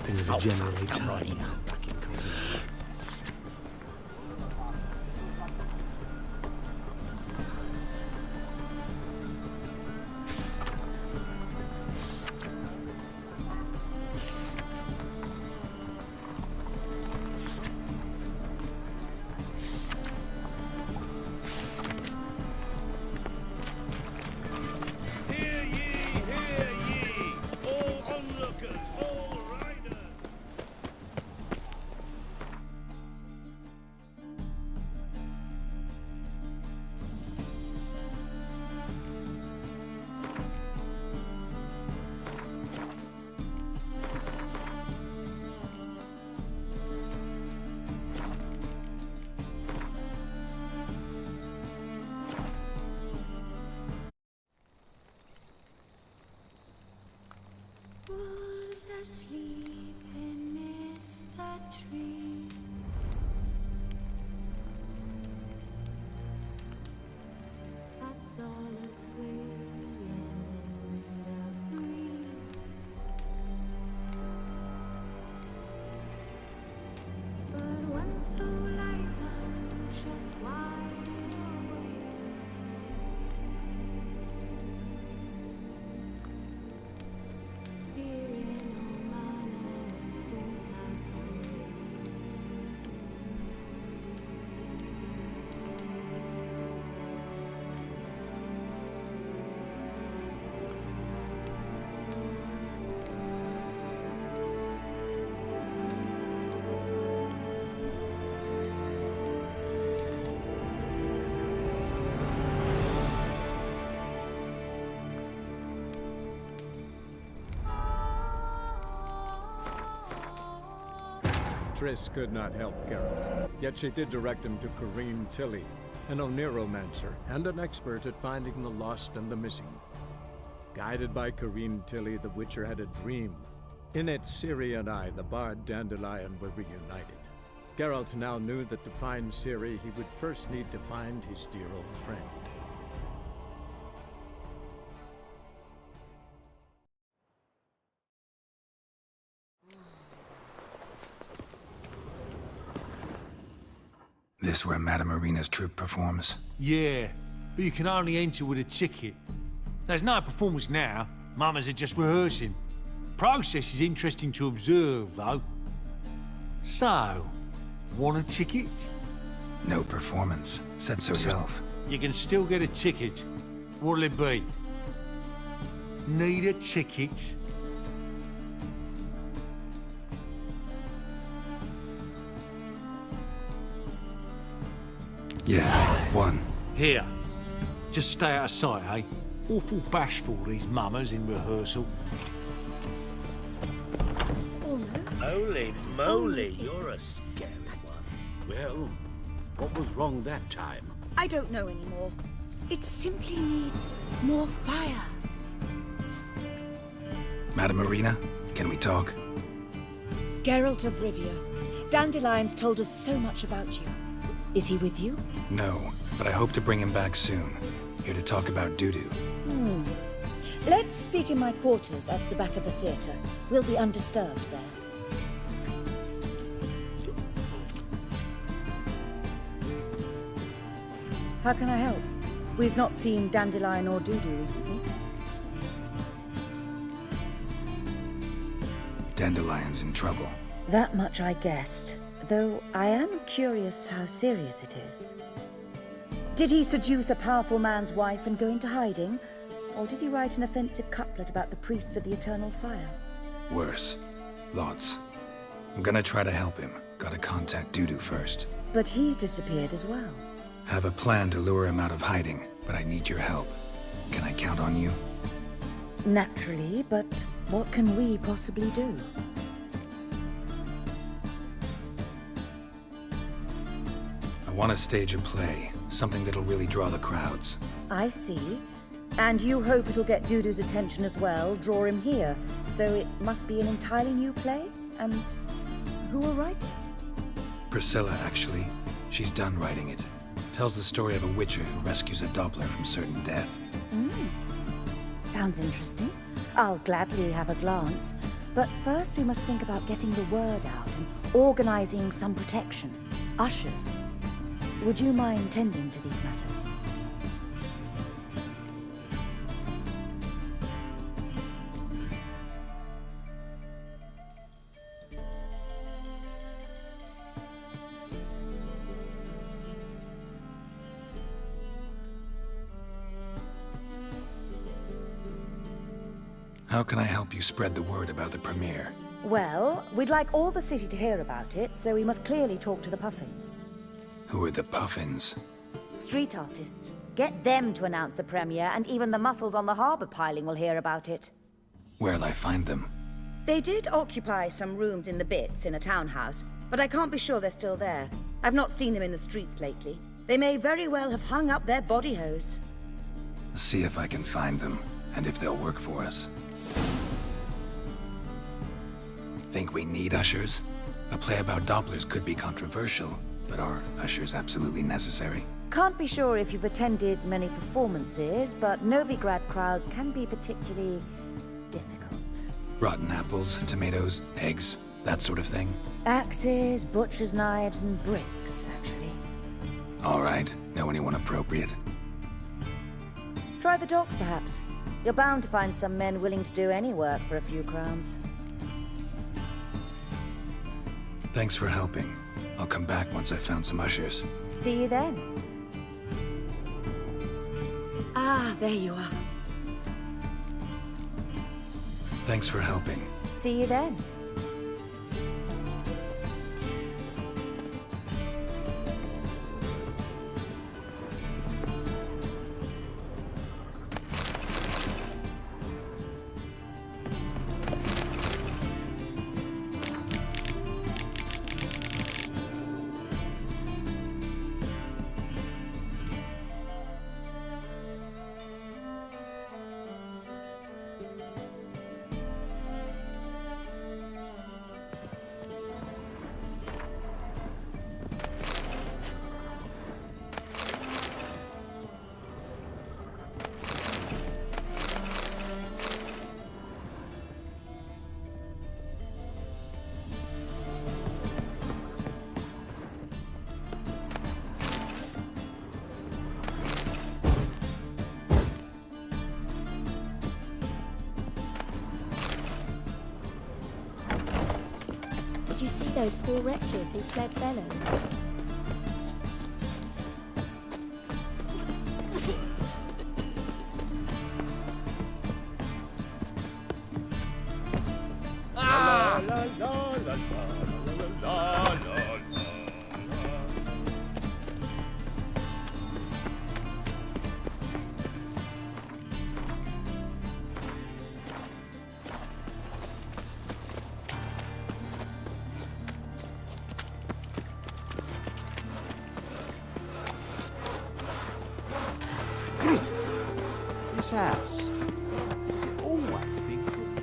Things are generally tidy.
Wolves asleep amidst the trees. Bats all swaying in the breeze. But one so light just wide awake. Fearing all manner of things
Triss could not help Geralt, yet she did direct him to Corrine Tilly, an Oniromancer and an expert at finding the lost and the missing. Guided by Corrine Tilly, the Witcher had a dream. In it, Ciri and I, the bard Dandelion, were reunited. Geralt now knew that to find Ciri, he would first need to find his dear old friend.
This where Madame Irina's troupe performs?
Yeah, but you can only enter with a ticket. There's no performance now. Mamas are just rehearsing. Process is interesting to observe, though. So, want a ticket?
No performance. Said so yourself.
You can still get a ticket. What'll it be? Need a ticket?
Yeah, one.
Here. Just stay out of sight, eh? Awful bashful, these mamas in rehearsal.
Holy moly, you're a scary one.
Well, what was wrong that time?
I don't know anymore. It simply needs more fire.
Madame Irina, can we talk?
Geralt of Rivia, Dandelion's told us so much about you. Is he with you?
No, but I hope to bring him back soon. Here to talk about Dudu.
Let's speak in my quarters at the back of the theatre. We'll be undisturbed there. How can I help? We've not seen Dandelion or Dudu recently.
Dandelion's in trouble.
That much I guessed, though I am curious how serious it is. Did he seduce a powerful man's wife and go into hiding? Or did he write an offensive couplet about the priests of the eternal fire?
Worse. Lots. I'm gonna try to help him. Gotta contact Dudu first.
But he's disappeared as well.
Have a plan to lure him out of hiding, but I need your help. Can I count on you?
Naturally, but what can we possibly do?
I want to stage a play, something that'll really draw the crowds.
I see. And you hope it'll get Dudu's attention as well, draw him here. So it must be an entirely new play? And who will write it?
Priscilla, actually. She's done writing it. Tells the story of a witcher who rescues a Doppler from certain death.
Sounds interesting. I'll gladly have a glance. But first we must think about getting the word out and organizing some protection. Ushers. Would you mind tending to these matters?
How can I help you spread the word about the premiere?
Well, we'd like all the city to hear about it, so we must clearly talk to the Puffins.
Who are the Puffins?
Street artists. Get them to announce the premiere, and even the muscles on the harbour piling will hear about it.
Where'll I find them?
They did occupy some rooms in the Bits in a townhouse, but I can't be sure they're still there. I've not seen them in the streets lately. They may very well have hung up their body hose.
See if I can find them, and if they'll work for us. Think we need ushers? A play about Dopplers could be controversial, but are ushers absolutely necessary?
Can't be sure if you've attended many performances, but Novigrad crowds can be particularly difficult.
Rotten apples, tomatoes, eggs, that sort of thing?
Axes, butcher's knives, and bricks, actually.
All right. Know anyone appropriate?
Try the docks, perhaps. You're bound to find some men willing to do any work for a few crowns.
Thanks for helping. I'll come back once I've found some ushers.
See you then. Ah, there you are.
Thanks for helping.
See you then.
you see those poor wretches who fled Bellum?
This house, has it always been good?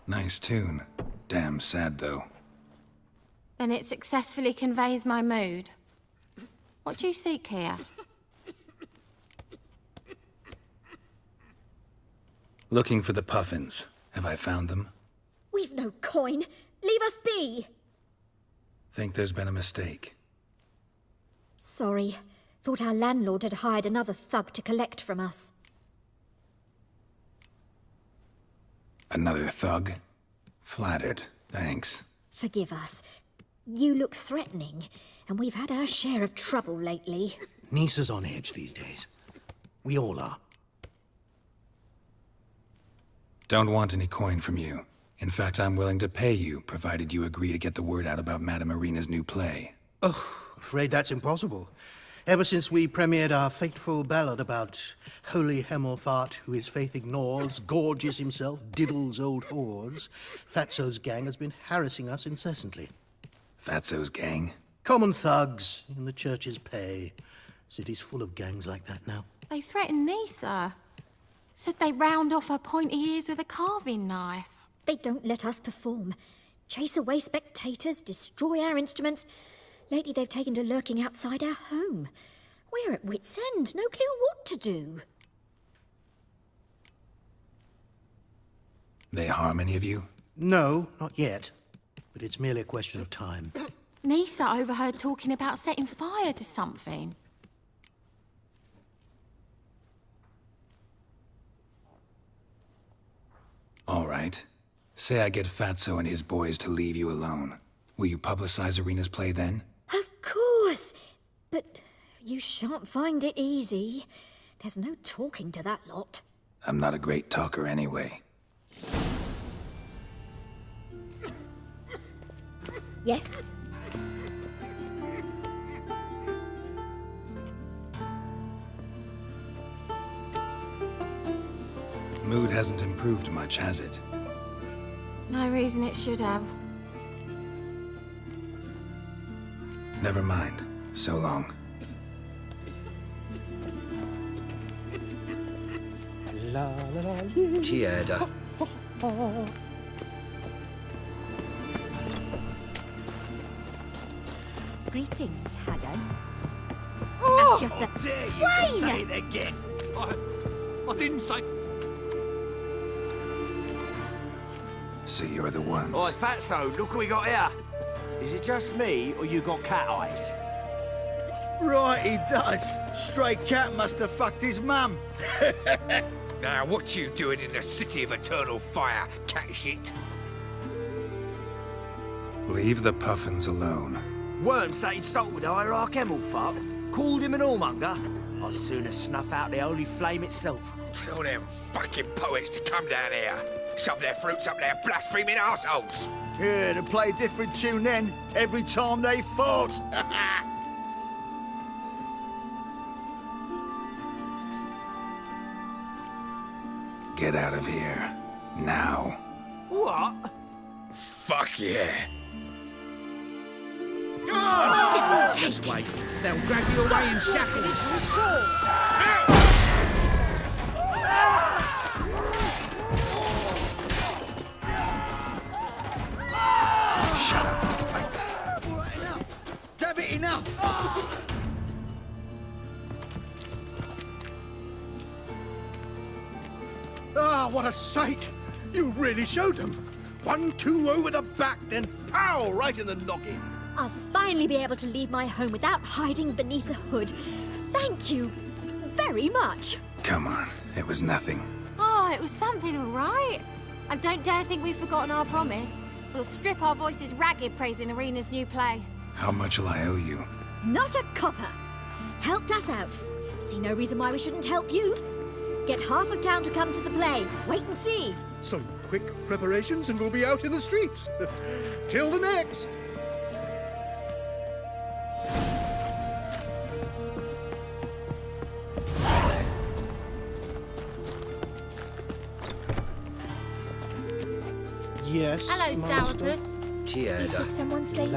Nice tune. Damn sad, though.
Then it successfully conveys my mood. What do you seek here?
Looking for the puffins. Have I found them?
We've no coin. Leave us be.
Think there's been a mistake.
Sorry. Thought our landlord had hired another thug to collect from us.
Another thug? Flattered. Thanks.
Forgive us. You look threatening, and we've had our share of trouble lately.
Nisa's on edge these days. We all are.
Don't want any coin from you. In fact, I'm willing to pay you, provided you agree to get the word out about Madame Irina's new play.
Oh, afraid that's impossible. Ever since we premiered our fateful ballad about holy Hemmelfart, who his faith ignores, gorges himself, diddles old whores, Fatso's gang has been harassing us incessantly.
Fatso's gang?
Common thugs in the church's pay. City's full of gangs like that now.
They threatened Nisa. Said they'd round off her pointy ears with a carving knife.
They don't let us perform. Chase away spectators, destroy our instruments. Lately they've taken to lurking outside our home. We're at wit's end, no clue what to do.
They harm any of you?
No, not yet. But it's merely a question of time.
Nisa overheard talking about setting fire to something.
All right. Say I get Fatso and his boys to leave you alone. Will you publicize Irina's play then?
Of course. But you shan't find it easy. There's no talking to that lot.
I'm not a great talker anyway.
Yes?
Mood hasn't improved much, has it?
No reason it should have.
Never mind. So long.
La la la.
Tierda.
Greetings, Haggard.
Oh,
At your
dare
Swain!
you to say it again? I didn't say...
So you're the ones.
Oi, Fatso, look what we got here. Is it just me, or you got cat eyes?
Right, he does. Stray cat must have fucked his mum.
Now, what you doing in the city of eternal fire, cat shit?
Leave the puffins alone.
Worms that insulted Hierarch Hemmelfart, called him an whoremonger. I'd sooner snuff out the holy flame itself.
Tell them fucking poets to come down here. Shove their fruits up their blaspheming arseholes.
Yeah, to play a different tune then, every time they fought.
Get out of here. Now.
What?
Fuck yeah.
Just wait. They'll drag you away in shackles.
Shut up and fight.
All right, enough. Damn it, enough. Ah, what a sight. You really showed them.
1-2 over the back, then pow! Right in the noggin.
I'll finally be able to leave my home without hiding beneath a hood. Thank you very much.
Come on, it was nothing.
Oh, it was something, all right. And don't dare think we've forgotten our promise. We'll strip our voices ragged praising Arena's new play.
How much will I owe you?
Not a copper. Helped us out. See no reason why we shouldn't help you. Get half of town to come to the play. Wait and see.
Some quick preparations and we'll be out in the streets. Till the next. Yes,
Hello,
master.
Sourpuss.
You sick someone, stranger?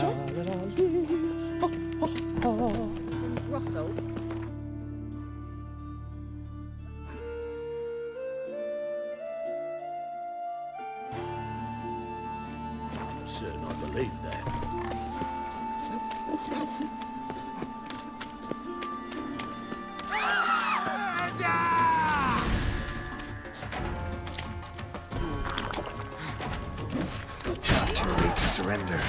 Brothel.
I'm certain I believe that.
Too late to surrender.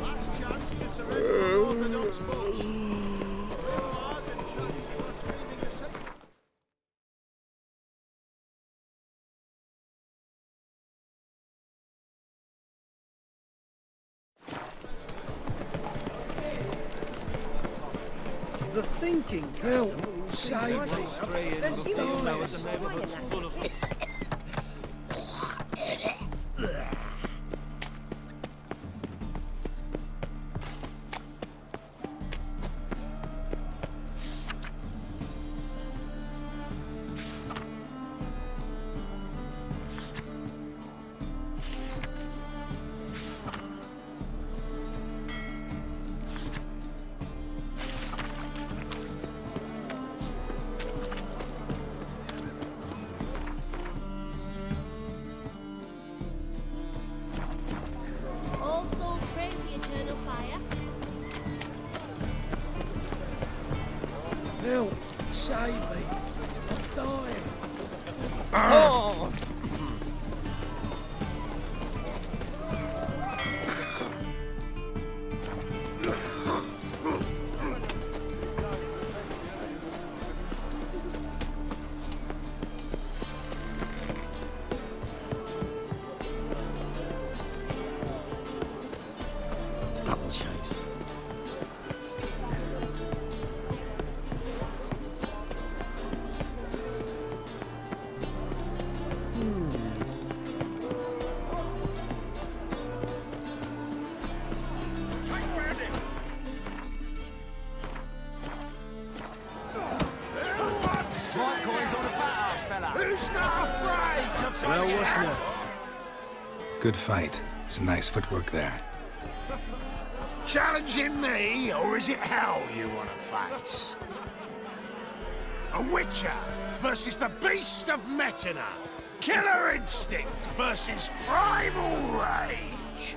Last chance to surrender Orthodox boats.
The thinking
Help,
captain.
save me.
There's
Don't
no
know
way
at the
to
moment.
swire that.
All souls praise the eternal fire.
Help, save me. I'm dying.
Oh!
Double chase.
Strike coins on a fat ass, fella. Who's not afraid to face
Well, what's
out?
next?
Good fight. Some nice footwork there.
Challenging me, or is it hell you want to face? A Witcher versus the Beast of Metina. Killer instinct versus primal rage.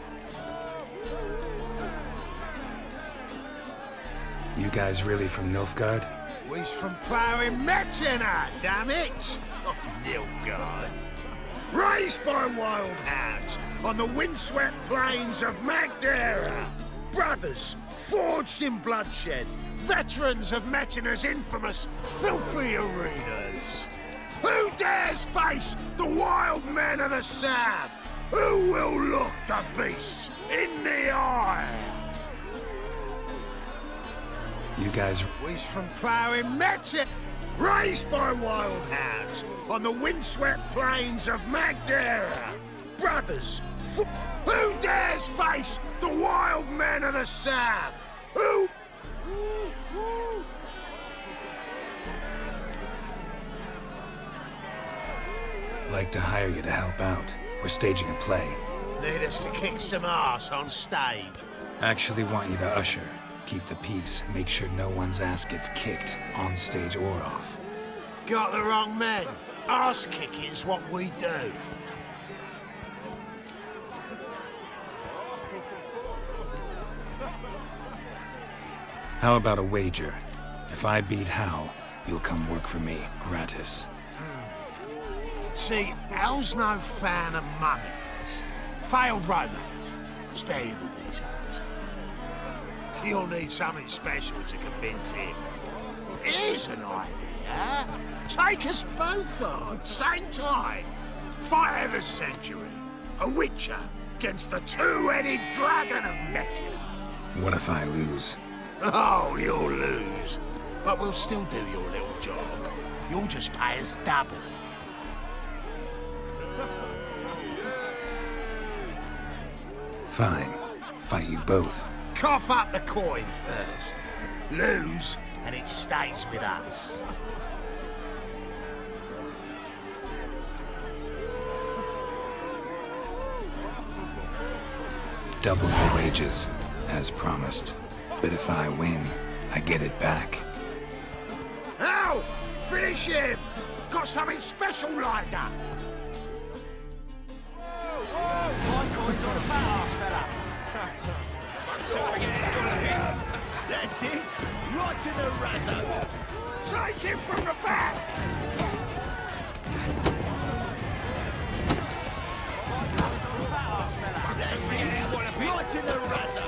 You guys really from Nilfgaard?
We's from ploughing Metina, damn it! Not Nilfgaard. Raised by wild hounds on the windswept plains of Magdera. Brothers forged in bloodshed. Veterans of Metina's infamous filthy arenas. Who dares face the wild men of the south? Who will look the beasts in the eye?
You guys...
We's from ploughing Metina. Raised by wild hounds on the windswept plains of Magdera. Brothers, who dares face the wild men of the south? Who?
Like to hire you to help out. We're staging a play.
Need us to kick some ass on stage.
Actually want you to usher. Keep the peace. Make sure no one's ass gets kicked, on stage or off.
Got the wrong men. Ass kicking's what we do.
How about a wager? If I beat Hal, you'll come work for me, gratis.
See, Hal's no fan of mummies. Failed romance. Spare you the details. You'll need something special to convince him. Here's an idea. Take us both on, same time. Fight of the century. A witcher against the two-headed dragon of Metina.
What if I lose?
Oh, you'll lose. But we'll still do your little job. You'll just pay us double.
Fine. Fight you both.
Cough up the coin first. Lose, and it stays with us.
Double your wages, as promised. But if I win, I get it back.
Ow! Finish him! Got something special lined up.
My coin's on a fat ass fella.
That's it. Right in the razzo. Take him from the back.
My coin's on a fat ass fella.
That's it. Right in the razzo.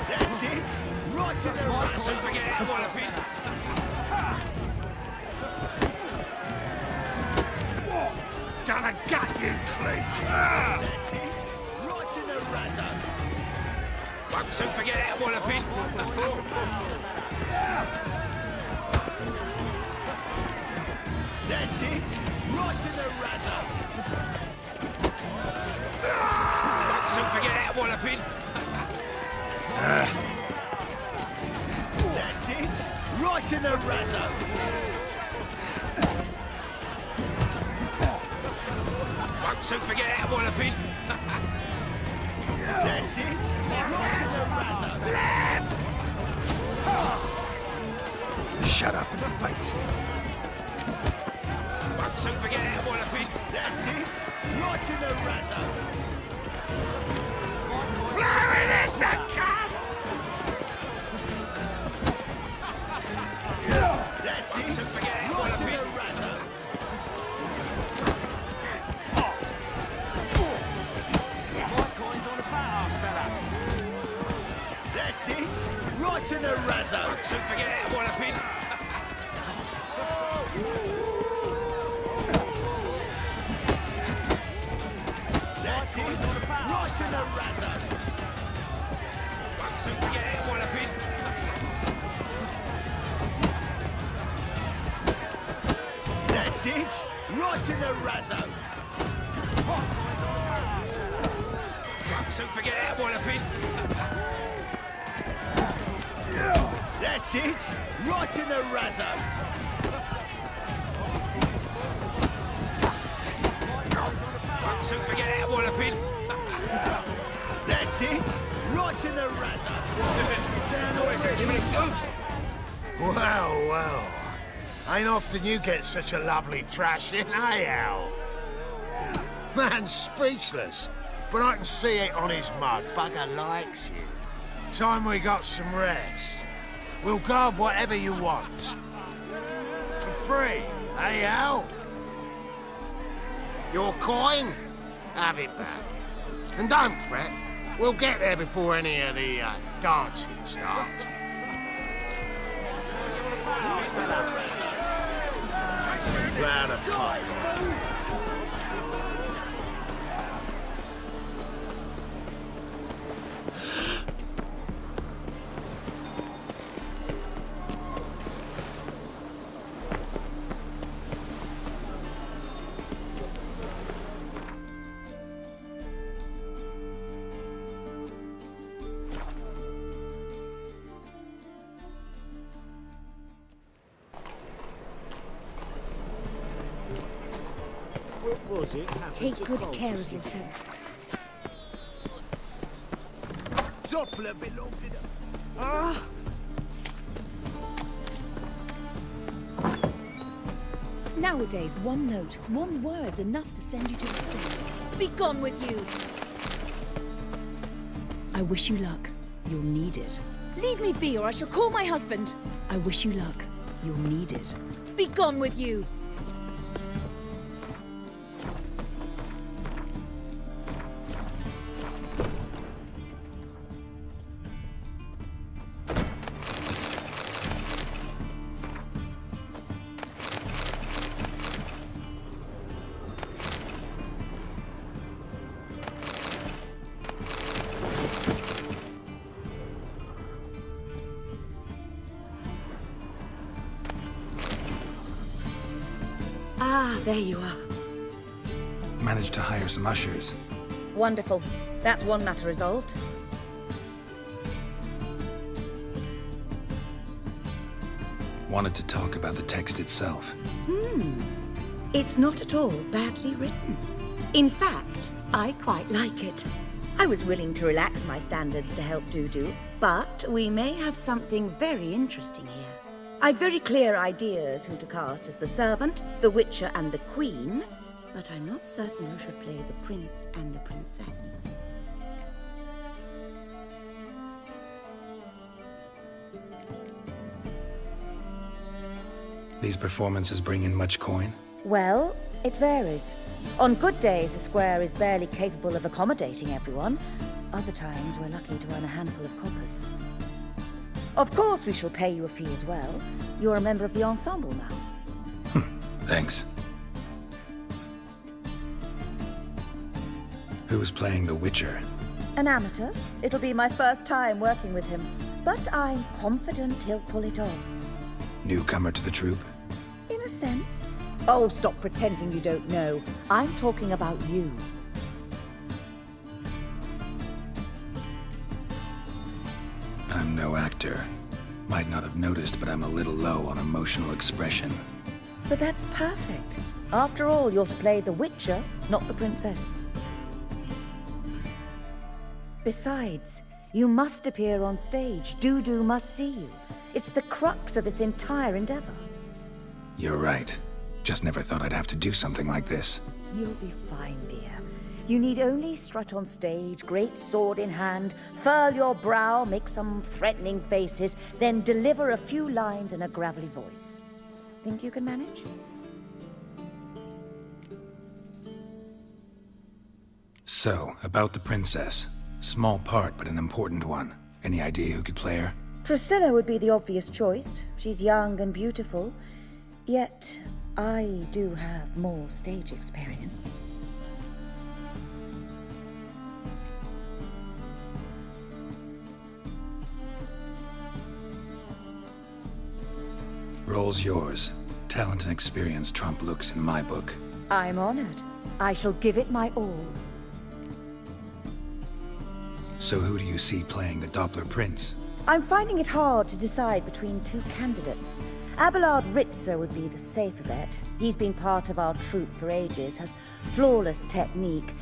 That's it. Right in the razzo.
Don't forget that walloping.
Gonna gut you clean. That's it. Right in the razzo.
Won't soon forget that walloping.
That's it. Right in the razzo.
Won't soon forget that walloping.
That's it. Right in the razzo.
Won't soon forget that walloping.
That's it. Right in the razzo. Left.
Shut up and fight.
Won't soon forget that walloping.
That's it. Right in the razzo. Blow it in the cunt! That's it. Right in the razzo.
My coin's on a fat ass fella.
That's it. Right in the razzo.
Won't soon forget that walloping.
That's it. Right in the razzo.
Won't soon forget that walloping.
That's it. Right in the razzo.
Won't soon forget that walloping.
That's it. Right in the razzo.
Won't soon forget that walloping.
That's it. Right in the razzo. Down already. Well, well. Ain't often you get such a lovely thrashing, eh, Al? Man's speechless, but I can see it on his mug. Bugger likes you. Time we got some rest. We'll guard whatever you want. For free, eh, Al? Your coin? Have it back. And don't fret. We'll get there before any of the dancing starts. Round of fight.
What was it? happened
Take
to
good
Foltz
care of
yesterday?
yourself.
Doppler belonged in
Nowadays, one note, one word's enough to send you to the stone.
Be gone with you!
I wish you luck. You'll need it.
Leave me be, or I shall call my husband!
I wish you luck. You'll need it.
Be gone with you!
Ah, there you are.
Managed to hire some ushers.
Wonderful. That's one matter resolved.
Wanted to talk about the text itself.
It's not at all badly written. In fact, I quite like it. I was willing to relax my standards to help Dudu, but we may have something very interesting here. I've very clear ideas who to cast as the servant, the witcher, and the queen, but I'm not certain who should play the prince and the princess.
These performances bring in much coin?
Well, it varies. On good days, the square is barely capable of accommodating everyone. Other times, we're lucky to earn a handful of coppers. Of course, we shall pay you a fee as well. You're a member of the ensemble now.
Thanks. Who's playing the Witcher?
An amateur. It'll be my first time working with him, but I'm confident he'll pull it off.
Newcomer to the troupe?
In a sense. Oh, stop pretending you don't know. I'm talking about you.
I'm no actor. Might not have noticed, but I'm a little low on emotional expression.
But that's perfect. After all, you're to play the Witcher, not the princess. Besides, you must appear on stage. Dudu must see you. It's the crux of this entire endeavor.
You're right. Just never thought I'd have to do something like this.
You'll be fine, dear. You need only strut on stage, great sword in hand, furl your brow, make some threatening faces, then deliver a few lines in a gravelly voice. Think you can manage?
So, about the princess. Small part, but an important one. Any idea who could play her?
Priscilla would be the obvious choice. She's young and beautiful. Yet, I do have more stage experience.
Role's yours. Talent and experience trump looks in my book.
I'm honored. I shall give it my all.
So who do you see playing the Doppler Prince?
I'm finding it hard to decide between two candidates. Abelard Ritzer would be the safer bet. He's been part of our troupe for ages, has flawless technique,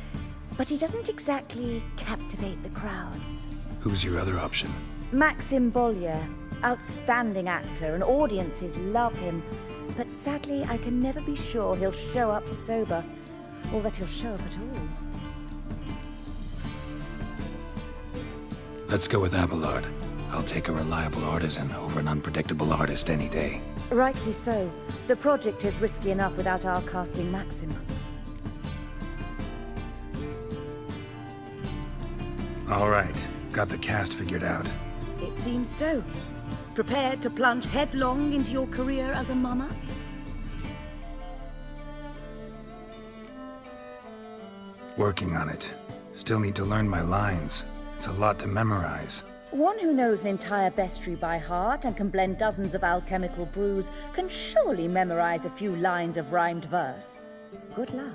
but he doesn't exactly captivate the crowds.
Who's your other option?
Maxim Bollier, outstanding actor, and audiences love him, but sadly I can never be sure he'll show up sober, or that he'll show up at all.
Let's go with Abelard. I'll take a reliable artisan over an unpredictable artist any day.
Rightly so. The project is risky enough without our casting Maxim.
All right, got the cast figured out.
It seems so. Prepared to plunge headlong into your career as a mama?
Working on it. Still need to learn my lines. It's a lot to memorize.
One who knows an entire bestiary by heart and can blend dozens of alchemical brews can surely memorize a few lines of rhymed verse. Good luck.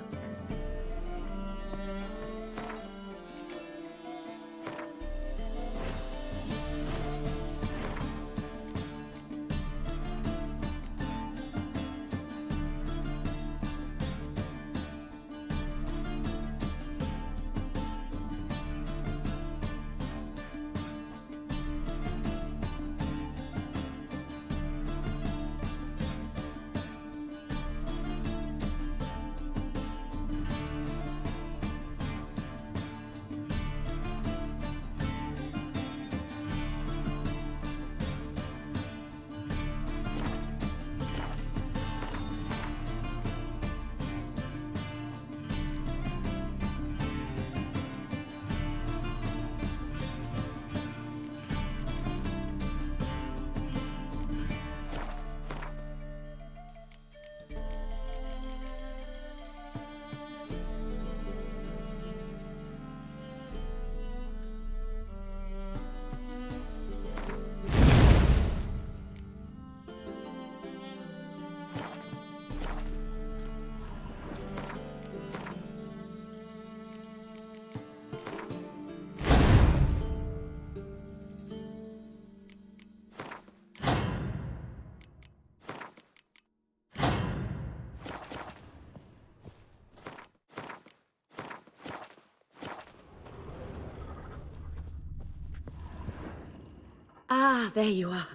Ah, there you are.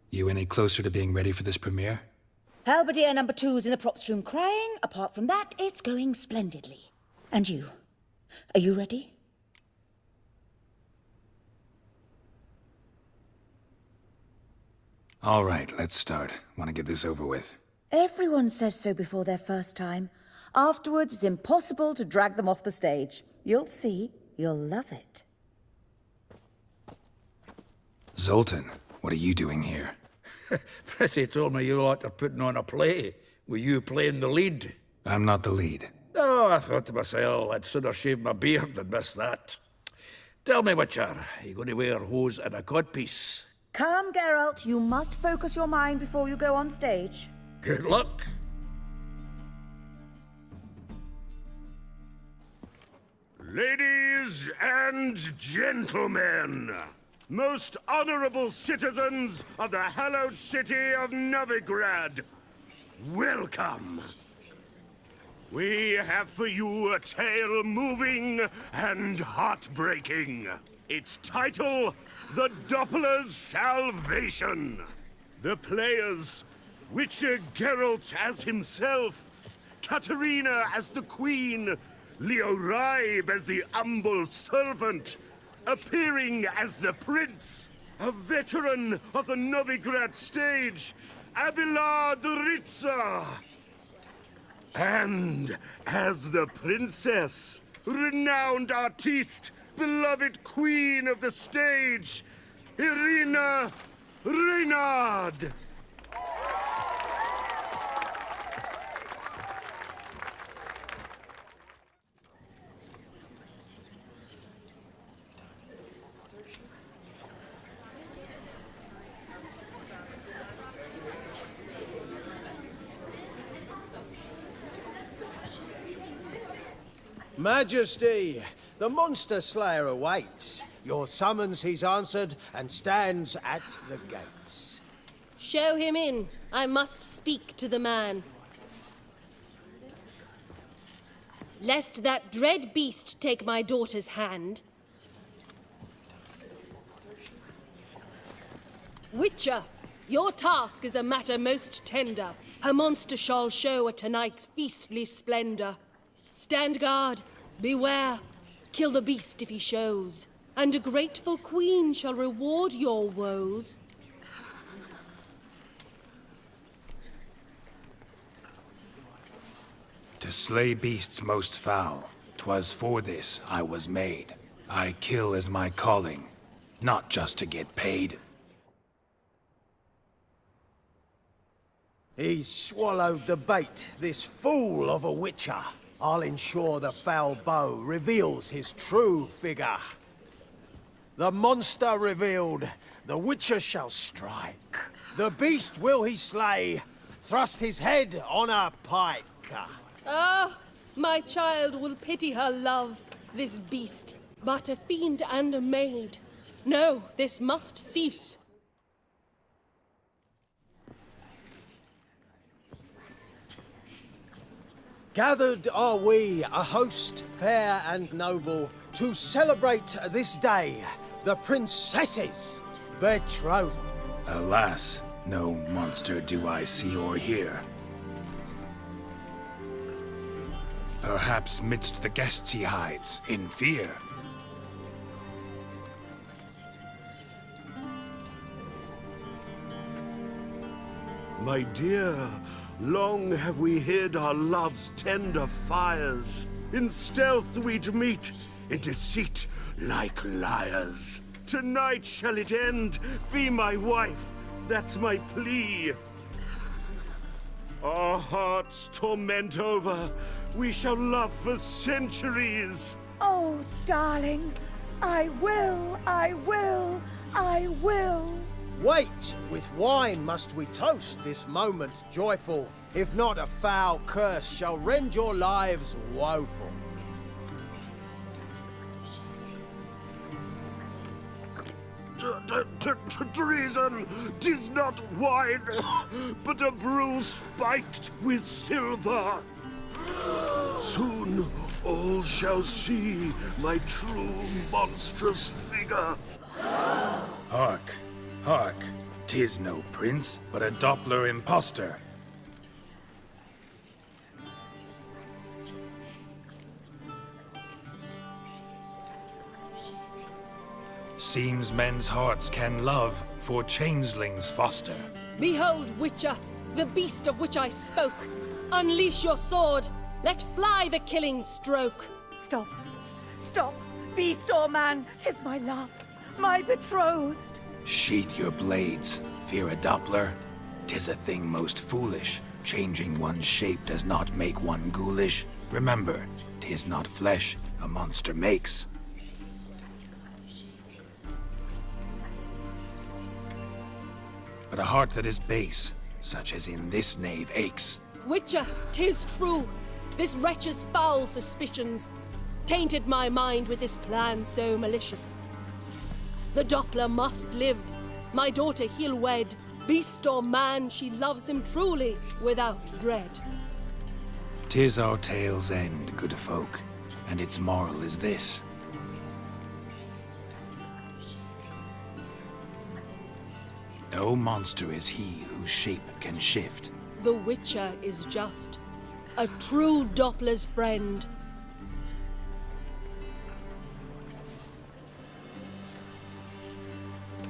You any closer to being ready for this premiere?
Halberdier number 2's in the props room crying. Apart from that, it's going splendidly. And you? Are you ready?
All right, let's start. Want to get this over with.
Everyone says so before their first time. Afterwards, it's impossible to drag them off the stage. You'll see. You'll love it.
Zoltan, what are you doing here?
Prissy told me you like to putting on a play. Were you playing the lead?
I'm not the lead.
Oh, I thought to myself, I'd sooner shave my beard than miss that. Tell me, Witcher, are you going to wear hose and a codpiece?
Come, Geralt. You must focus your mind before you go on stage.
Good luck.
Ladies and gentlemen, most honorable citizens of the hallowed city of Novigrad, welcome. We have for you a tale moving and heartbreaking. Its title, The Doppler's Salvation. The players, Witcher Geralt as himself, Katerina as the Queen, Leo Raib as the humble servant, appearing as the Prince, a veteran of the Novigrad stage, Abelard Ritza. And as the Princess, renowned artiste, beloved Queen of the stage, Irina Reynard.
Majesty, the monster slayer awaits. Your summons he's answered and stands at the gates.
Show him in. I must speak to the man. Lest that dread beast take my daughter's hand. Witcher, your task is a matter most tender. Her monster shall show at tonight's feastly splendor. Stand guard, beware, kill the beast if he shows, and a grateful queen shall reward your woes.
To slay beasts most foul, 'twas for this I was made. I kill as my calling, not just to get paid.
He's swallowed the bait, this fool of a witcher. I'll ensure the foul bow reveals his true figure. The monster revealed, the witcher shall strike. The beast will he slay, thrust his head on a pike.
Ah, my child will pity her love, this beast, but a fiend and a maid. No, this must cease.
Gathered are we, a host fair and noble, to celebrate this day, the princess's betrothal.
Alas, no monster do I see or hear. Perhaps midst the guests he hides, in fear.
My dear, long have we hid our love's tender fires. In stealth we'd meet, in deceit like liars. Tonight shall it end, be my wife, that's my plea. Our hearts torment over, we shall love for centuries.
Oh, darling, I will, I will, I will.
Wait, with wine must we toast this moment joyful. If not, a foul curse shall rend your lives woeful.
Treason! 'Tis not wine, but a brew spiked with silver. Soon all shall see my true monstrous figure.
Hark, hark. 'Tis no prince, but a Doppler impostor. Seems men's hearts can love, for changelings foster.
Behold, Witcher, the beast of which I spoke. Unleash your sword. Let fly the killing stroke.
Stop. Stop. Beast or man, 'tis my love, my betrothed.
Sheath your blades, fear a Doppler. 'Tis a thing most foolish. Changing one's shape does not make one ghoulish. Remember, 'tis not flesh a monster makes. But a heart that is base, such as in this knave aches.
Witcher, 'tis true. This wretch's foul suspicions tainted my mind with this plan so malicious. The Doppler must live. My daughter he'll wed. Beast or man, she loves him truly, without dread.
'Tis our tale's end, good folk, and its moral is this. No monster is he whose shape can shift.
The Witcher is just a true Doppler's friend.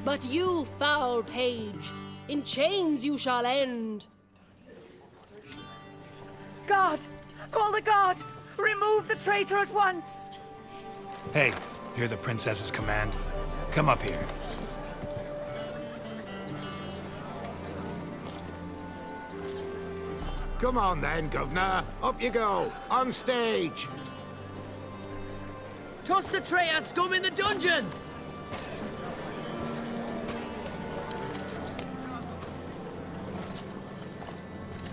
But you, foul page, in chains you shall end.
Guard! Call the guard! Remove the traitor at once!
Hey, hear the princess's command? Come up here.
Come on then, Governor. Up you go. On stage.
Toss the traitor scum in the dungeon!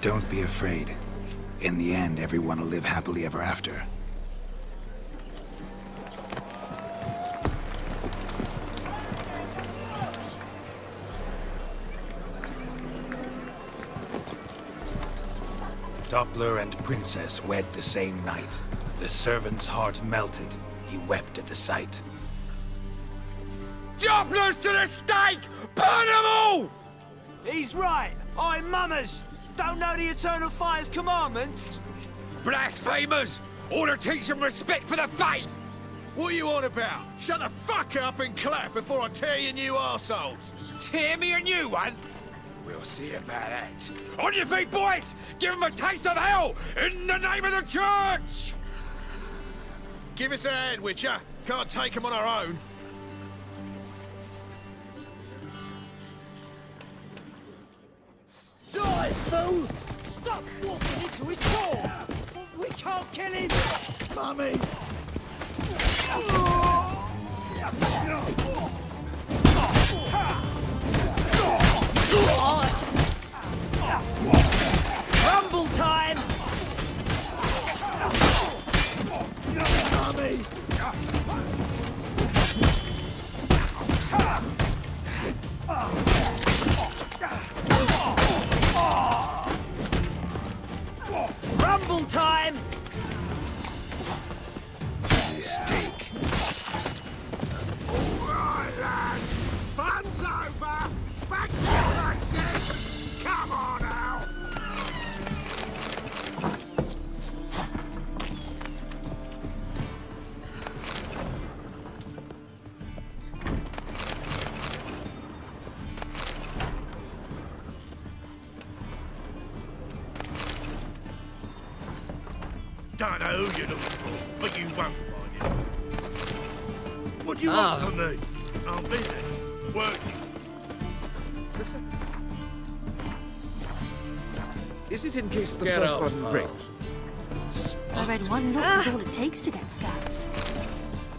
Don't be afraid. In the end, everyone will live happily ever after. Doppler and princess wed the same night. The servant's heart melted. He wept at the sight.
Dopplers to the stake! Burn them all! He's right. I'm mummers. Don't know the Eternal Fire's commandments?
Blasphemers! Ought to teach them respect for the faith!
What are you on about? Shut the fuck up and clap before I tear you new arseholes.
Tear me a new one? We'll see about that. On your feet, boys! Give them a taste of hell in the name of the church!
Give us a hand, Witcher. Can't take them on our own.
Die, fool! Stop walking into his sword! We can't kill him!
Mummy!
Rumble time!
Mummy!
Rumble time!
Mistake.
All right, lads. Fun's over. Back to your places. Come on now. Don't know who you're looking for, but you won't find it. What do you want from me? I'm busy. Working.
Listen. Is it in case the
Get
first
up,
one
Carl.
breaks?
I read one look is all it takes to get scabs.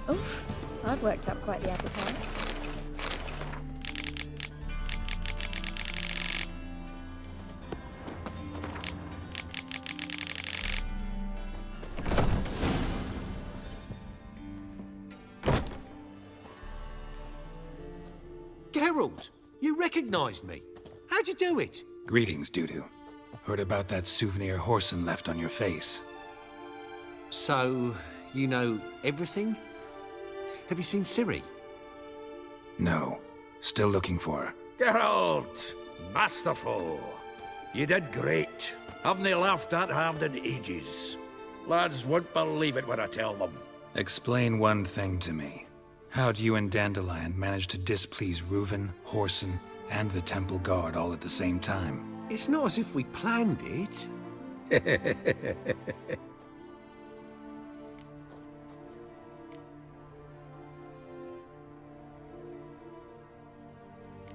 Oof, I've worked up quite the appetite.
Geralt, you recognized me. How'd you do it?
Greetings, Dudu. Heard about that souvenir Horson left on your face.
So, you know everything? Have you seen Ciri?
No. Still looking for her.
Geralt! Masterful! You did great. Haven't they laughed that hard in ages? Lads won't believe it when I tell them.
Explain one thing to me. How'd you and Dandelion manage to displease Reuven, Whoreson, and the Temple Guard all at the same time?
It's not as if we planned it.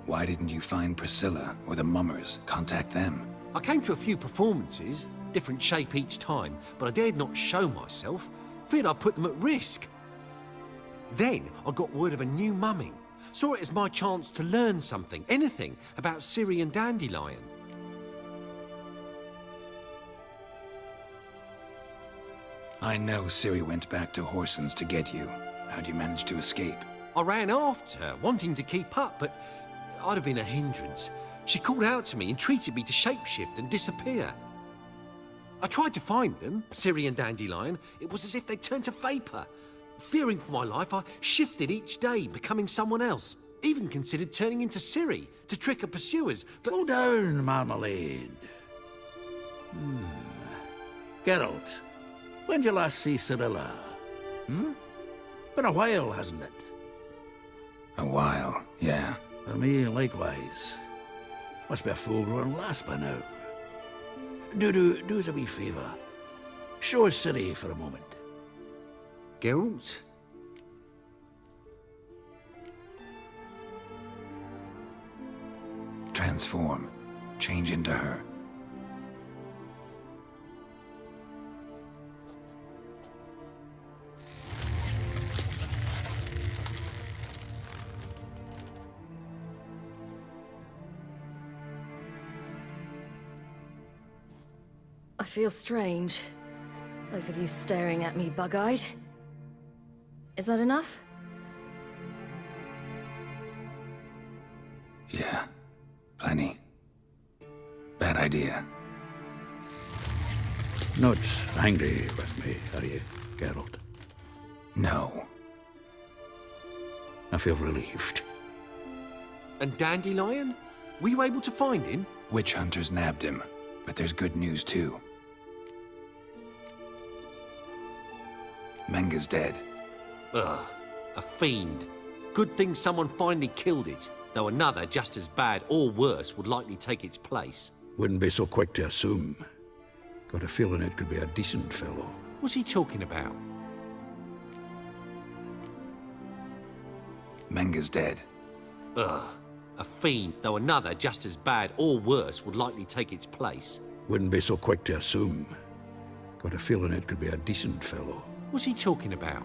Why didn't you find Priscilla or the Mummers? Contact them.
I came to a few performances, different shape each time, but I dared not show myself. Feared I'd put them at risk. Then I got word of a new mumming. Saw it as my chance to learn something, anything, about Ciri and Dandelion.
I know Ciri went back to Whoreson's to get you. How'd you manage to escape?
I ran after her, wanting to keep up, but I'd have been a hindrance. She called out to me, entreated me to shapeshift and disappear. I tried to find them, Ciri and Dandelion. It was as if they'd turned to vapour. Fearing for my life, I shifted each day, becoming someone else. Even considered turning into Ciri to trick her pursuers, but...
Slow down, Marmalade. Geralt, when did you last see Cirilla? Been a while, hasn't it?
A while, yeah.
For me, likewise. Must be a full-grown lass by now. Do us a wee favour. Show us Ciri for a moment.
Geralt?
Transform. Change into her.
I feel strange. Both of you staring at me bug-eyed. Is that enough?
Yeah. Plenty. Bad idea.
Not angry with me, are you, Geralt?
No.
I feel relieved.
And Dandelion? Were you able to find him?
Witch hunters nabbed him, but there's good news too. Menga's dead.
Ugh, a fiend. Good thing someone finally killed it, though another just as bad or worse would likely take its place.
Wouldn't be so quick to assume. Got a feeling it could be a decent fellow.
What's he talking about?
Menga's dead.
Ugh, a fiend, though another just as bad or worse would likely take its place.
Wouldn't be so quick to assume. Got a feeling it could be a decent fellow.
What's he talking about?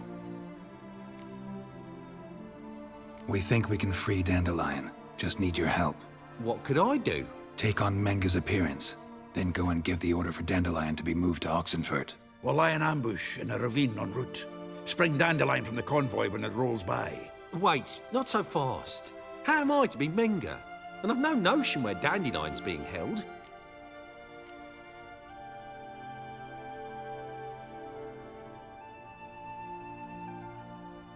We think we can free Dandelion. Just need your help.
What could I do?
Take on Menga's appearance, then go and give the order for Dandelion to be moved to Oxenfurt.
We'll lie in ambush in a ravine en route. Spring Dandelion from the convoy when it rolls by.
Wait, not so fast. How am I to be Menga? And I've no notion where Dandelion's being held.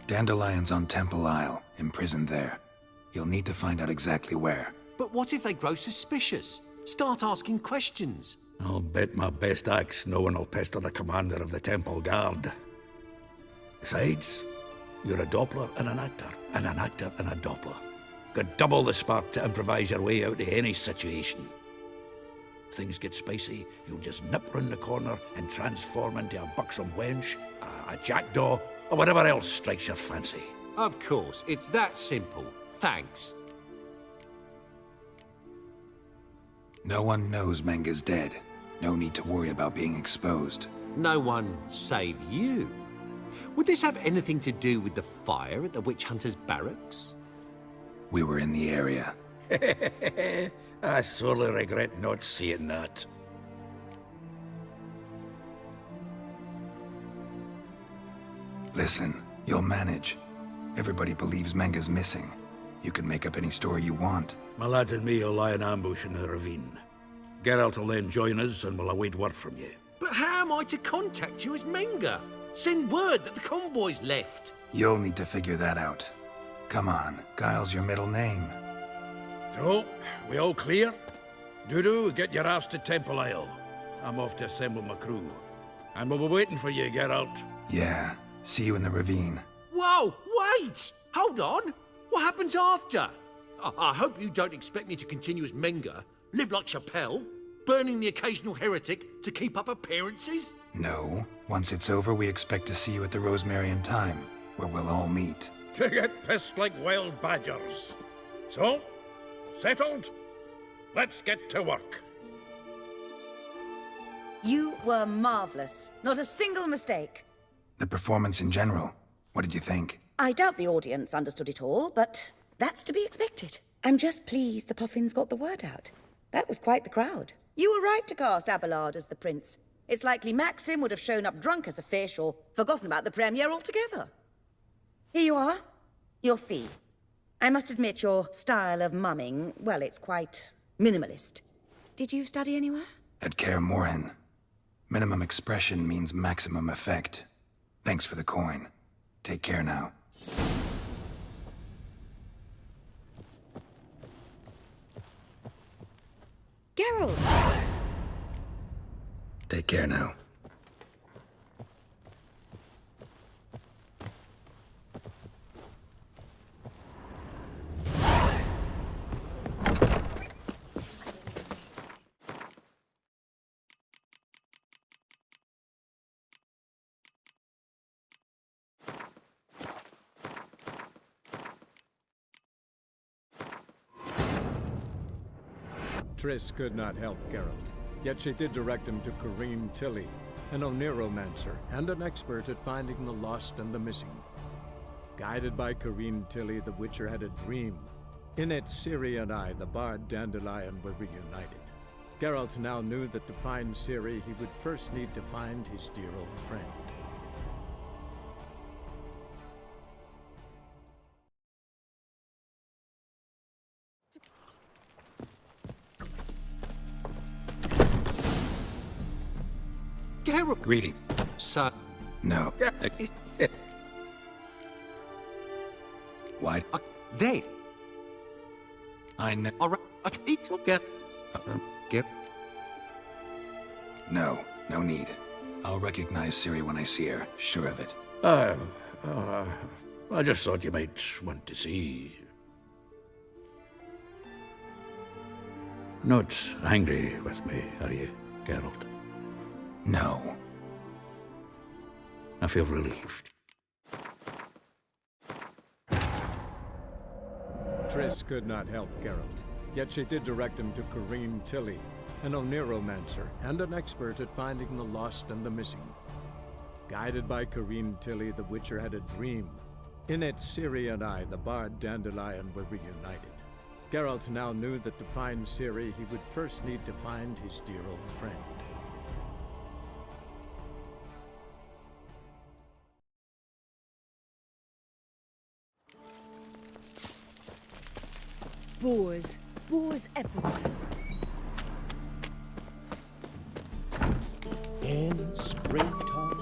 Dandelion's on Temple Isle, imprisoned there. You'll need to find out exactly where.
But what if they grow suspicious? Start asking questions.
I'll bet my best axe no one will pester the commander of the Temple Guard. Besides, you're a Doppler and an actor and a Doppler. Got double the spark to improvise your way out of any situation. Things get spicy, you'll just nip round the corner and transform into a buxom wench, a jackdaw, or whatever else strikes your fancy.
Of course, it's that simple. Thanks.
No one knows Menga's dead. No need to worry about being exposed.
No one save you. Would this have anything to do with the fire at the witch hunter's barracks?
We were in the area.
I sorely regret not seeing that.
Listen, you'll manage. Everybody believes Menga's missing. You can make up any story you want.
My lads and me will lie in ambush in the ravine. Geralt will then join us and we'll await word from you.
But how am I to contact you as Menga? Send word that the convoy's left.
You'll need to figure that out. Come on, Guile's your middle name.
So, we all clear? Dudu, get your ass to Temple Isle. I'm off to assemble my crew. And we'll be waiting for you, Geralt.
Yeah, see you in the ravine.
Whoa, wait! Hold on! What happens after? I hope you don't expect me to continue as Menger, live like Chappelle, burning the occasional heretic to keep up appearances?
No, once it's over, we expect to see you at the Rosemary in Time, where we'll all meet.
To get pissed like wild badgers. So, settled? Let's get to work.
You were marvellous. Not a single mistake.
The performance in general, what did you think?
I doubt the audience understood it all, but that's to be expected. I'm just pleased the Puffins got the word out. That was quite the crowd. You were right to cast Abelard as the prince. It's likely Maxim would have shown up drunk as a fish or forgotten about the premiere altogether. Here you are, your fee. I must admit your style of mumming, well, it's quite minimalist. Did you study anywhere?
At Kaer Morhen. Minimum expression means maximum effect. Thanks for the coin. Take care now.
Geralt!
Take care now.
Triss could not help Geralt, yet she did direct him to Corrine Tilly, an Oniromancer and an expert at finding the lost and the missing. Guided by Corrine Tilly, the Witcher had a dream. In it, Ciri and I, the bard Dandelion, were reunited. Geralt now knew that to find Ciri, he would first need to find his dear old friend.
Geralt!
Greedy.
So...
No. Why?
Then...
I know.
Alright, get... Get...
No, no need. I'll recognize Ciri when I see her, sure of it.
I just thought you might want to see. Not angry with me, are you, Geralt?
No.
I feel relieved.
Triss could not help Geralt, yet she did direct him to Corrine Tilly, an Oniromancer and an expert at finding the lost and the missing. Guided by Corrine Tilly, the Witcher had a dream. In it, Ciri and I, the bard Dandelion, were reunited. Geralt now knew that to find Ciri, he would first need to find his dear old friend.
Boars. Boars everywhere.
In springtime,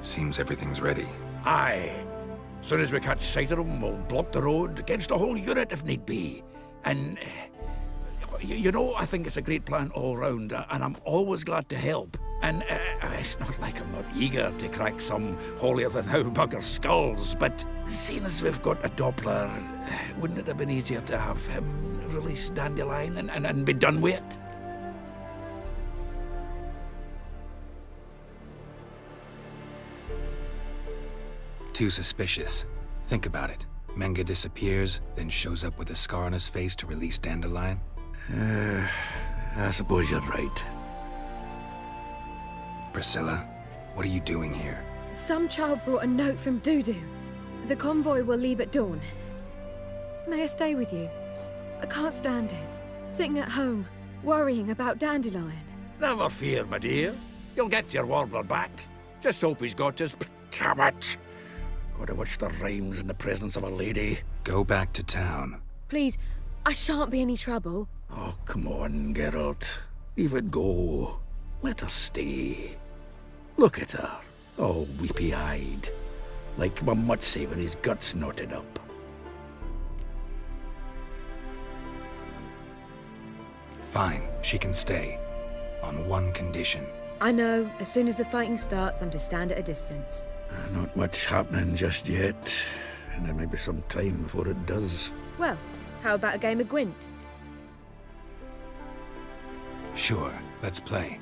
Seems everything's ready.
Aye. Soon as we catch sight of them, we'll block the road against the whole unit if need be. And, you know, I think it's a great plan all round, and I'm always glad to help. And it's not like I'm not eager to crack some holier-than-thou bugger skulls, but seeing as we've got a Doppler, wouldn't it have been easier to have him release Dandelion and be done with it?
Too suspicious. Think about it. Menga disappears, then shows up with a scar on his face to release Dandelion.
I suppose you're right.
Priscilla, what are you doing here?
Some child brought a note from Dudu. The convoy will leave at dawn. May I stay with you? I can't stand it. Sitting at home, worrying about Dandelion.
Never fear, my dear. You'll get your warbler back. Just hope he's got his... Damn it! Gotta watch the rhymes in the presence of a lady.
Go back to town.
Please, I shan't be any trouble.
Oh, come on, Geralt. Leave it go. Let her stay. Look at her, all weepy-eyed, like Mamutsi with his guts knotted up.
Fine, she can stay. On one condition.
I know, as soon as the fighting starts, I'm to stand at a distance.
Not much happening just yet, and there may be some time before it does.
Well, how about a game of Gwent?
Sure, let's play.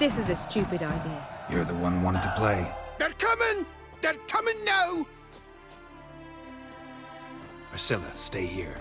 This was a stupid idea.
You're the one who wanted to play.
They're coming! They're coming now!
Priscilla, stay here.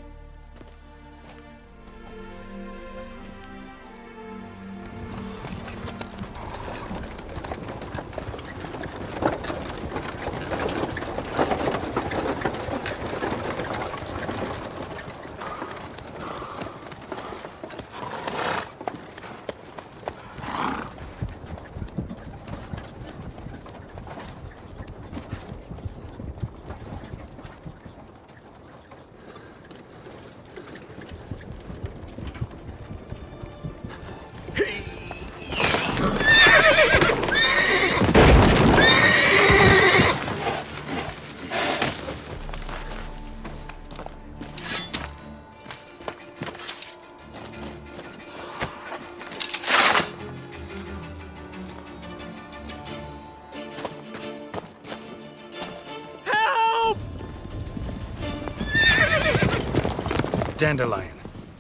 dandelion.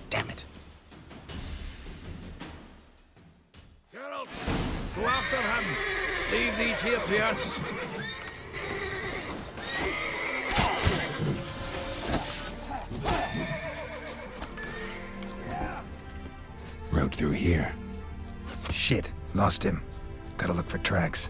Damn it.
Geralt, go after him. Leave these here to us.
Road through here. Shit, lost him. Gotta look for tracks.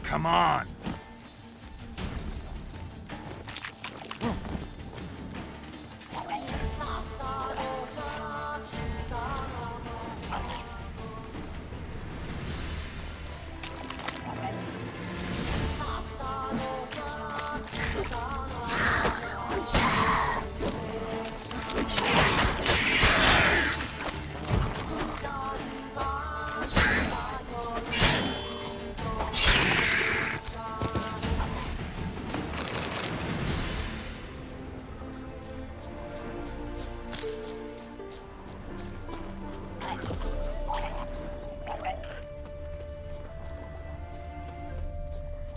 Come on.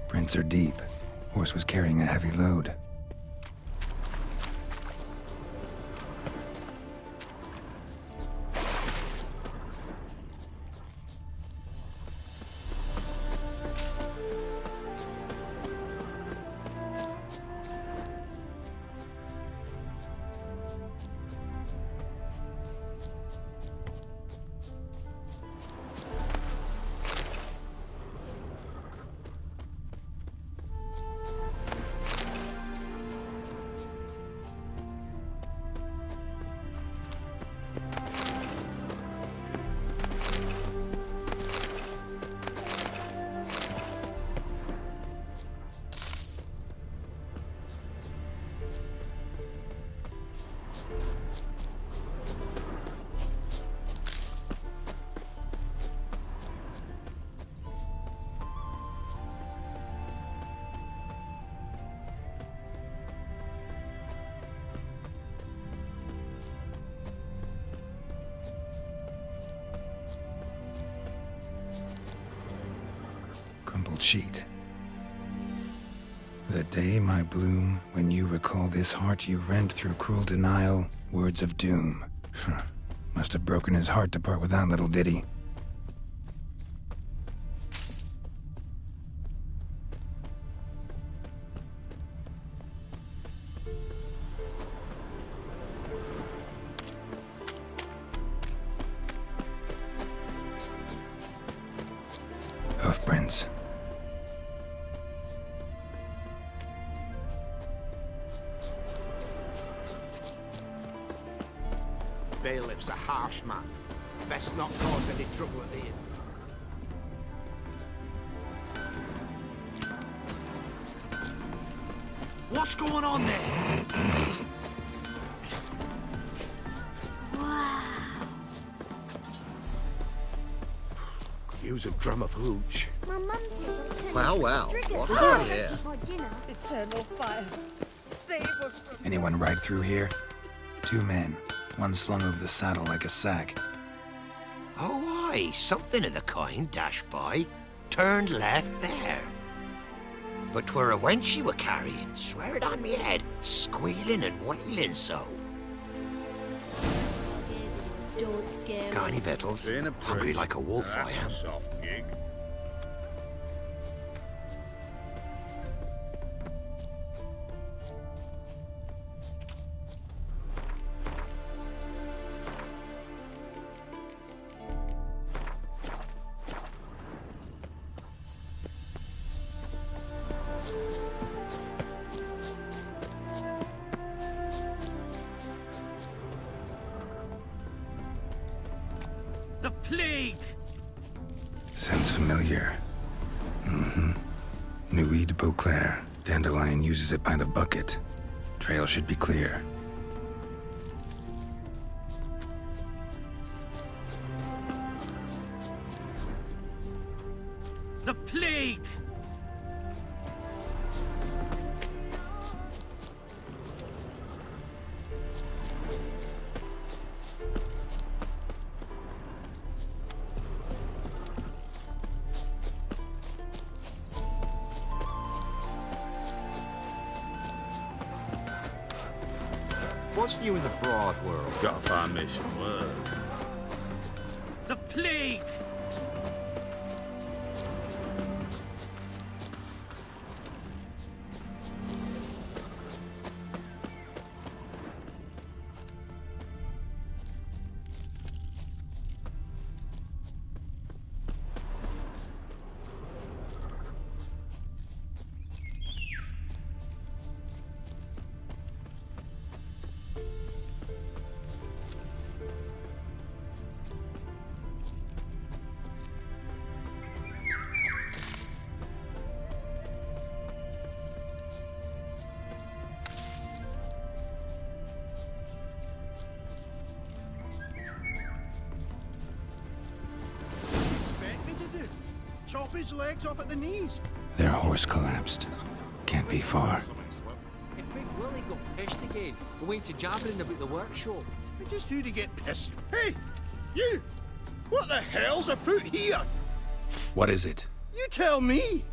Prints are deep. Horse was carrying a heavy load. Crumpled sheet. The day, my bloom, when you recall this heart you rent through cruel denial, words of doom. Must have broken his heart to part with that little ditty. Hoofprints.
Bailiff's a harsh man. Best not cause any trouble at the inn.
What's going on there?
Wow.
Use a drum of hooch.
My mum says I'm turning
Well,
into
well,
a striga.
what
Oh,
have
I
you here?
eat my dinner.
Eternal fire, save us from...
Anyone ride through here? 2 men, one slung over the saddle like a sack.
Oh, aye, something of the kind dashed by. Turned left there. But 'twere a wench you were carrying, swear it on me head, squealing and wailing so.
Don't scare me.
Got any victuals? Hungry like a wolf, I
That's
am.
a soft gig.
familiar. Nuit de Beauclair. Dandelion uses it by the bucket. Trail should be clear.
The plague!
What's new in the broad world?
Gotta find me some work.
The plague!
Chop his legs off at the knees.
Their horse collapsed. Can't be far.
If Big Willie got pissed again, we went to jabbering about the workshop.
Just who'd he get pissed? Hey, you! What the hell's afoot here?
What is it?
You tell me.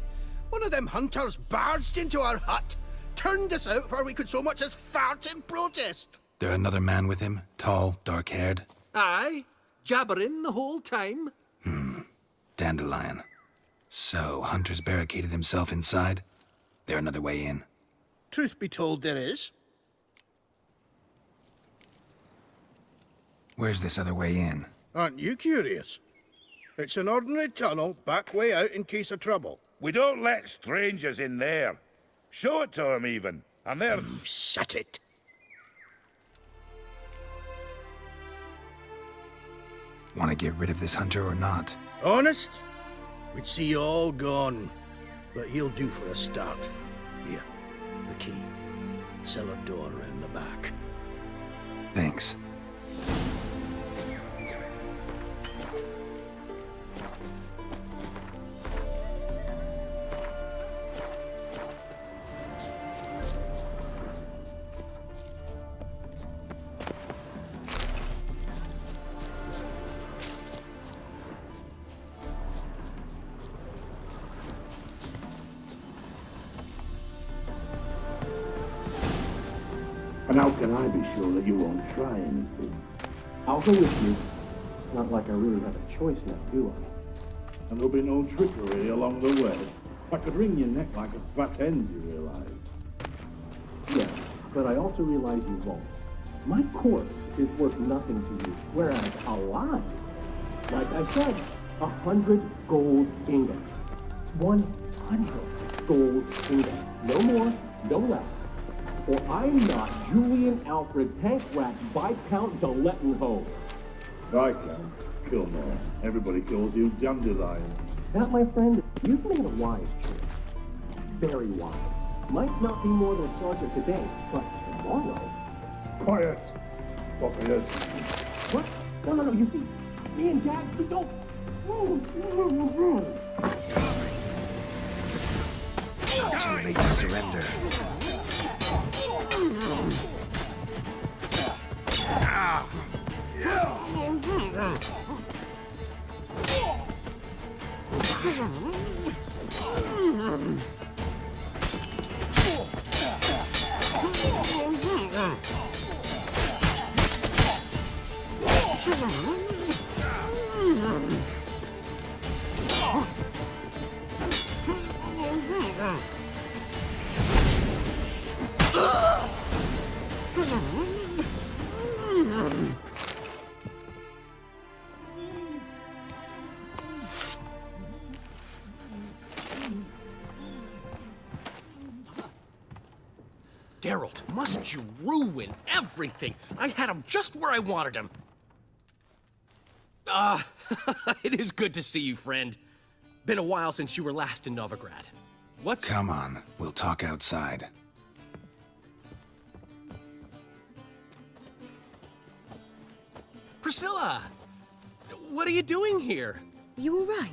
One of them hunters barged into our hut, turned us out before we could so much as fart in protest.
There another man with him? Tall, dark-haired?
Aye, jabbering the whole time.
Dandelion. So, Hunter's barricaded himself inside? There another way in?
Truth be told, there is.
Where's this other way in?
Aren't you curious? It's an ordinary tunnel, back way out in case of trouble.
We don't let strangers in there. Show it to them, even. And they're...
Shut it.
Want to get rid of this hunter or not?
Honest? We'd see you all gone. But he'll do for a start. Here, the key. Cellar door round the back.
Thanks.
And how can I be sure that you won't try anything? I'll go with you. Not like I really have a choice now, do I? And there'll be no trickery along the way. I could wring your neck like a fat hen, you realize? Yes, but I also realize you won't. My corpse is worth nothing to you, whereas alive, like I said, 100 gold ingots. 100 gold ingots. No more, no less. Or I'm not Julian Alfred Pankrat Viscount de Lettenhove. Viscount? Kill man. Everybody calls you Dandelion. That, my friend, you've made a wise choice. Very wise. Might not be more than a sergeant today, but tomorrow... Quiet! Fuckers. What? No, you see, me and Dags, we don't...
Too late to surrender.
Geralt, must you ruin everything? I had him just where I wanted him. It is good to see you, friend.
Been a while since you were last in Novigrad. What's...
Come on, we'll talk outside.
Priscilla! What are you doing here?
You all right?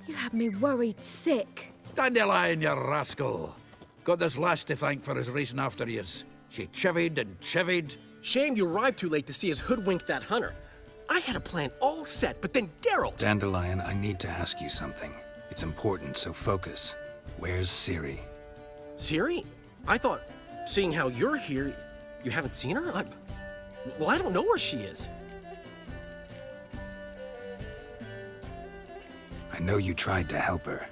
You had me worried sick.
Dandelion, you rascal. Got this lass to thank for his racing after yous. She chivied and chivied.
Shame you arrived too late to see us hoodwink that hunter. I had a plan all set, but then Geralt...
Dandelion, I need to ask you something. It's important, so focus. Where's Ciri?
Ciri? I thought, seeing how you're here, you haven't seen her? Well, I don't know where she is.
I know you tried to help her.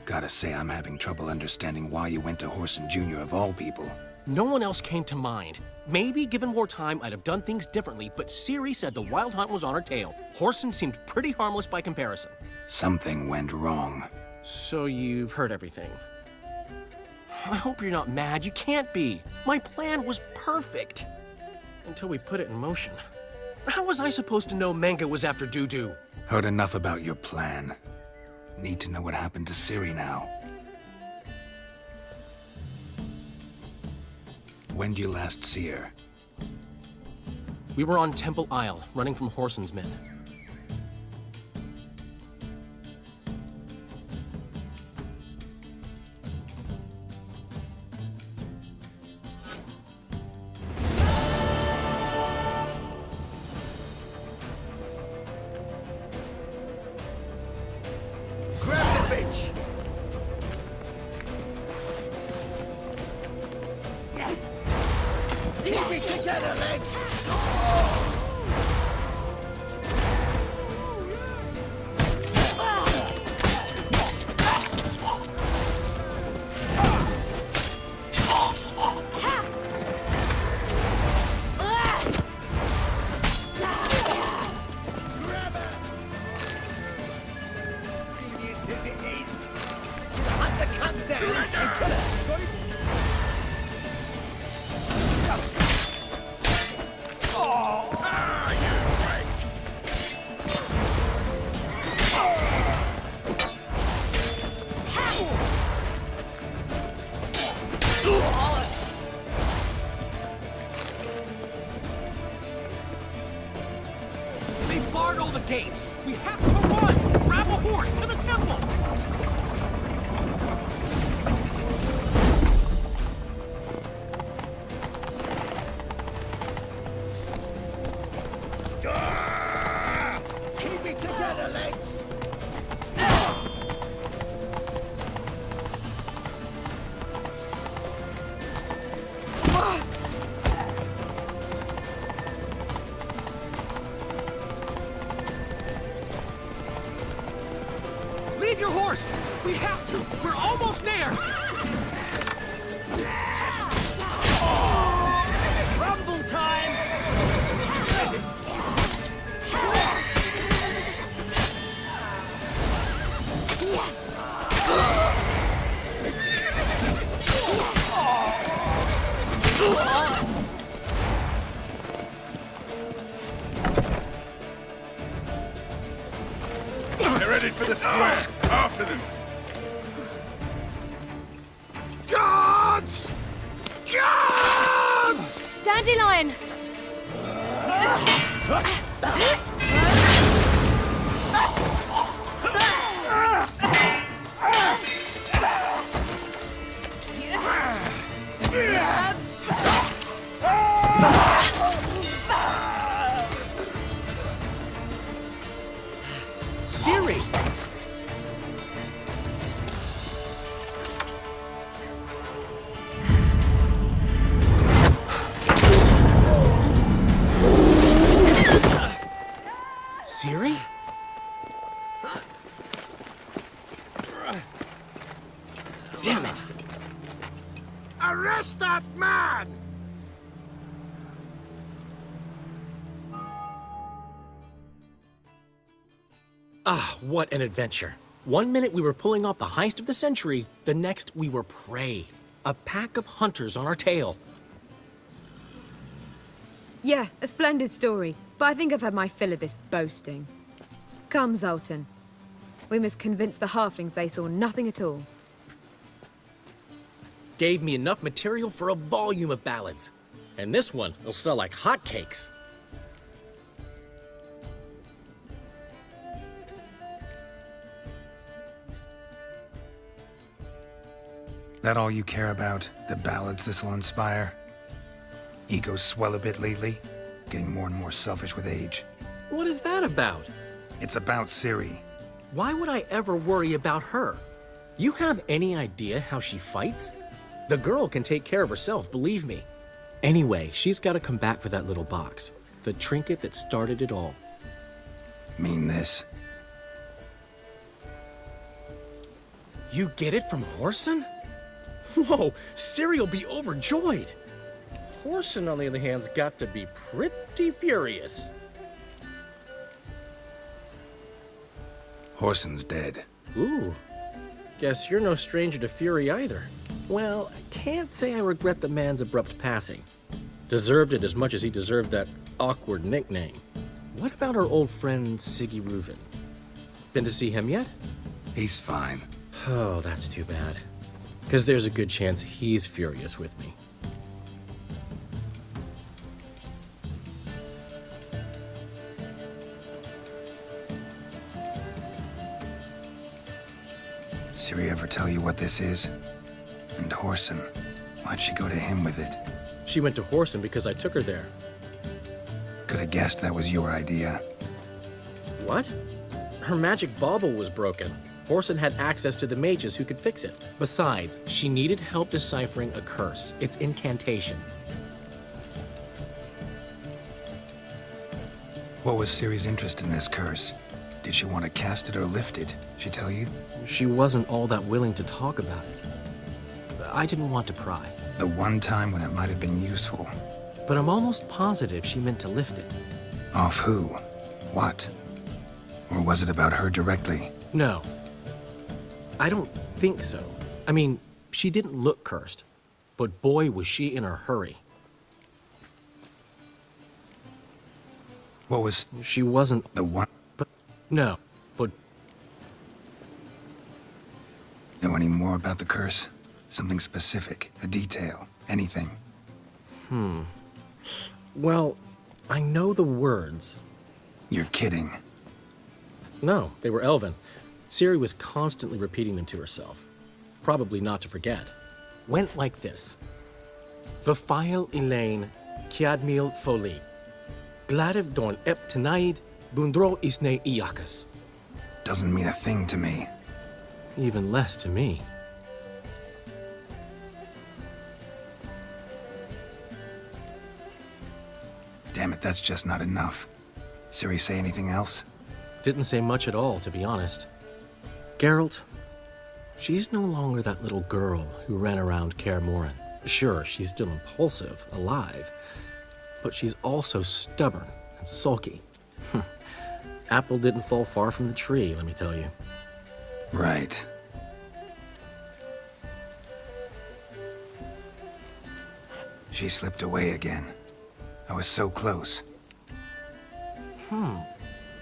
Gotta say, I'm having trouble understanding why you went to Whoreson Jr. of all people.
No one else came to mind. Maybe, given more time, I'd have done things differently, but Ciri said the Wild Hunt was on her tail. Whoreson seemed pretty harmless by comparison.
Something went wrong.
So you've heard everything. I hope you're not mad. You can't be. My plan was perfect. Until we put it in motion. How was I supposed to know Manga was after Dudu?
Heard enough about your plan. Need to know what happened to Ciri now. When'd you last see her?
We were on Temple Isle, running from Whoreson's men.
Grab the bitch! Keep me together, legs!
They barred all the gates. We have to run! Grab a horse to the temple!
Keep me together, legs!
Leave your horse! We have to! We're almost there! Rumble time!
They're headed for the square. After them.
Guards! Guards!
Dandelion!
Ciri! Ciri? Damn it!
Arrest that man!
Ah, what an adventure. One minute we were pulling off the heist of the century, the next we were prey. A pack of hunters on our tail.
Yeah, a splendid story. But I think I've had my fill of this boasting. Come, Zoltan. We must convince the halflings they saw nothing at all.
Gave me enough material for a volume of ballads. And this one will sell like hotcakes.
That all you care about? The ballads this'll inspire? Egos swell a bit lately? Getting more and more selfish with age.
What is that about?
It's about Ciri.
Why would I ever worry about her? You have any idea how she fights? The girl can take care of herself, believe me. Anyway, she's got to come back for that little box. The trinket that started it all.
Mean this?
You get it from Whoreson? Whoa, Ciri'll be overjoyed. Whoreson, on the other hand's got to be pretty furious.
Whoreson's dead.
Ooh, guess you're no stranger to fury either. Well, I can't say I regret the man's abrupt passing. Deserved it as much as he deserved that awkward nickname. What about our old friend Siggy Reuven? Been to see him yet?
He's fine.
Oh, that's too bad. Because there's a good chance he's furious with me.
Ciri ever tell you what this is? And Whoreson, why'd she go to him with it?
She went to Whoreson because I took her there.
Could have guessed that was your idea.
What? Her magic bauble was broken. Whoreson had access to the mages who could fix it. Besides, she needed help deciphering a curse. It's incantation.
What was Ciri's interest in this curse? Did she want to cast it or lift it? She tell you?
She wasn't all that willing to talk about it. I didn't want to pry.
The one time when it might have been useful.
But I'm almost positive she meant to lift it.
Off who? What? Or was it about her directly?
No. I don't think so. I mean, she didn't look cursed. But boy, was she in a hurry.
What was...
She wasn't...
The one...
But... No. But...
Know any more about the curse? Something specific, a detail, anything?
Well, I know the words.
You're kidding.
No, they were Elven. Ciri was constantly repeating them to herself. Probably not to forget. Went like this. Vafile Elaine, Kiadmil Foli. Gladev Dorn Ep Tenaid, Bundro Isne Iakas.
Doesn't mean a thing to me.
Even less to me.
Damn it, that's just not enough. Ciri say anything else?
Didn't say much at all, to be honest. Geralt, she's no longer that little girl who ran around Kaer Morhen. Sure, she's still impulsive, alive, but she's also stubborn and sulky. Apple didn't fall far from the tree, let me tell you.
Right. She slipped away again. I was so close.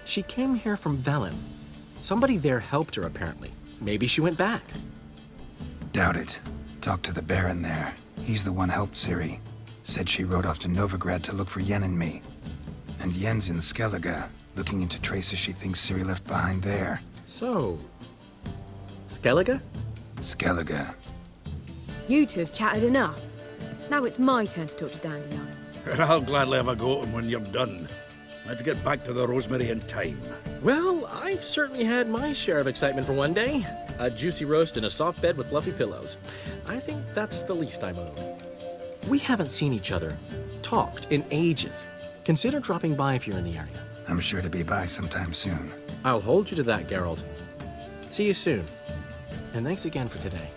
She came here from Velen. Somebody there helped her, apparently. Maybe she went back.
Doubt it. Talked to the Baron there. He's the one helped Ciri. Said she rode off to Novigrad to look for Yen and me. And Yen's in Skellige, looking into traces she thinks Ciri left behind there.
So... Skellige?
Skellige.
You two have chatted enough. Now it's my turn to talk to Dandelion.
And I'll gladly have a go at him when you're done. Let's get back to the Rosemary in time.
Well, I've certainly had my share of excitement for one day. A juicy roast in a soft bed with fluffy pillows. I think that's the least I'm owed. We haven't seen each other, talked in ages. Consider dropping by if you're in the area.
I'm sure to be by sometime soon.
I'll hold you to that, Geralt. See you soon. And thanks again for today.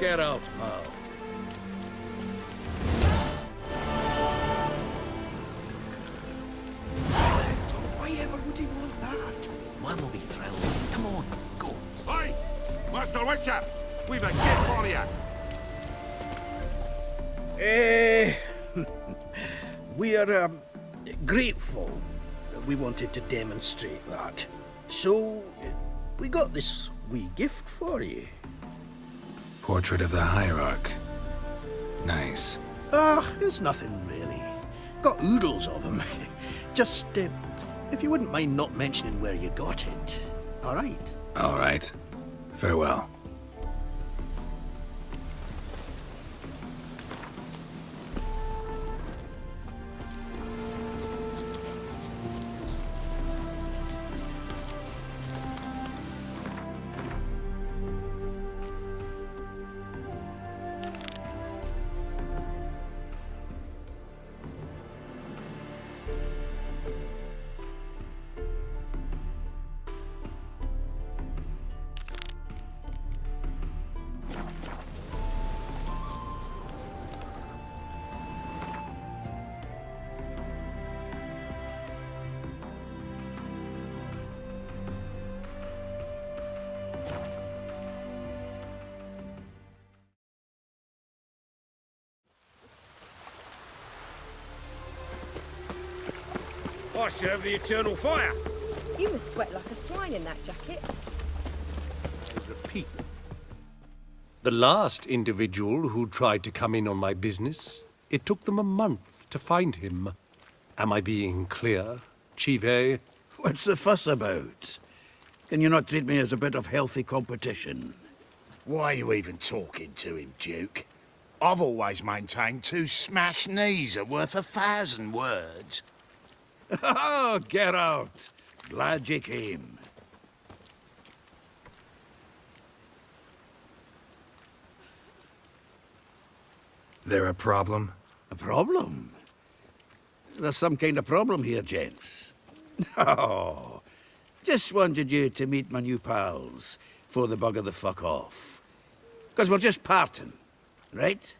Get out, pal.
Why ever would he want that?
Man will be thrilled. Come on, go.
Hey, Master Witcher, we've a gift for you.
We are grateful. We wanted to demonstrate that. So, we got this wee gift for you.
Portrait of the Hierarch. Nice.
It's nothing really. Got oodles of them. Just, if you wouldn't mind not mentioning where you got it. All right?
All right. Farewell.
I serve the eternal fire.
You must sweat like a swine in that jacket.
Repeat. The last individual who tried to come in on my business, it took them a month to find him. Am I being clear, Chive?
What's the fuss about? Can you not treat me as a bit of healthy competition?
Why are you even talking to him, Duke? I've always maintained 2 smashed knees are worth 1,000 words.
Oh, Geralt. Glad you came.
There a problem?
A problem? There's some kind of problem here, gents. No. Just wanted you to meet my new pals before they bugger the fuck off. 'Cause we're just parting, right?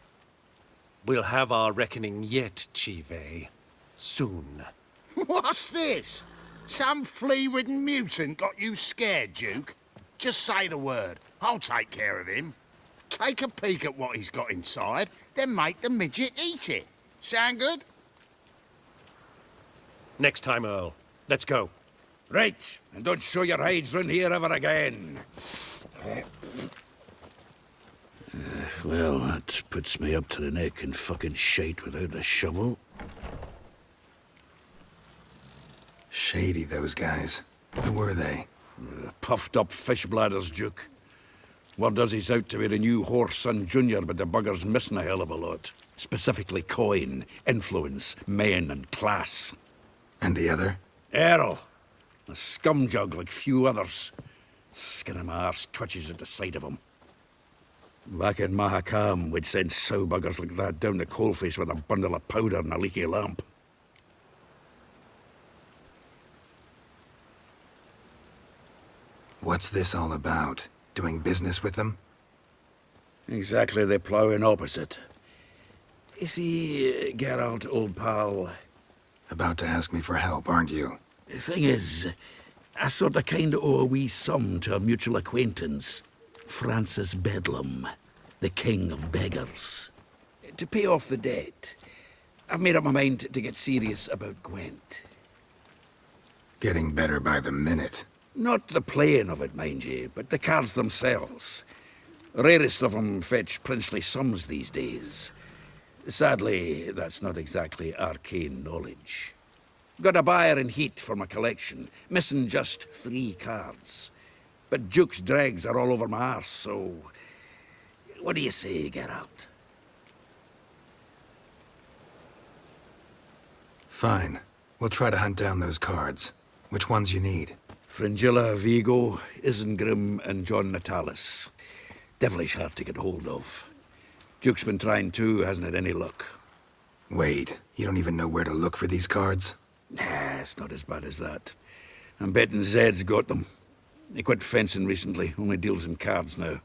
We'll have our reckoning yet, Chive. Soon.
What's this? Some flea-ridden mutant got you scared, Duke? Just say the word. I'll take care of him. Take a peek at what he's got inside, then make the midget eat it. Sound good?
Next time, Earl. Let's go.
Right, and don't show your hides round here ever again. Well, that puts me up to the neck in fucking shite without a shovel.
Shady, those guys. Who were they?
Puffed up fish bladders, Duke. Word does he's out to be the new Whoreson Jr., but the bugger's missing a hell of a lot. Specifically coin, influence, men, and class.
And the other?
Earl. A scumjug like few others. Skin of my arse twitches at the sight of him. Back in Mahakam, we'd send sow buggers like that down the coalface with a bundle of powder and a leaky lamp.
What's this all about? Doing business with them?
Exactly the ploughing opposite. You see, Geralt, old pal...
About to ask me for help, aren't you?
The thing is, I sort of kind of owe a wee sum to a mutual acquaintance. Francis Bedlam, the king of beggars. To pay off the debt, I've made up my mind to get serious about Gwent.
Getting better by the minute.
Not the playing of it, mind you, but the cards themselves. Rarest of them fetch princely sums these days. Sadly, that's not exactly arcane knowledge. Got a buyer in heat for my collection, missing just 3 cards. But Duke's dregs are all over my arse, so... What do you say, Geralt?
Fine. We'll try to hunt down those cards. Which ones you need?
Fringilla, Vigo, Isengrim, and John Natalis. Devilish hard to get hold of. Duke's been trying too, hasn't had any luck.
Wait, you don't even know where to look for these cards?
Nah, it's not as bad as that. I'm betting Zed's got them. He quit fencing recently, only deals in cards now.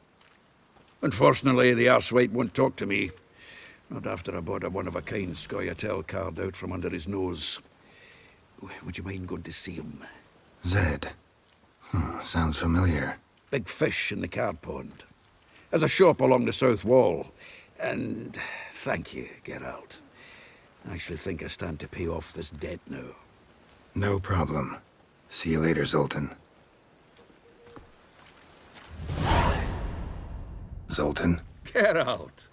Unfortunately, the arsewite won't talk to me. Not after I bought a one-of-a-kind Scoia'tael card out from under his nose. Would you mind going to see him?
Zed. Sounds familiar.
Big fish in the card pond. Has a shop along the south wall. And thank you, Geralt. I actually think I stand to pay off this debt now.
No problem. See you later, Zoltan. Zoltan?
Geralt!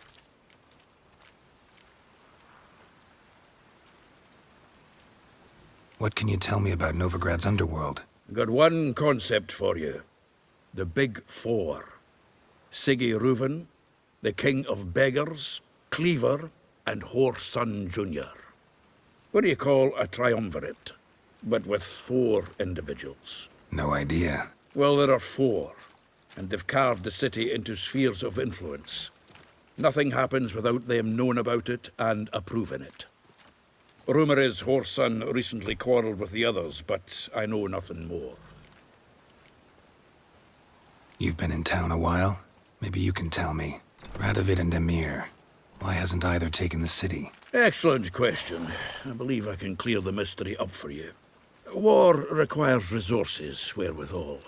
What can you tell me about Novigrad's underworld?
Got one concept for you. The Big Four. Siggy Reuven, the King of Beggars, Cleaver, and Whoreson Jr. What do you call a triumvirate, but with 4 individuals?
No idea.
Well, there are 4, and they've carved the city into spheres of influence. Nothing happens without them knowing about it and approving it. Rumor is Whoreson recently quarreled with the others, but I know nothing more.
You've been in town a while? Maybe you can tell me. Radovid and Emir. Why hasn't either taken the city?
Excellent question. I believe I can clear the mystery up for you. War requires resources, wherewithal.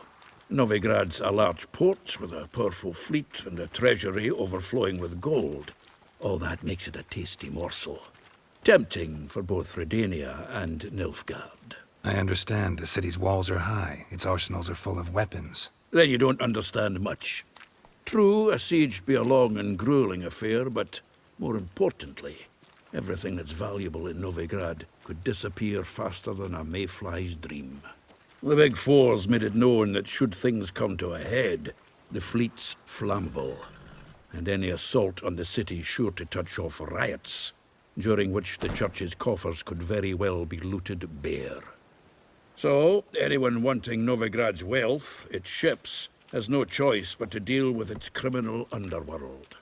Novigrad's a large port with a powerful fleet and a treasury overflowing with gold. All that makes it a tasty morsel. Tempting for both Redania and Nilfgaard.
I understand. The city's walls are high. Its arsenals are full of weapons.
Then you don't understand much. True, a siege'd be a long and grueling affair, but more importantly, everything that's valuable in Novigrad could disappear faster than a mayfly's dream. The Big Four's made it known that should things come to a head, the fleet's flammable, and any assault on the city's sure to touch off riots, during which the church's coffers could very well be looted bare. So, anyone wanting Novigrad's wealth, its ships, has no choice but to deal with its criminal underworld.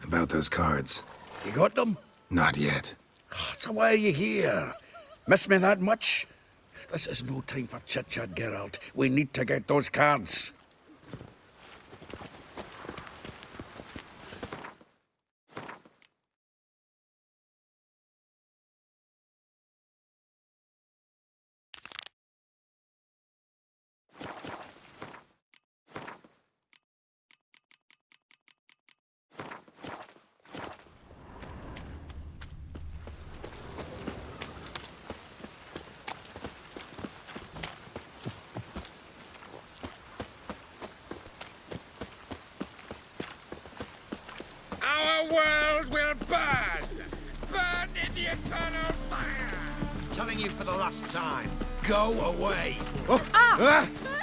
About those cards.
You got them?
Not yet.
So why are you here? Miss me that much? This is no time for chit-chat, Geralt. We need to get those cards.
Our world will burn! Burn in the eternal fire!
Telling you for the last time, go away.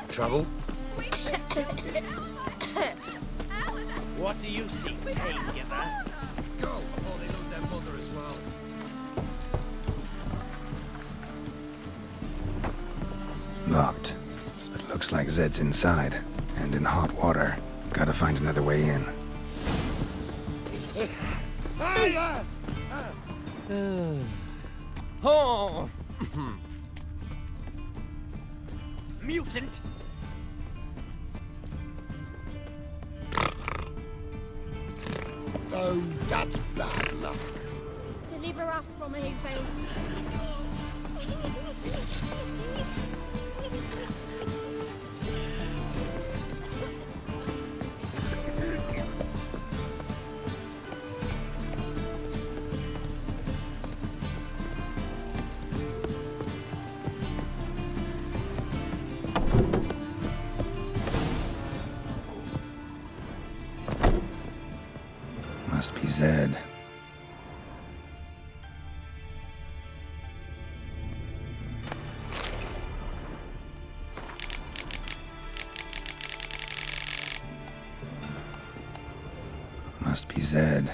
Trouble?
What do you see, pain-giver?
Go before they lose their mother as well.
Locked. But looks like Zed's inside. And in hot water. Gotta find another way in.
Oh!
Mutant!
Oh, that's bad luck.
Deliver us from a fate.
Must be Zed. Must be Zed.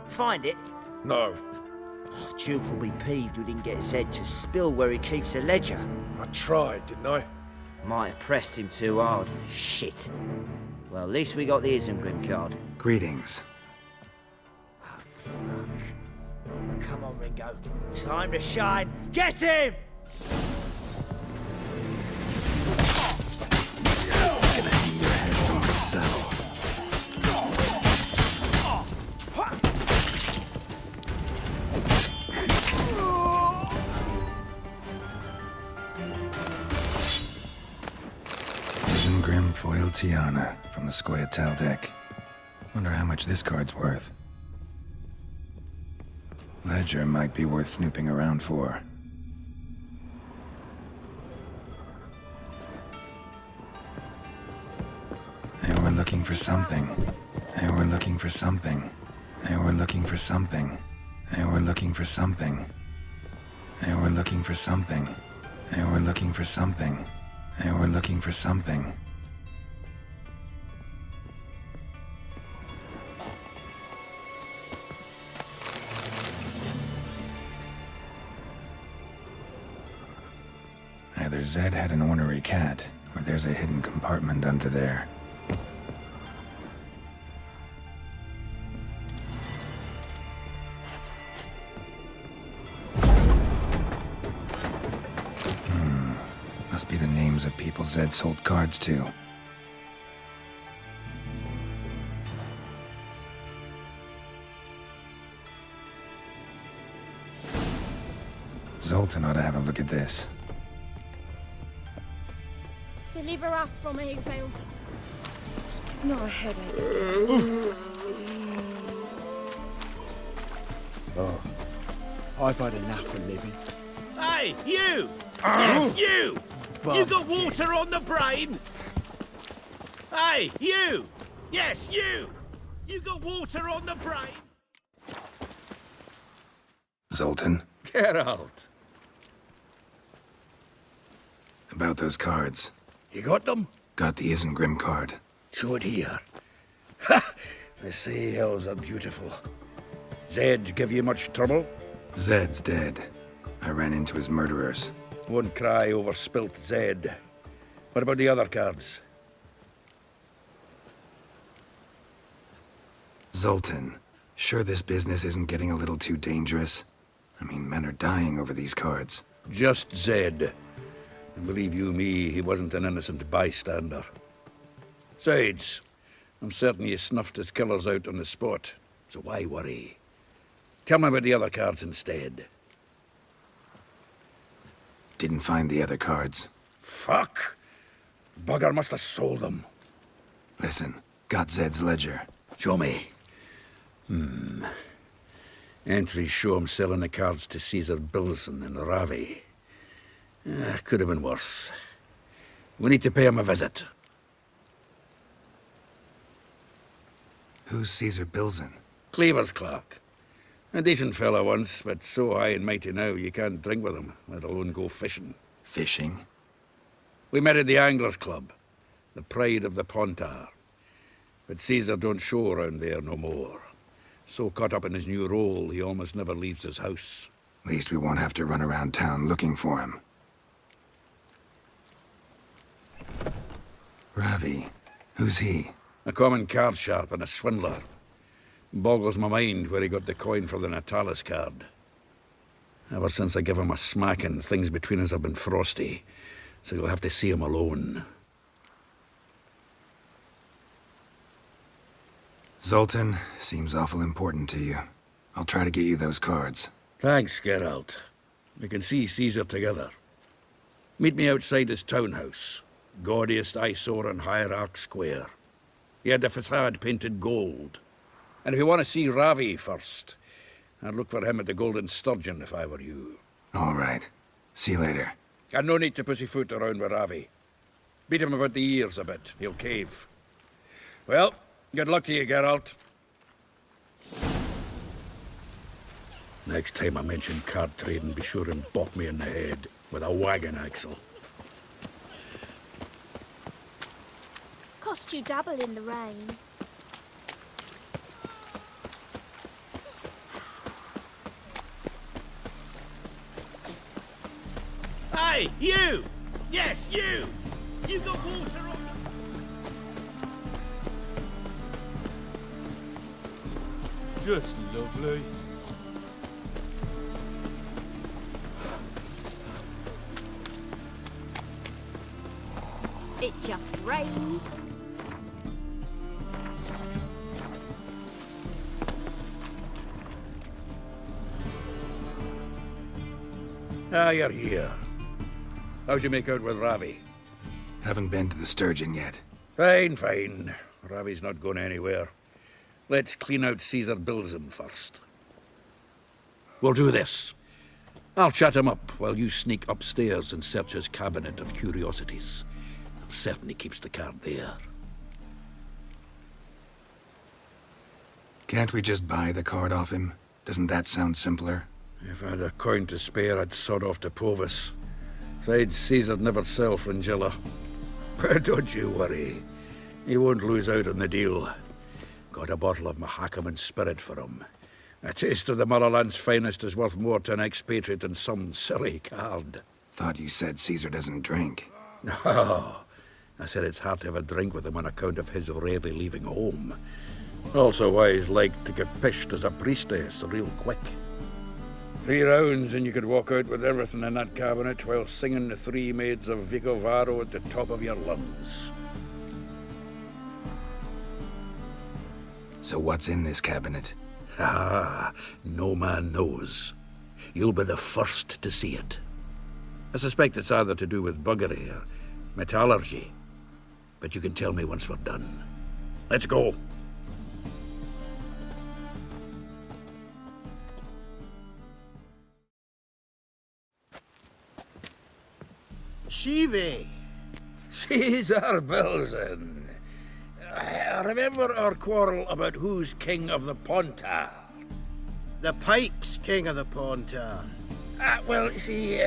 Find it?
No.
Oh, Duke will be peeved we didn't get Zed to spill where he keeps the ledger.
I tried, didn't I?
Might have pressed him too hard. Shit. Well, at least we got the Isengrim card.
Greetings.
Come on, Ringo. Time to shine. Get him!
Gonna hang your head from the saddle. Isengrim foiled Tiana from the Scoia'tael deck. Wonder how much this card's worth. Ledger might be worth snooping around for. Hey, we're looking for something. Hey, we're looking for something. Hey, we're looking for something. Hey, we're looking for something. Hey, we're looking for something. Hey, we're looking for something. Hey, we're looking for something. Either Zed had an ornery cat, or there's a hidden compartment under there. Must be the names of people Zed sold cards to. Zoltan ought to have a look at this.
Deliver us from evil.
Not a headache.
Oh, I've had enough of living.
Hey, you! Yes, you! You got water on the brain? Hey, you! Yes, you! You got water on the brain?
Zoltan,
Geralt,
about those cards.
you got them?
Got the Isengrim card.
Show it here. Ha! The sails are beautiful. Zed give you much trouble?
Zed's dead. I ran into his murderers.
Won't cry over spilt Zed. What about the other cards?
Zoltan, sure this business isn't getting a little too dangerous? I mean, men are dying over these cards.
Just Zed. And believe you me, he wasn't an innocent bystander. Besides, I'm certain you snuffed his killers out on the spot, so why worry? Tell me about the other cards instead.
Didn't find the other cards.
Fuck! Bugger must have sold them.
Listen, got Zed's ledger.
Show me. Entries show him selling the cards to Caesar Bilson in Ravi. Could have been worse. We need to pay him a visit.
Who's Caesar Bilson?
Cleaver's clerk. A decent fella once, but so high and mighty now you can't drink with him, let alone go fishing.
Fishing?
We met at the Anglers Club, the pride of the Pontar. But Caesar don't show around there no more. So caught up in his new role, he almost never leaves his house.
At least we won't have to run around town looking for him. Ravi, who's he?
A common card sharp and a swindler. Boggles my mind where he got the coin for the Natalis card. Ever since I gave him a smacking, things between us have been frosty, so you'll have to see him alone.
Zoltan, seems awful important to you. I'll try to get you those cards.
Thanks, Geralt. We can see Caesar together. Meet me outside his townhouse. Gaudiest eyesore on Hierarch Square. He had the facade painted gold. And if you want to see Ravi first, I'd look for him at the Golden Sturgeon if I were you.
All right. See you later.
And no need to pussyfoot around with Ravi. Beat him about the ears a bit. He'll cave. Well, good luck to you, Geralt. Next time I mention card trading, be sure and bop me in the head with a wagon axle.
Cost you double in the rain.
Hey, you! Yes, you! You got water on
just lovely.
It just rains.
Ah, you're here. How'd you make out with Ravi?
Haven't been to the Sturgeon yet.
Fine, fine. Ravi's not going anywhere. Let's clean out Caesar Bilzen first. We'll do this. I'll chat him up while you sneak upstairs and search his cabinet of curiosities. Certainly keeps the card there.
Can't we just buy the card off him? Doesn't that sound simpler?
If I had a coin to spare, I'd sod off to Provis. Besides, Caesar'd never sell Fringilla. But don't you worry. He won't lose out on the deal. Got a bottle of Mahakaman spirit for him. A taste of the motherland's finest is worth more to an expatriate than some silly card.
Thought you said Caesar doesn't drink.
No. I said it's hard to have a drink with him on account of his rarely leaving home. Also why he's like to get pished as a priestess real quick. 3 rounds and you could walk out with everything in that cabinet while singing the 3 maids of Vicovaro at the top of your lungs.
So what's in this cabinet?
Ah, no man knows. You'll be the first to see it. I suspect it's either to do with buggery or metallurgy. But you can tell me once we're done. Let's go.
Shive!
Caesar Bilzen. Remember our quarrel about who's king of the Pontar?
The Pike's king of the Pontar.
Well, see,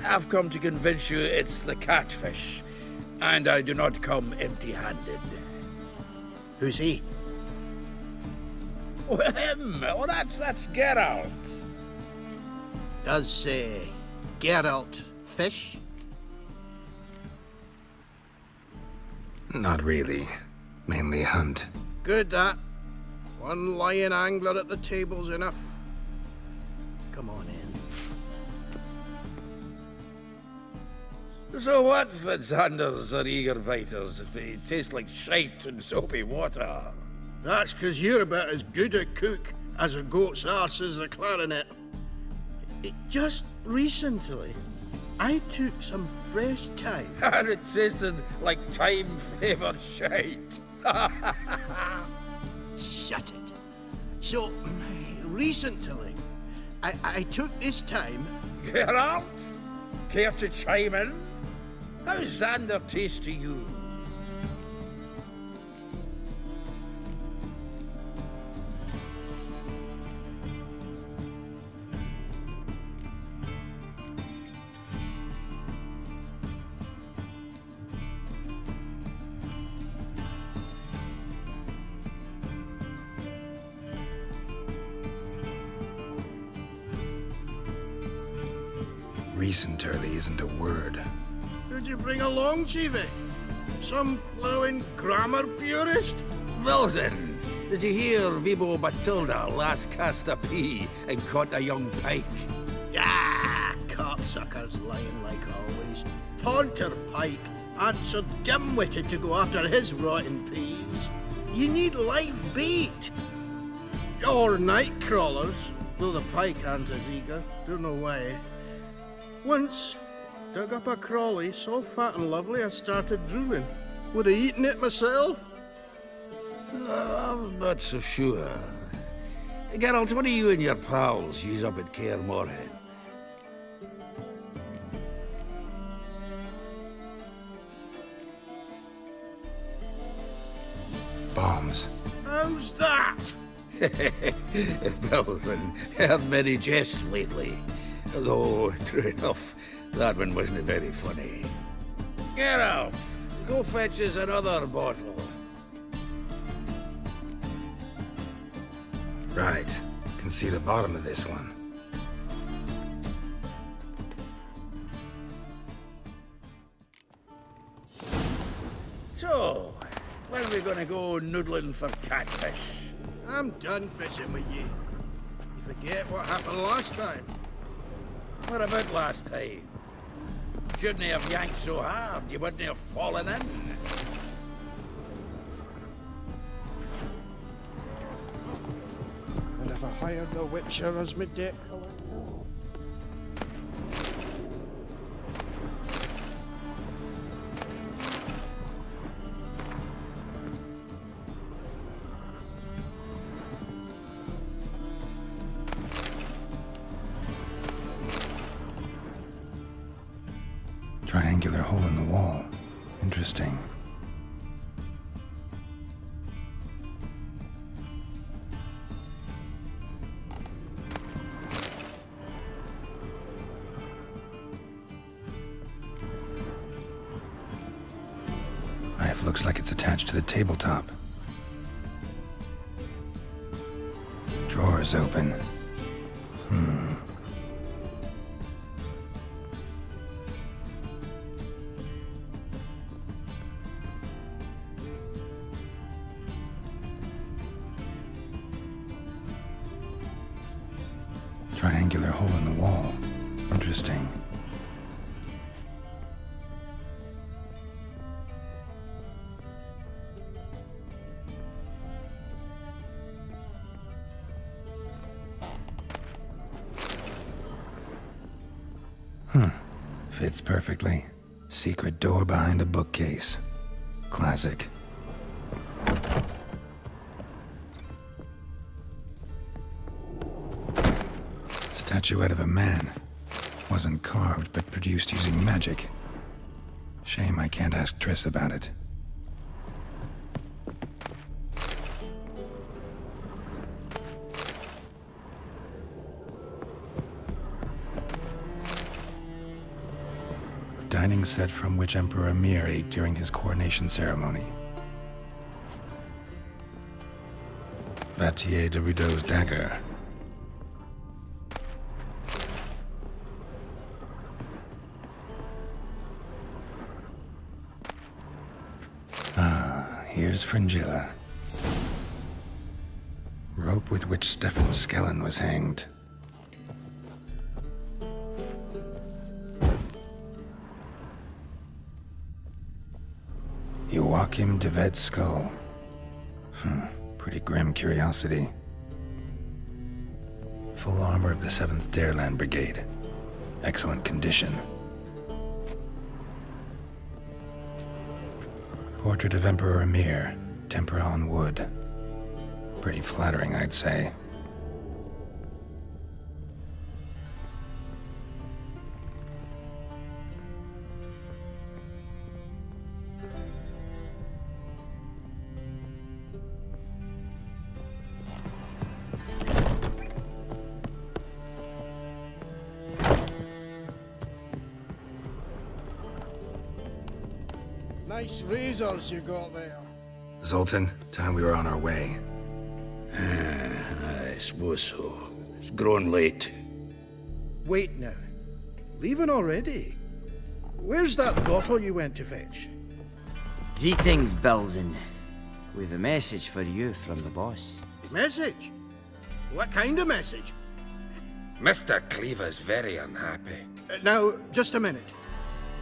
I've come to convince you it's the catfish. And I do not come empty-handed.
Who's he?
Oh, him! Oh, that's Geralt.
Does, Geralt fish?
Not really. Mainly hunt.
Good, that. One lion angler at the table's enough. Come on in.
So what, Fitzhanders or eager biters, if they taste like shite and soapy water?
That's 'cause you're about as good a cook as a goat's arse is a clarinet. Just recently, I took some fresh thyme.
And it tasted like thyme-flavoured shite.
Shut it. So, recently, I took this time...
Geralt? Care to chime in? How's Xander taste to you?
Recent early isn't a word.
Who'd you bring along, Chiefy? Some blowing grammar purist?
Wilson, did you hear Vibo Batilda last cast a pea and caught a young pike?
Ah, cocksuckers lying like always. Ponter Pike aren't so dim-witted to go after his rotten peas. You need live bait. Or night crawlers, though the pike aren't as eager. Don't know why. Once, dug up a crawly so fat and lovely I started drooling. Would have eaten it myself.
I'm not so sure. Geralt, what do you and your pals use up at Kaer Morhen?
Bombs.
How's that?
Belson, heard many jests lately. Though, true enough, that one wasn't very funny. Geralt, go fetch us another bottle.
Right. Can see the bottom of this one.
So, when are we gonna go noodling for catfish?
I'm done fishing with you. You forget what happened last time.
What about last time? Shouldn't have yanked so hard, you wouldn't have fallen in.
And if I hired the Witcher as my debt collector?
Triangular hole in the wall. Interesting. Knife looks like it's attached to the tabletop. Drawer's open. Triangular hole in the wall. Interesting. Fits perfectly. Secret door behind a bookcase. Classic. Statuette of a man. Wasn't carved, but produced using magic. Shame I can't ask Triss about it. Dining set from which Emperor Emir ate during his coronation ceremony. Vatier de Rideau's dagger. Here's Fringilla. Rope with which Stefan Skellen was hanged. Joachim de Vet's skull. Pretty grim curiosity. Full armor of the 7th Dareland Brigade. Excellent condition. Portrait of Emperor Emir, tempera on wood. Pretty flattering, I'd say.
Nice razors you got there.
Zoltan, time we were on our way.
I suppose so. It's grown late.
Wait now. Leaving already? Where's that bottle you went to fetch?
Greetings, Belzen. We've a message for you from the boss.
Message? What kind of message?
Mr. Cleaver's very unhappy.
Now, just a minute.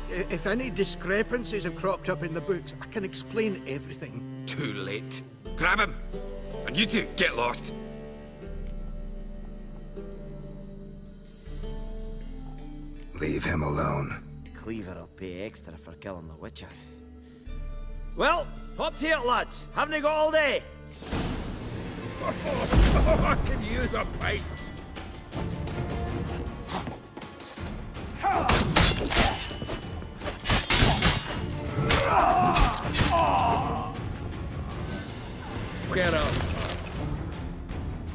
If any discrepancies have cropped up in the books, I can explain everything.
Too late. Grab him! And you two, get lost.
Leave him alone.
Cleaver will pay extra for killing the Witcher.
Well, up to it, lads. Haven't you got all day?
I could use a pint.
Get up.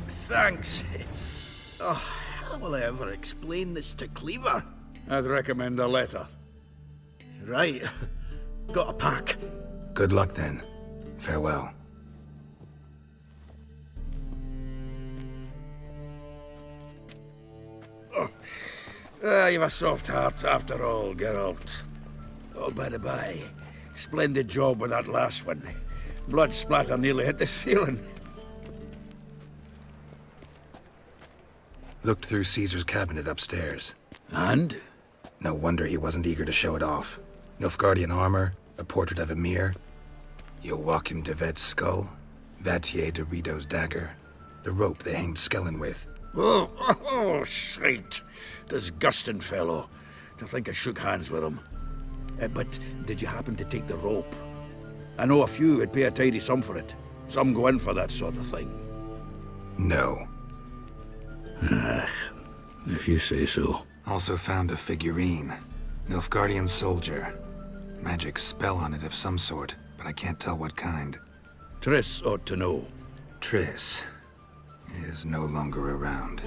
Thanks. Oh, how will I ever explain this to Cleaver?
I'd recommend a letter.
Right. Got a pack.
Good luck then. Farewell.
You've a soft heart after all, Geralt. Oh, by the by, splendid job with that last one. Blood splatter nearly hit the ceiling.
Looked through Caesar's cabinet upstairs.
And?
No wonder he wasn't eager to show it off. Nilfgaardian armor, a portrait of Emir, Joachim de Vet's skull, Vatier de Rideau's dagger, the rope they hanged Skellen with.
Oh, shite. Disgusting fellow. To think I shook hands with him. But did you happen to take the rope? I know a few would pay a tidy sum for it. Some go in for that sort of thing.
No.
If you say so.
Also found a figurine. Nilfgaardian soldier. Magic spell on it of some sort, but I can't tell what kind.
Triss ought to know.
Triss is no longer around.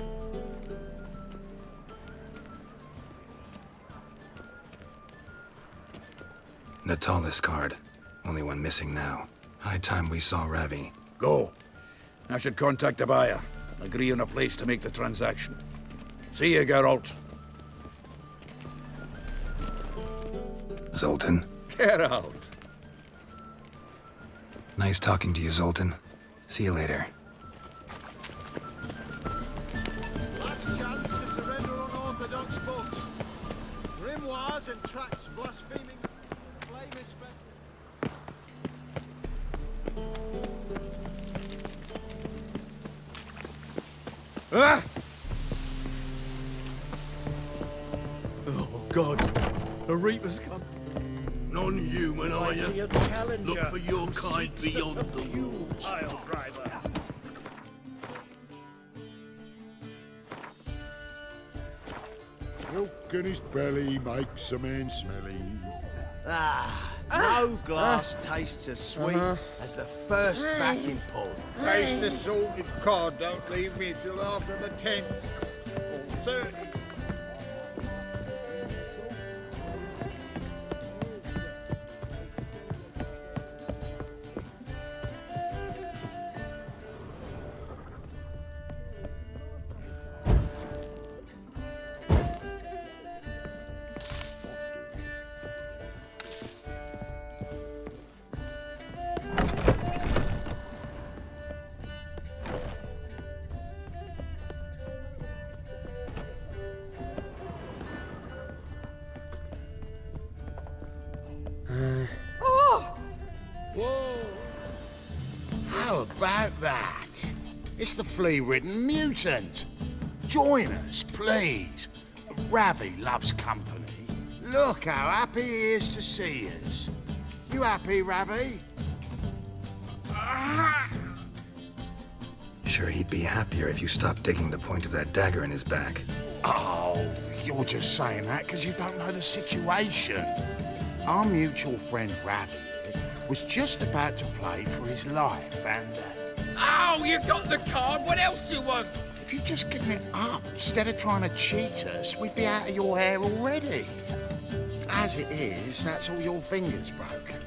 Natalis card. Only one missing now. High time we saw Ravi.
Go. I should contact the buyer. Agree on a place to make the transaction. See you, Geralt.
Zoltan.
Geralt.
Nice talking to you, Zoltan. See you later.
Last chance to surrender unorthodox books. Grimoires and tracts blaspheming. Blasphemous.
Ah! Oh, God. A Reaper's come.
Non-human, are
I see
you?
a challenger
Look for your
who
kind
seeks to
beyond the
subdue
walls.
Pile driver.
Milk in his belly makes a man smelly.
No glass tastes as sweet as the first backing pull.
Taste the salted cod, don't leave me till after the 10th. Or 30th. Whoa! How about that? It's the flea-ridden mutant. Join us, please. Ravi loves company. Look how happy he is to see us. You happy, Ravi?
Sure, he'd be happier if you stopped digging the point of that dagger in his back.
Oh, you're just saying that because you don't know the situation. Our mutual friend Ravi was just about to play for his life and...
Oh, you got the card. What else do you want?
If you'd just given it up instead of trying to cheat us, we'd be out of your hair already. As it is, that's all your fingers broken.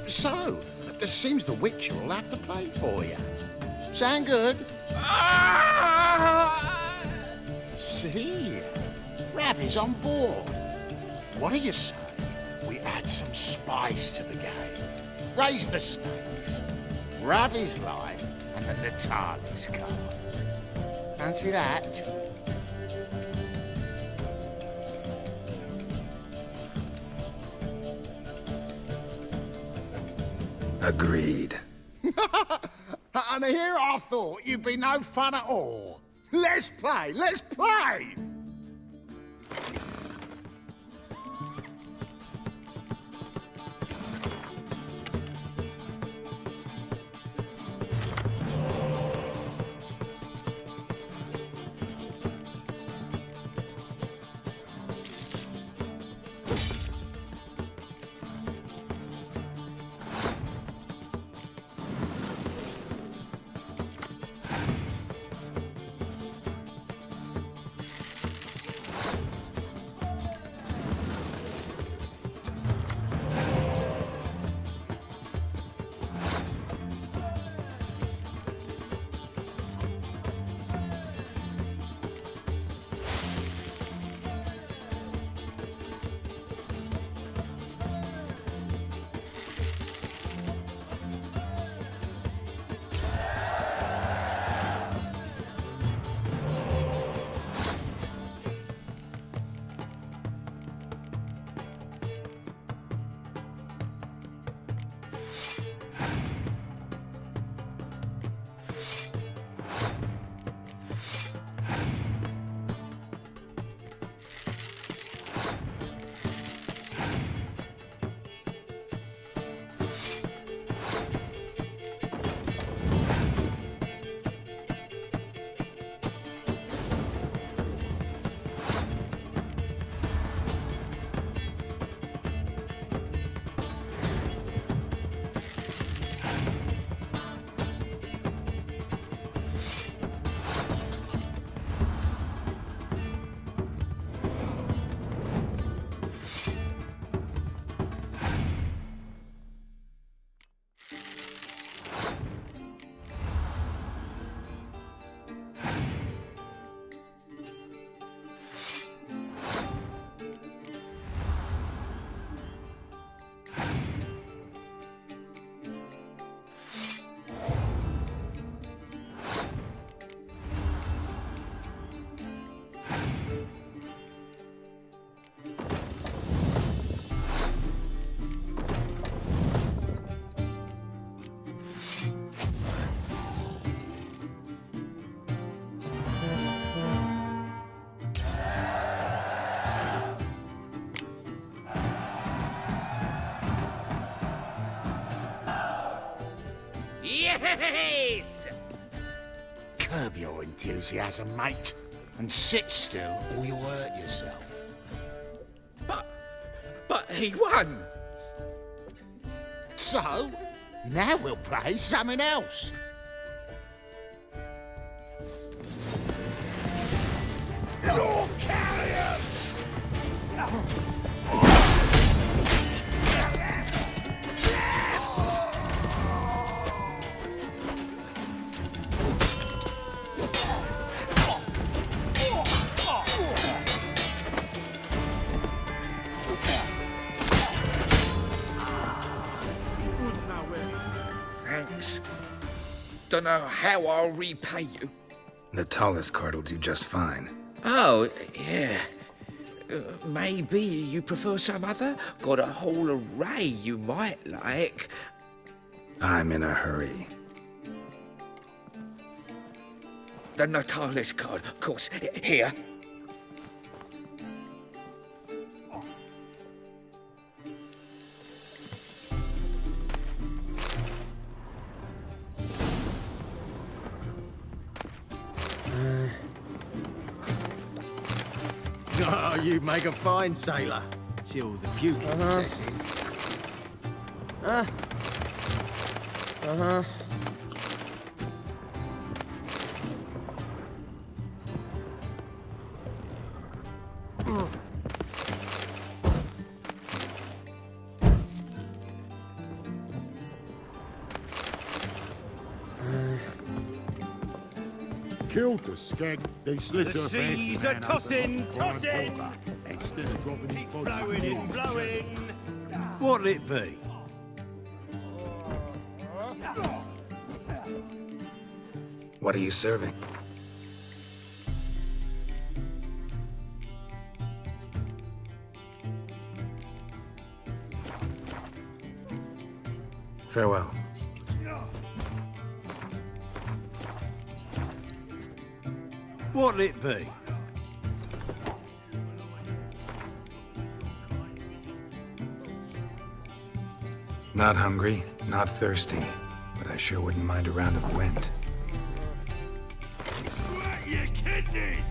So, it seems the Witcher will have to play for you. Sound good? See? Ravi's on board. What do you say? We add some spice to the game. Raise the stakes. Ravi's life and the Natalis card. Fancy that?
Agreed.
And here I thought you'd be no fun at all. Let's play, let's play!
Yes!
Curb your enthusiasm, mate, and sit still or you'll hurt yourself.
But he won!
So, now we'll play something else. Your carrier!
Thanks. Don't know how I'll repay you.
Natalis card will do just fine.
Oh, yeah. Maybe you prefer some other? Got a whole array you might like.
I'm in a hurry.
The Natalis card, of course. Here.
Oh, you make a fine sailor. Till the puking set in.
Killed the skeg, then slit
The
her
seas are tossing, tossing!
Instead of dropping his body
Blowing
in
and blowing!
What'll it be?
What are you serving? Farewell.
What'll it be?
Not hungry, not thirsty, but I sure wouldn't mind a round of Gwent.
Sweat your kidneys!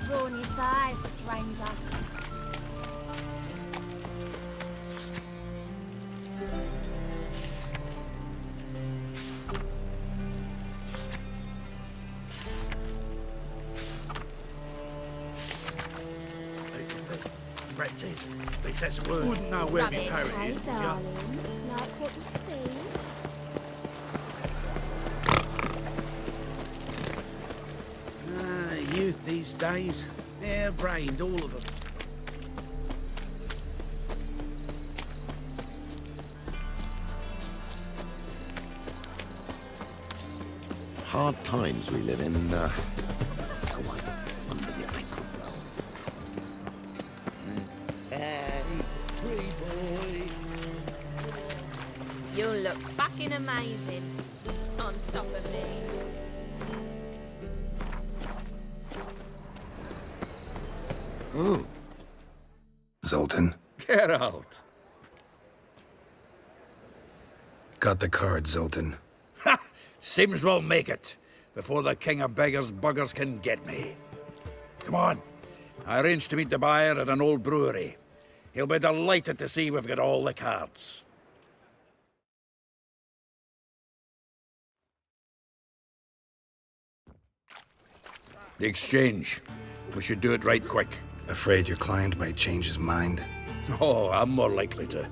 brawny thighs, stranger.
Right, that's a word. Wouldn't know where the pirate
Hey,
is.
darling. Like what you see?
Youth these days. Hair-brained, all of them.
Hard times we live in, so I'm under the ankle.
Hey, pretty boy.
You look fucking amazing on top of me.
Zoltan,
Geralt.
got the card, Zoltan.
Ha! Sims will make it before the king of beggars buggers can get me. Come on. I arranged to meet the buyer at an old brewery. He'll be delighted to see we've got all the cards. The exchange. We should do it right quick.
Afraid your client might change his mind?
Oh, I'm more likely to.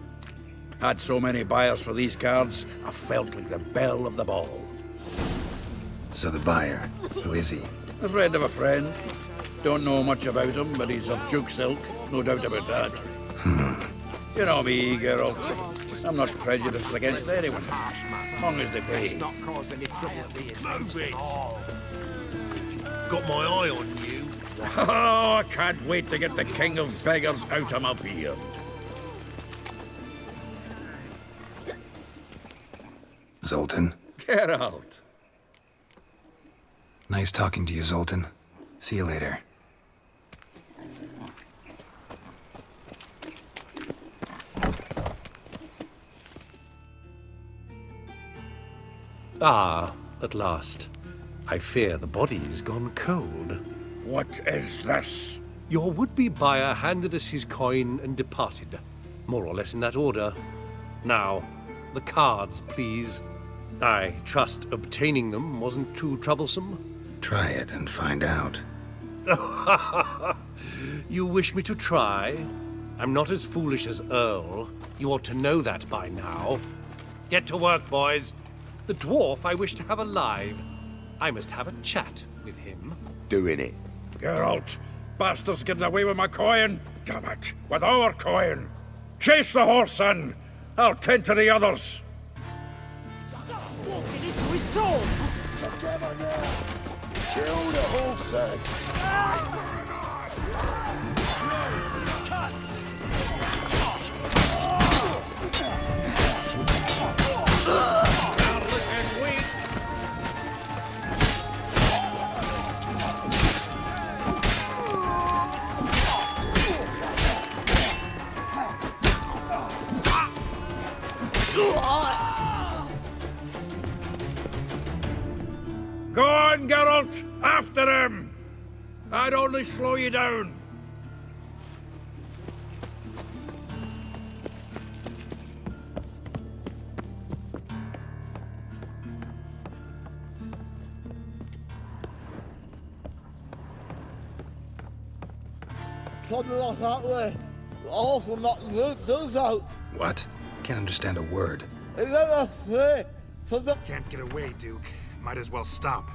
Had so many buyers for these cards, I felt like the belle of the ball.
So the buyer, who is he?
A friend of a friend. Don't know much about him, but he's of Duke silk, no doubt about that. You know me, Geralt. I'm not prejudiced against anyone, as long as they pay.
Not cause any trouble being Move it! Got my eye on you.
Oh, I can't wait to get the king of beggars out of my beard.
Zoltan?
Geralt.
Nice talking to you, Zoltan. See you later.
Ah, at last. I fear the body's gone cold.
What is this?
Your would-be buyer handed us his coin and departed. More or less in that order. Now, the cards, please. I trust obtaining them wasn't too troublesome.
Try it and find out.
You wish me to try? I'm not as foolish as Earl. You ought to know that by now. Get to work, boys. The dwarf I wish to have alive. I must have a chat with him.
Doing it.
Geralt, bastards getting away with my coin. Damn it, with our coin. Chase the horse, son. I'll tend to the others.
Walking into his soul!
Together now! Kill the horse,
Go on, Geralt! After him! I'd only slow you down.
Something like that way. Awful not look those out.
What? Can't understand a word.
Is that a fair?
Can't get away, Duke. Might as well stop.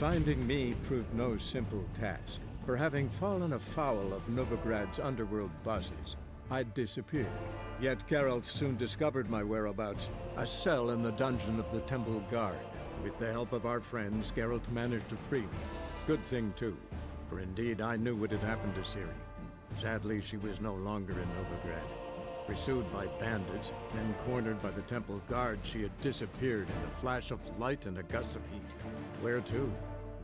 Finding me proved no simple task, for having fallen afoul of Novigrad's underworld bosses, I'd disappeared. Yet Geralt soon discovered my whereabouts, a cell in the dungeon of the Temple Guard. With the help of our friends, Geralt managed to free me. Good thing, too, for indeed I knew what had happened to Ciri. Sadly, she was no longer in Novigrad. Pursued by bandits, then cornered by the Temple Guard, she had disappeared in a flash of light and a gust of heat. Where to?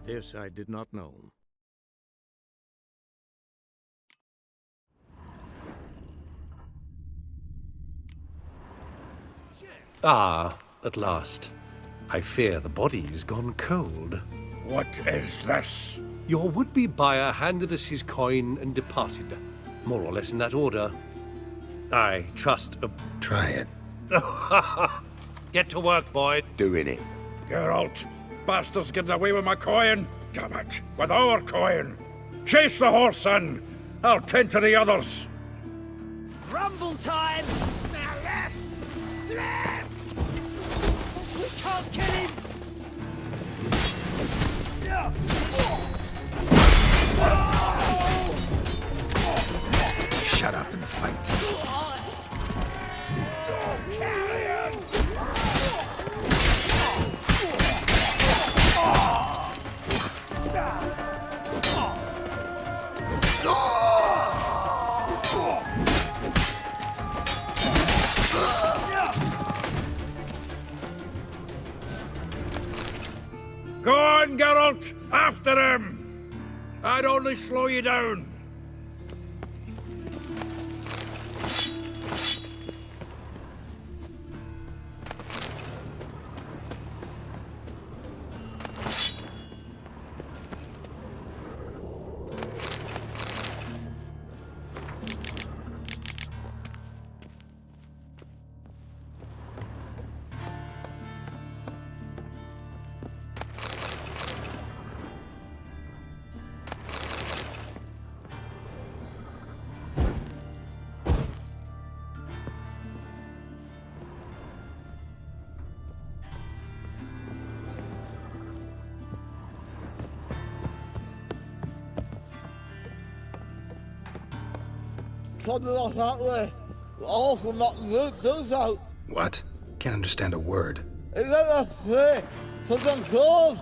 This I did not know.
Ah, at last. I fear the body's gone cold.
What is this?
Your would-be buyer handed us his coin and departed. More or less in that order. I trust
Try it.
Get to work, boy.
Doing it. Geralt, bastards getting away with my coin. Damn it, with our coin. Chase the horse in. I'll tend to the others.
Rumble time! Now left! Left! We can't kill him!
Shut up and fight.
Go on, Geralt! After him! I'd only slow you down.
Something like that way. All from that root goes out.
What? Can't understand a word.
Is that a thing? Something close.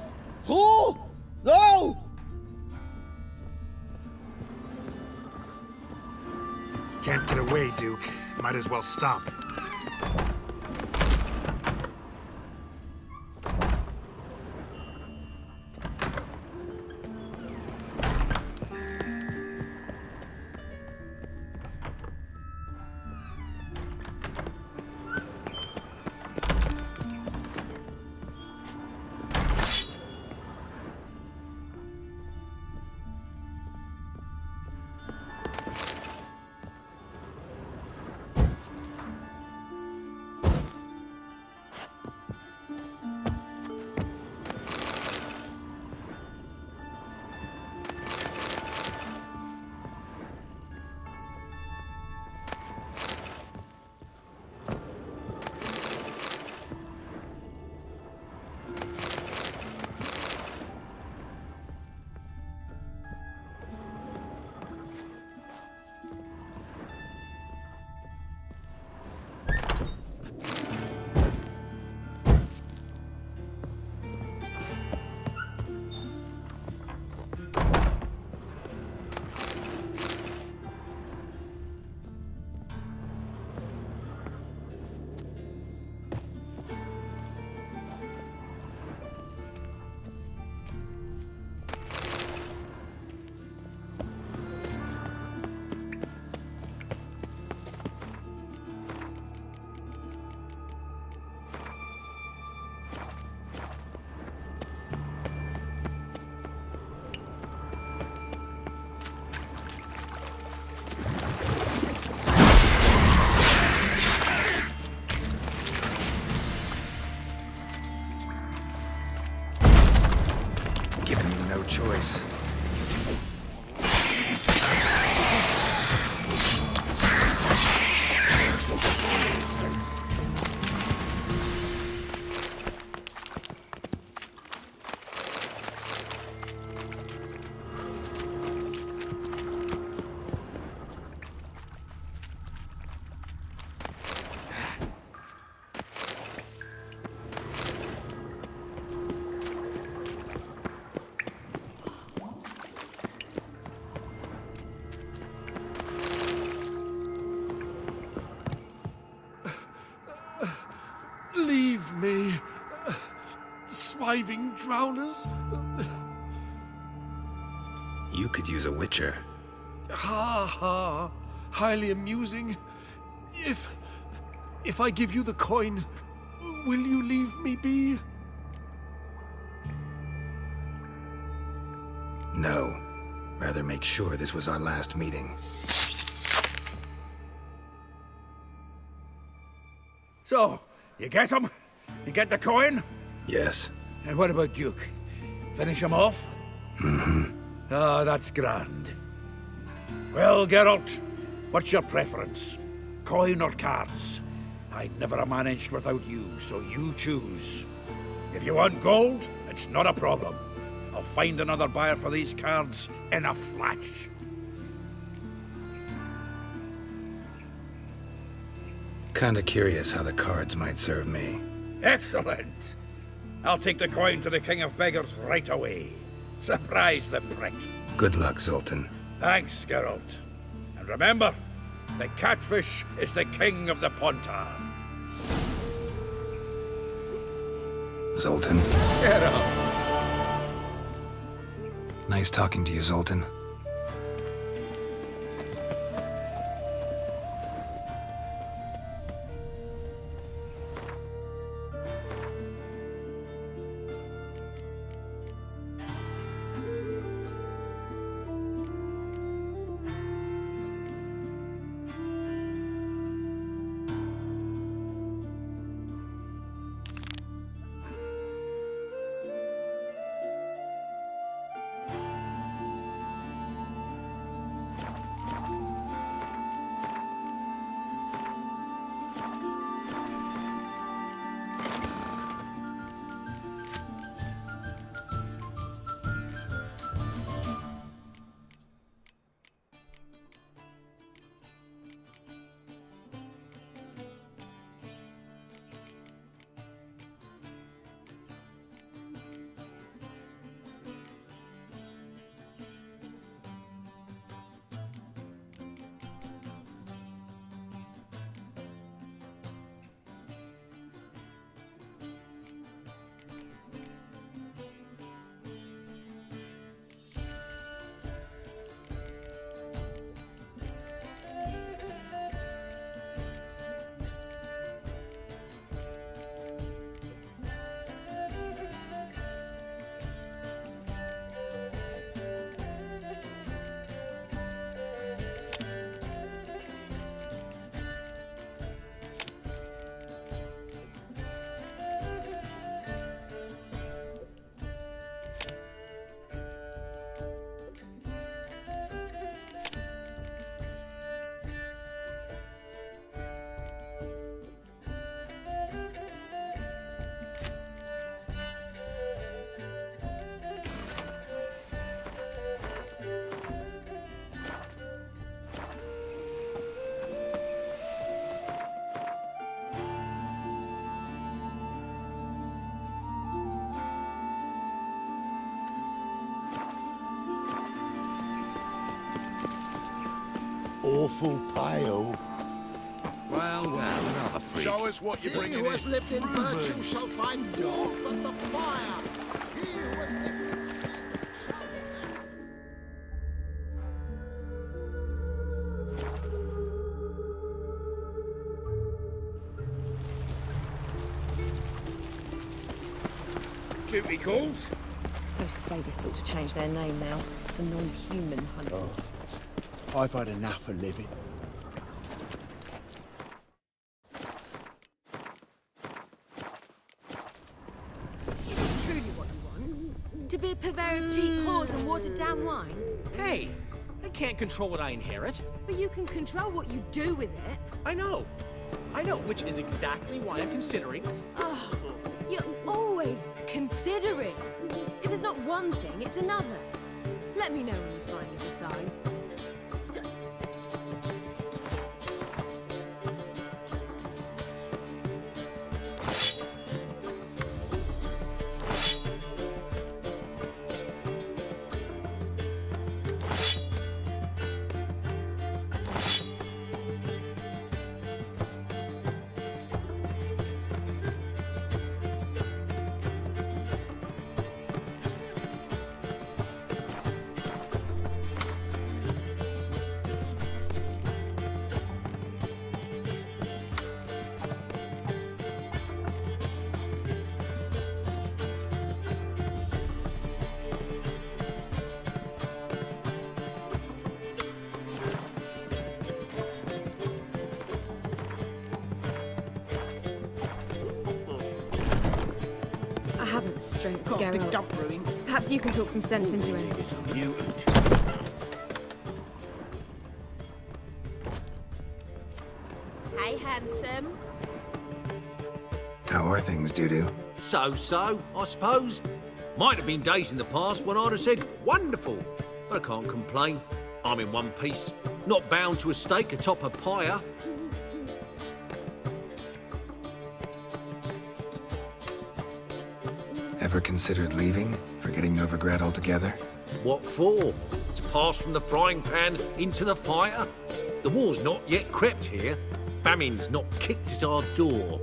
Who? No!
Can't get away, Duke. Might as well stop.
conniving drowners.
You could use a witcher.
Ha ha. Highly amusing. If I give you the coin, will you leave me be?
No. Rather make sure this was our last meeting.
So, you get him? You get the coin?
Yes.
And what about Duke? Finish him off?
Mm-hmm.
Ah, that's grand. Well, Geralt, what's your preference? Coin or cards? I'd never have managed without you, so you choose. If you want gold, it's not a problem. I'll find another buyer for these cards in a flash.
Kinda curious how the cards might serve me.
Excellent! I'll take the coin to the King of Beggars right away. Surprise the prick.
Good luck, Zoltan.
Thanks, Geralt. And remember, the catfish is the king of the Pontar.
Zoltan.
Get up!
Nice talking to you, Zoltan.
Awful pale.
Well, another freak.
Show us what you're bringing in.
He who has lived in virtue
shall find warmth at the fire. He who has lived in sin shall...
Duty calls?
Those sadists ought to change their name now to non-human hunters.
I've had enough of living.
Is it truly what you want? To be a purveyor of cheap whores and watered-down wine?
Hey, I can't control what I inherit.
But you can control what you do with it.
I know, which is exactly why I'm considering.
Oh, you're always considering. If it's not one thing, it's another. Let me know when you finally decide. strength, Geralt. Perhaps you can talk some sense into him.
Hey, handsome.
How are things, Dudu?
So, I suppose. Might have been days in the past when I'd have said, wonderful. But I can't complain. I'm in one piece. Not bound to a stake atop a pyre.
Ever considered leaving? Forgetting Novigrad altogether?
What for? To pass from the frying pan into the fire? The war's not yet crept here. Famine's not kicked at our door.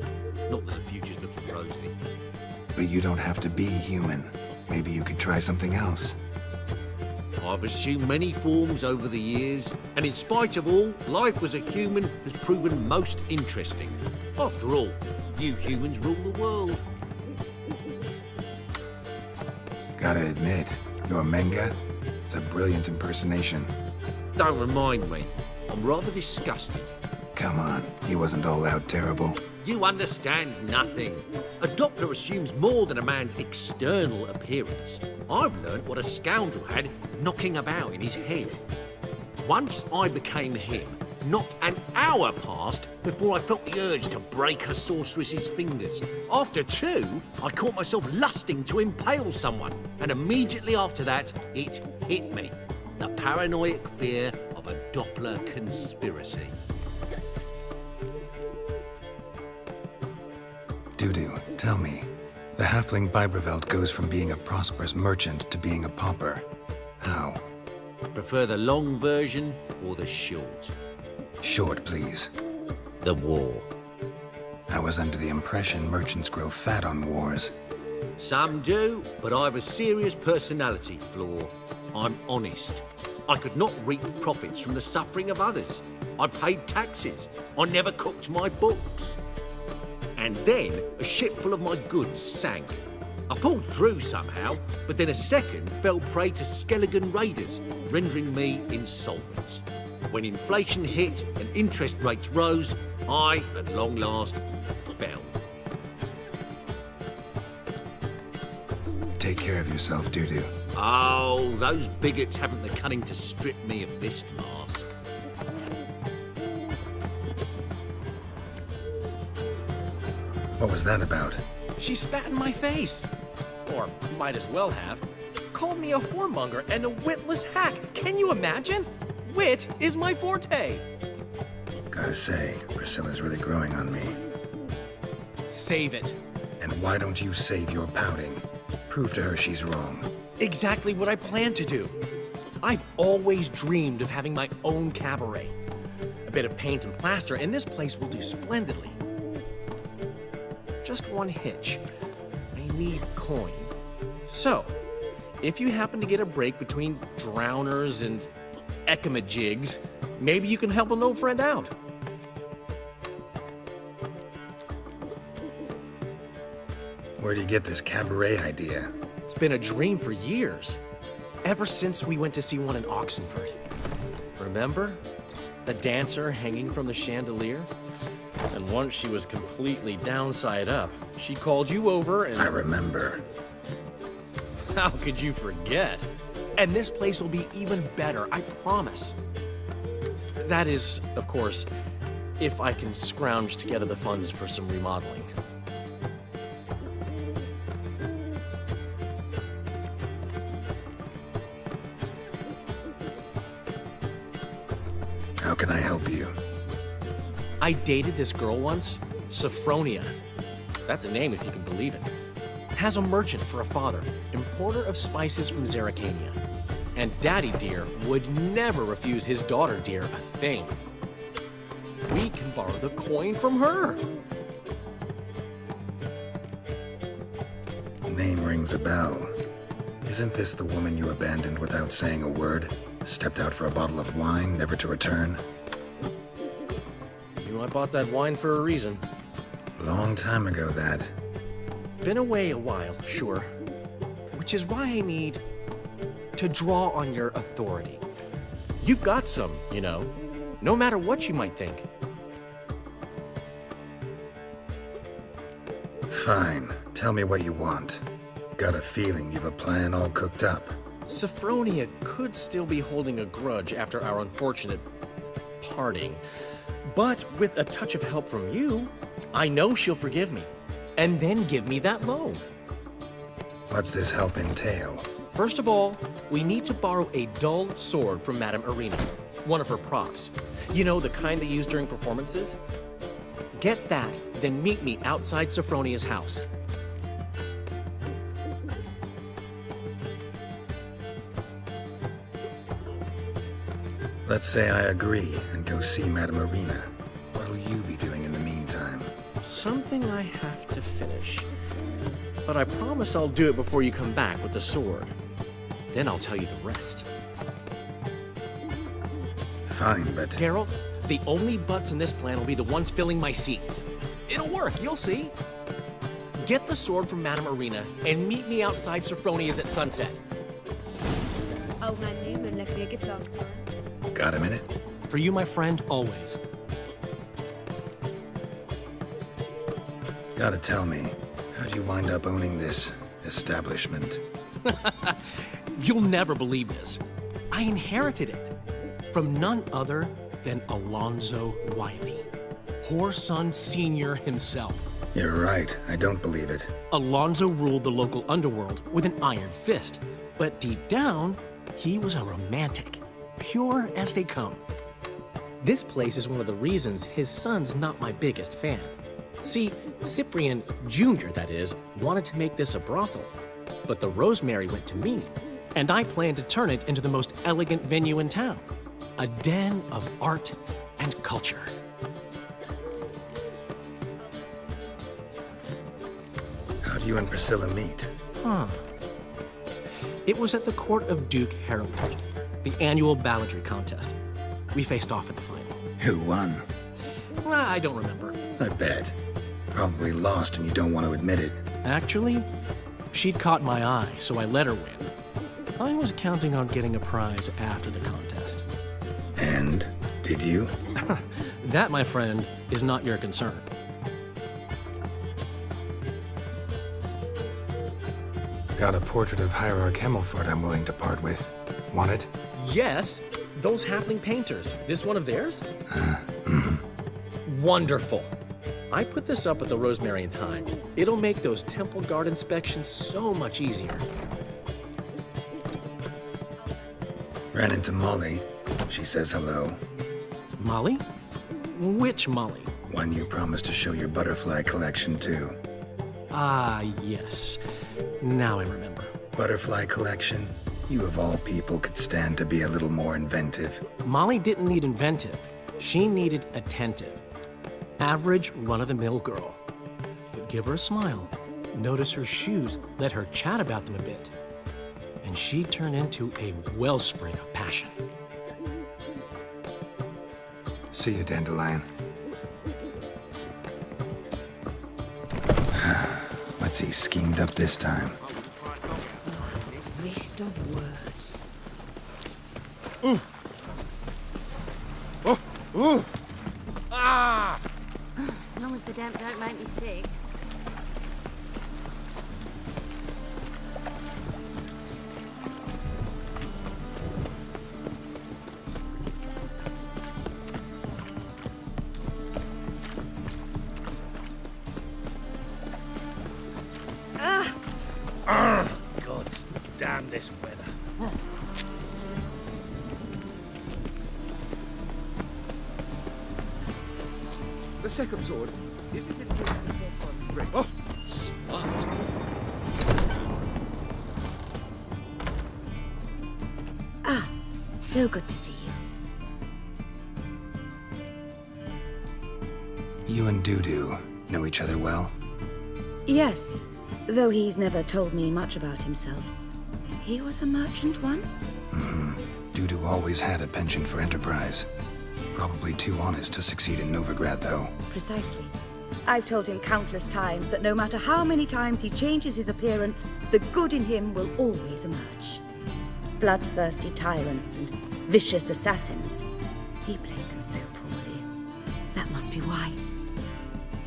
Not that the future's looking rosy.
But you don't have to be human. Maybe you could try something else.
I've assumed many forms over the years, and in spite of all, life as a human has proven most interesting. After all, you humans rule the world.
Gotta admit, your Menga, it's a brilliant impersonation.
Don't remind me. I'm rather disgusted.
Come on, he wasn't all out terrible.
You understand nothing. A Doppler assumes more than a man's external appearance. I've learnt what a scoundrel had knocking about in his head. Once I became him, not an hour passed before I felt the urge to break a sorceress's fingers. After 2, I caught myself lusting to impale someone, and immediately after that, it hit me. The paranoid fear of a Doppler conspiracy.
Dudu, tell me. The halfling Biberveld goes from being a prosperous merchant to being a pauper. How?
Prefer the long version or the short?
Short, please.
The war.
I was under the impression merchants grow fat on wars.
Some do, but I've a serious personality flaw. I'm honest. I could not reap profits from the suffering of others. I paid taxes. I never cooked my books. And then a ship full of my goods sank. I pulled through somehow, but then a second fell prey to Skelligan raiders, rendering me insolvent. When inflation hit and interest rates rose, I, at long last, fell.
Take care of yourself, Dudu.
Oh, those bigots haven't the cunning to strip me of this mask.
What was that about?
She spat in my face. Or might as well have. Called me a whoremonger and a witless hack. Can you imagine? Wit is my forte.
Gotta say, Priscilla's really growing on me.
Save it.
And why don't you save your pouting? Prove to her she's wrong.
Exactly what I plan to do. I've always dreamed of having my own cabaret. A bit of paint and plaster, and this place will do splendidly. Just one hitch. I need coin. So, if you happen to get a break between drowners and ekamajigs, maybe you can help an old friend out.
Where do you get this cabaret idea?
It's been a dream for years. Ever since we went to see one in Oxenford. Remember? The dancer hanging from the chandelier? And once she was completely downside up, she called you over and...
I remember.
How could you forget? And this place will be even better, I promise. That is, of course, if I can scrounge together the funds for some remodeling.
How can I help you?
I dated this girl once, Sophronia. That's a name if you can believe it. Has a merchant for a father, importer of spices from Zerrikania. And Daddy Dear would never refuse his daughter Dear a thing. We can borrow the coin from her.
Name rings a bell. Isn't this the woman you abandoned without saying a word? Stepped out for a bottle of wine, never to return?
I bought that wine for a reason.
Long time ago, that.
Been away a while, sure. Which is why I need to draw on your authority. You've got some, you know, no matter what you might think.
Fine. Tell me what you want. Got a feeling you've a plan all cooked up.
Sophronia could still be holding a grudge after our unfortunate parting. But with a touch of help from you, I know she'll forgive me. And then give me that loan.
What's this help entail?
First of all, we need to borrow a dull sword from Madame Irina, one of her props. You know, the kind they use during performances? Get that, then meet me outside Sophronia's house.
Let's say I agree and go see Madame Irina. What'll you be doing in the meantime?
Something I have to finish. But I promise I'll do it before you come back with the sword. Then I'll tell you the rest.
Fine, but...
Geralt, the only butts in this plan will be the ones filling my seats. It'll work, you'll see. Get the sword from Madame Irina and meet me outside Sophronia's at sunset.
Old man Newman left me a gift last time.
Got a minute?
For you, my friend, always.
Gotta tell me, how'd you wind up owning this establishment?
You'll never believe this. I inherited it from none other than Alonzo Wiley, Whoreson Sr. himself.
You're right, I don't believe it.
Alonzo ruled the local underworld with an iron fist, but deep down, he was a romantic, pure as they come. This place is one of the reasons his son's not my biggest fan. See, Cyprian Jr., that is, wanted to make this a brothel, but the Rosemary went to me, and I planned to turn it into the most elegant venue in town, a den of art and culture.
How'd you and Priscilla meet?
It was at the court of Duke Harold, the annual balladry contest. We faced off in the final.
Who won?
I don't remember.
I bet. Probably lost and you don't want to admit it.
Actually, she'd caught my eye, so I let her win. I was counting on getting a prize after the contest.
And? Did you?
That, my friend, is not your concern.
Got a portrait of Hierarch Himmelfart I'm willing to part with. Want it?
Yes, those halfling painters. This one of theirs? Wonderful. I put this up at the Rosemary in time. It'll make those temple guard inspections so much easier.
Ran into Molly. She says hello.
Molly? Which Molly?
One you promised to show your butterfly collection to.
Ah, yes. Now I remember.
Butterfly collection? You of all people could stand to be a little more inventive.
Molly didn't need inventive. She needed attentive. Average, run-of-the-mill girl. But give her a smile. Notice her shoes. Let her chat about them a bit. And she'd turn into a wellspring of passion.
See you, Dandelion. What's he schemed up this time?
Waste of words.
Ah! As long as the damp don't make me sick.
God damn this weather.
The second sword. Is it in
Oh, smart.
So good to see you.
You and Dudu know each other well?
Yes, though he's never told me much about himself. He was a merchant once?
Dudu always had a penchant for enterprise. Probably too honest to succeed in Novigrad, though.
Precisely. I've told him countless times that no matter how many times he changes his appearance, the good in him will always emerge. Bloodthirsty tyrants and vicious assassins. He played them so poorly. That must be why.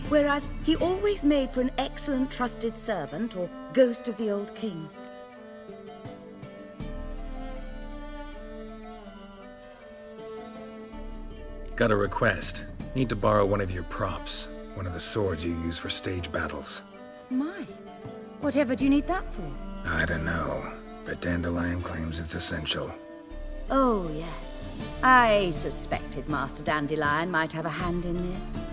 Whereas he always made for an excellent trusted servant or
ghost of the old king.
Got a request. Need to borrow one of your props. One of the swords you use for stage battles.
My, whatever do you need that for?
I don't know, but Dandelion claims it's essential.
Oh, yes. I suspected Master Dandelion might have a hand in this.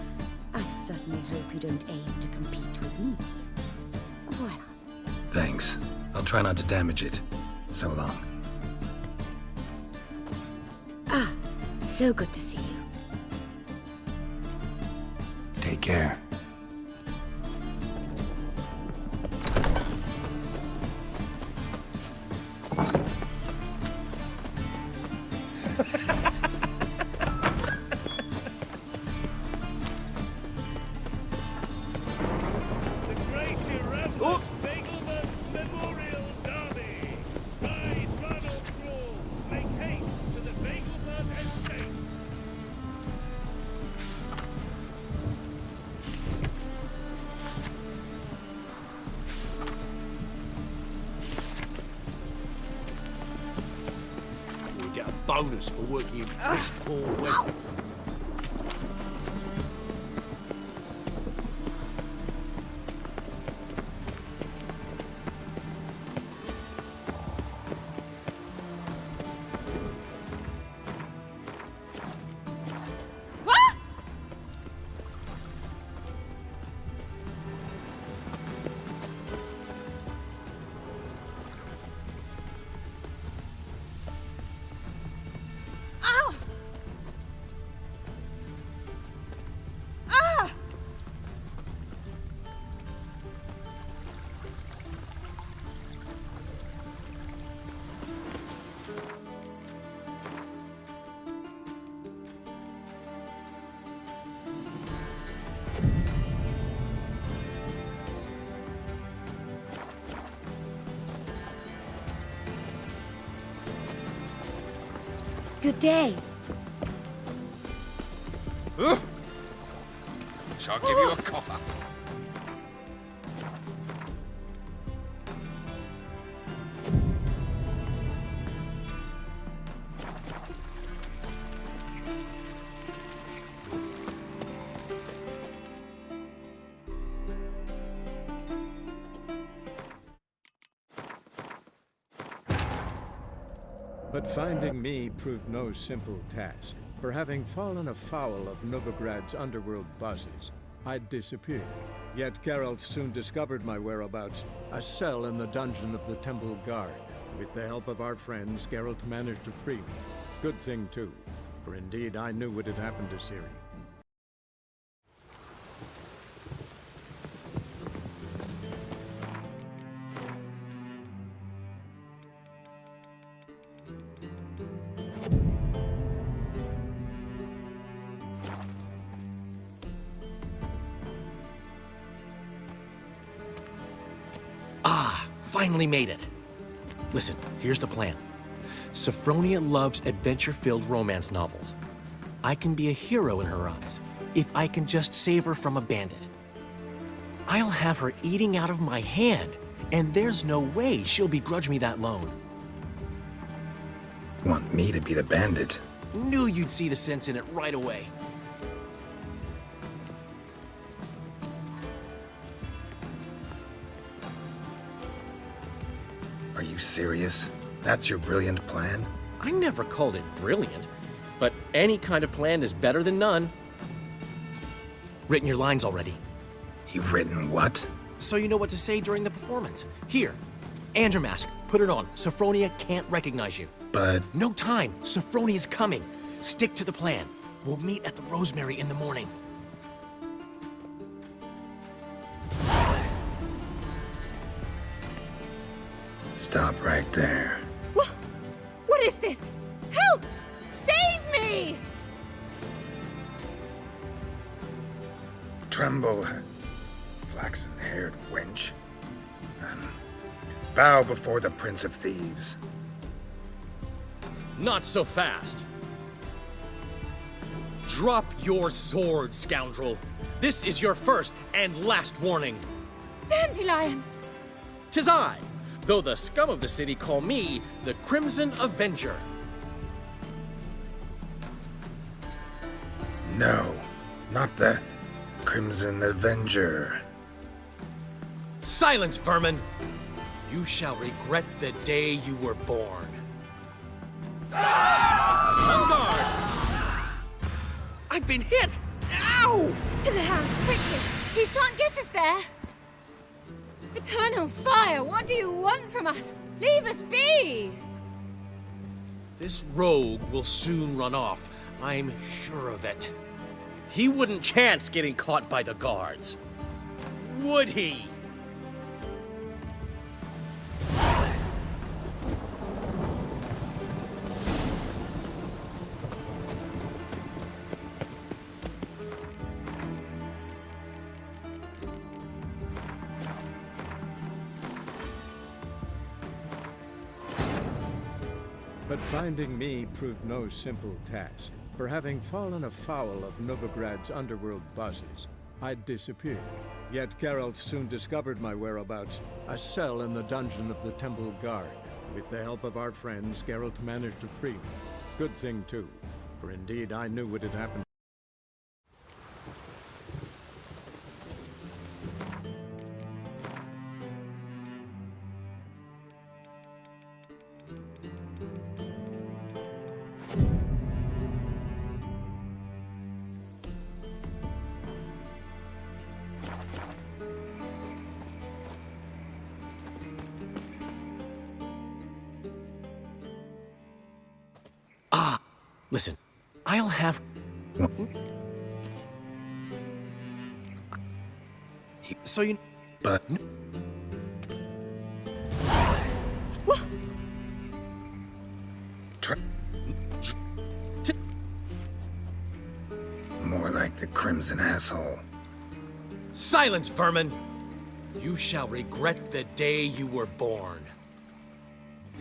I certainly hope you don't aim to compete with me. Voilà.
Thanks. I'll try not to damage it. So long.
Ah, so good to see you.
Take care.
Bonus for working in piss poor weather.
Good day.
Shall I give you a copper?
But finding me proved no simple task. For having fallen afoul of Novigrad's underworld bosses, I'd disappeared. Yet Geralt soon discovered my whereabouts, a cell in the dungeon of the Temple Guard. With the help of our friends, Geralt managed to free me. Good thing, too, for indeed I knew what had happened to Ciri.
Finally made it. Listen, here's the plan. Sophronia loves adventure-filled romance novels. I can be a hero in her eyes if I can just save her from a bandit. I'll have her eating out of my hand, and there's no way she'll begrudge me that loan.
Want me to be the bandit?
Knew you'd see the sense in it right away.
Are you serious? That's your brilliant plan?
I never called it brilliant, but any kind of plan is better than none. Written your lines already.
You've written what?
So you know what to say during the performance. Here, and your mask. Put it on. Sophronia can't recognize you.
But...
No time. Sophronia's coming. Stick to the plan. We'll meet at the Rosemary in the morning.
Stop right there.
What is this? Help! Save me!
Tremble, flaxen-haired wench. Bow before the Prince of Thieves.
Not so fast. Drop your sword, scoundrel. This is your first and last warning.
Dandelion!
'Tis I, though the scum of the city call me the Crimson Avenger.
No, not the Crimson Avenger.
Silence, vermin! You shall regret the day you were born. On guard! I've been hit! Ow!
To the house, quickly! He shan't get us there! Eternal fire, what do you want from us? Leave us be!
This rogue will soon run off. I'm sure of it. He wouldn't chance getting caught by the guards. Would he?
But finding me proved no simple task. For having fallen afoul of Novigrad's underworld bosses, I'd disappeared. Yet Geralt soon discovered my whereabouts, a cell in the dungeon of the Temple Guard. With the help of our friends, Geralt managed to free me. Good thing, too, for indeed I knew what had happened.
Listen, I'll have... So you...
But... More like the Crimson Asshole.
Silence, vermin! You shall regret the day you were born.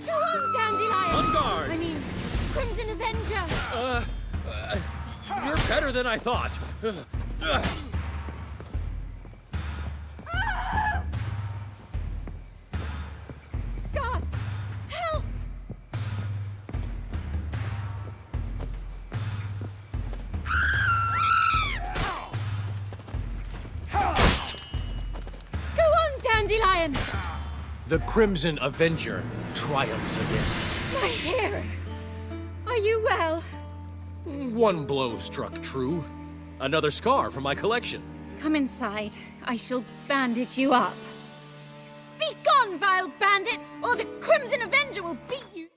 Go on, Dandelion!
On guard!
I mean, Crimson Avenger!
You're better than I thought.
Guards! Help! Go on, Dandelion!
The Crimson Avenger triumphs again.
My hero! Are you well?
One blow struck true. Another scar from my collection.
Come inside. I shall bandage you up. Be gone, vile bandit, or the Crimson Avenger will beat you!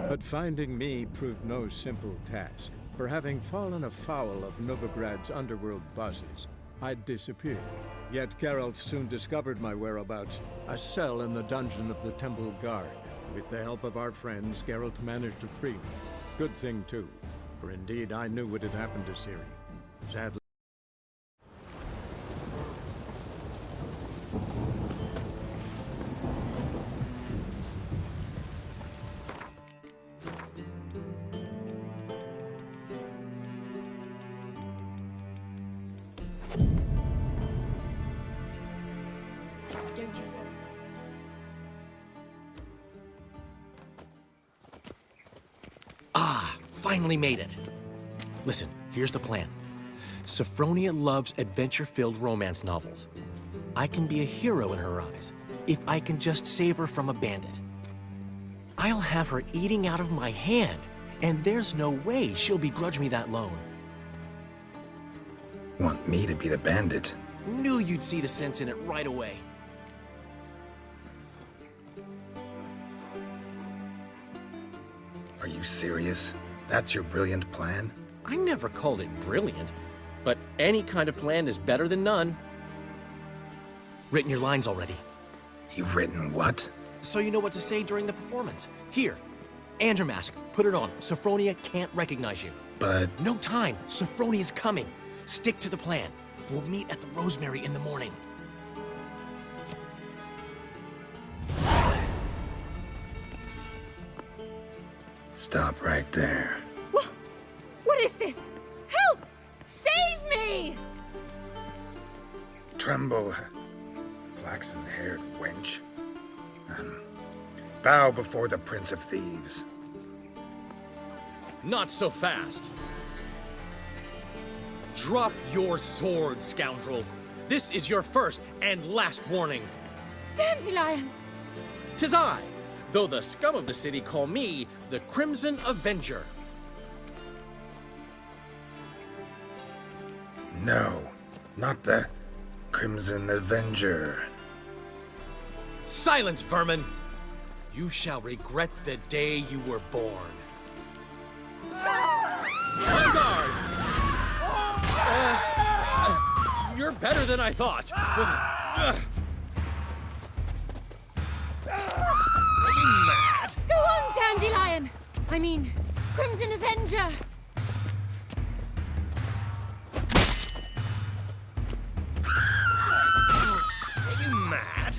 But finding me proved no simple task. For having fallen afoul of Novigrad's underworld bosses, I'd disappeared. Yet Geralt soon discovered my whereabouts, a cell in the dungeon of the Temple Guard. With the help of our friends, Geralt managed to free me. Good thing, too, for indeed I knew what had happened to Ciri. Sadly...
Don't you feel...
Finally made it. Listen, here's the plan. Sophronia loves adventure-filled romance novels. I can be a hero in her eyes if I can just save her from a bandit. I'll have her eating out of my hand, and there's no way she'll begrudge me that loan.
Want me to be the bandit?
Knew you'd see the sense in it right away.
Are you serious? That's your brilliant plan?
I never called it brilliant, but any kind of plan is better than none. Written your lines already.
You've written what?
So you know what to say during the performance. Here, Andrew Mask, put it on. Sophronia can't recognize you.
But...
No time. Sophronia's coming. Stick to the plan. We'll meet at the Rosemary in the morning.
Stop right there.
What is this? Help! Save me!
Tremble, flaxen-haired wench. Bow before the Prince of Thieves.
Not so fast. Drop your sword, scoundrel. This is your first and last warning.
Dandelion!
'Tis I, though the scum of the city call me the Crimson Avenger.
No, not the Crimson Avenger.
Silence, vermin! You shall regret the day you were born. On guard! You're better than I thought. Are you mad?
Go on, Dandelion! I mean, Crimson Avenger!
Are you mad?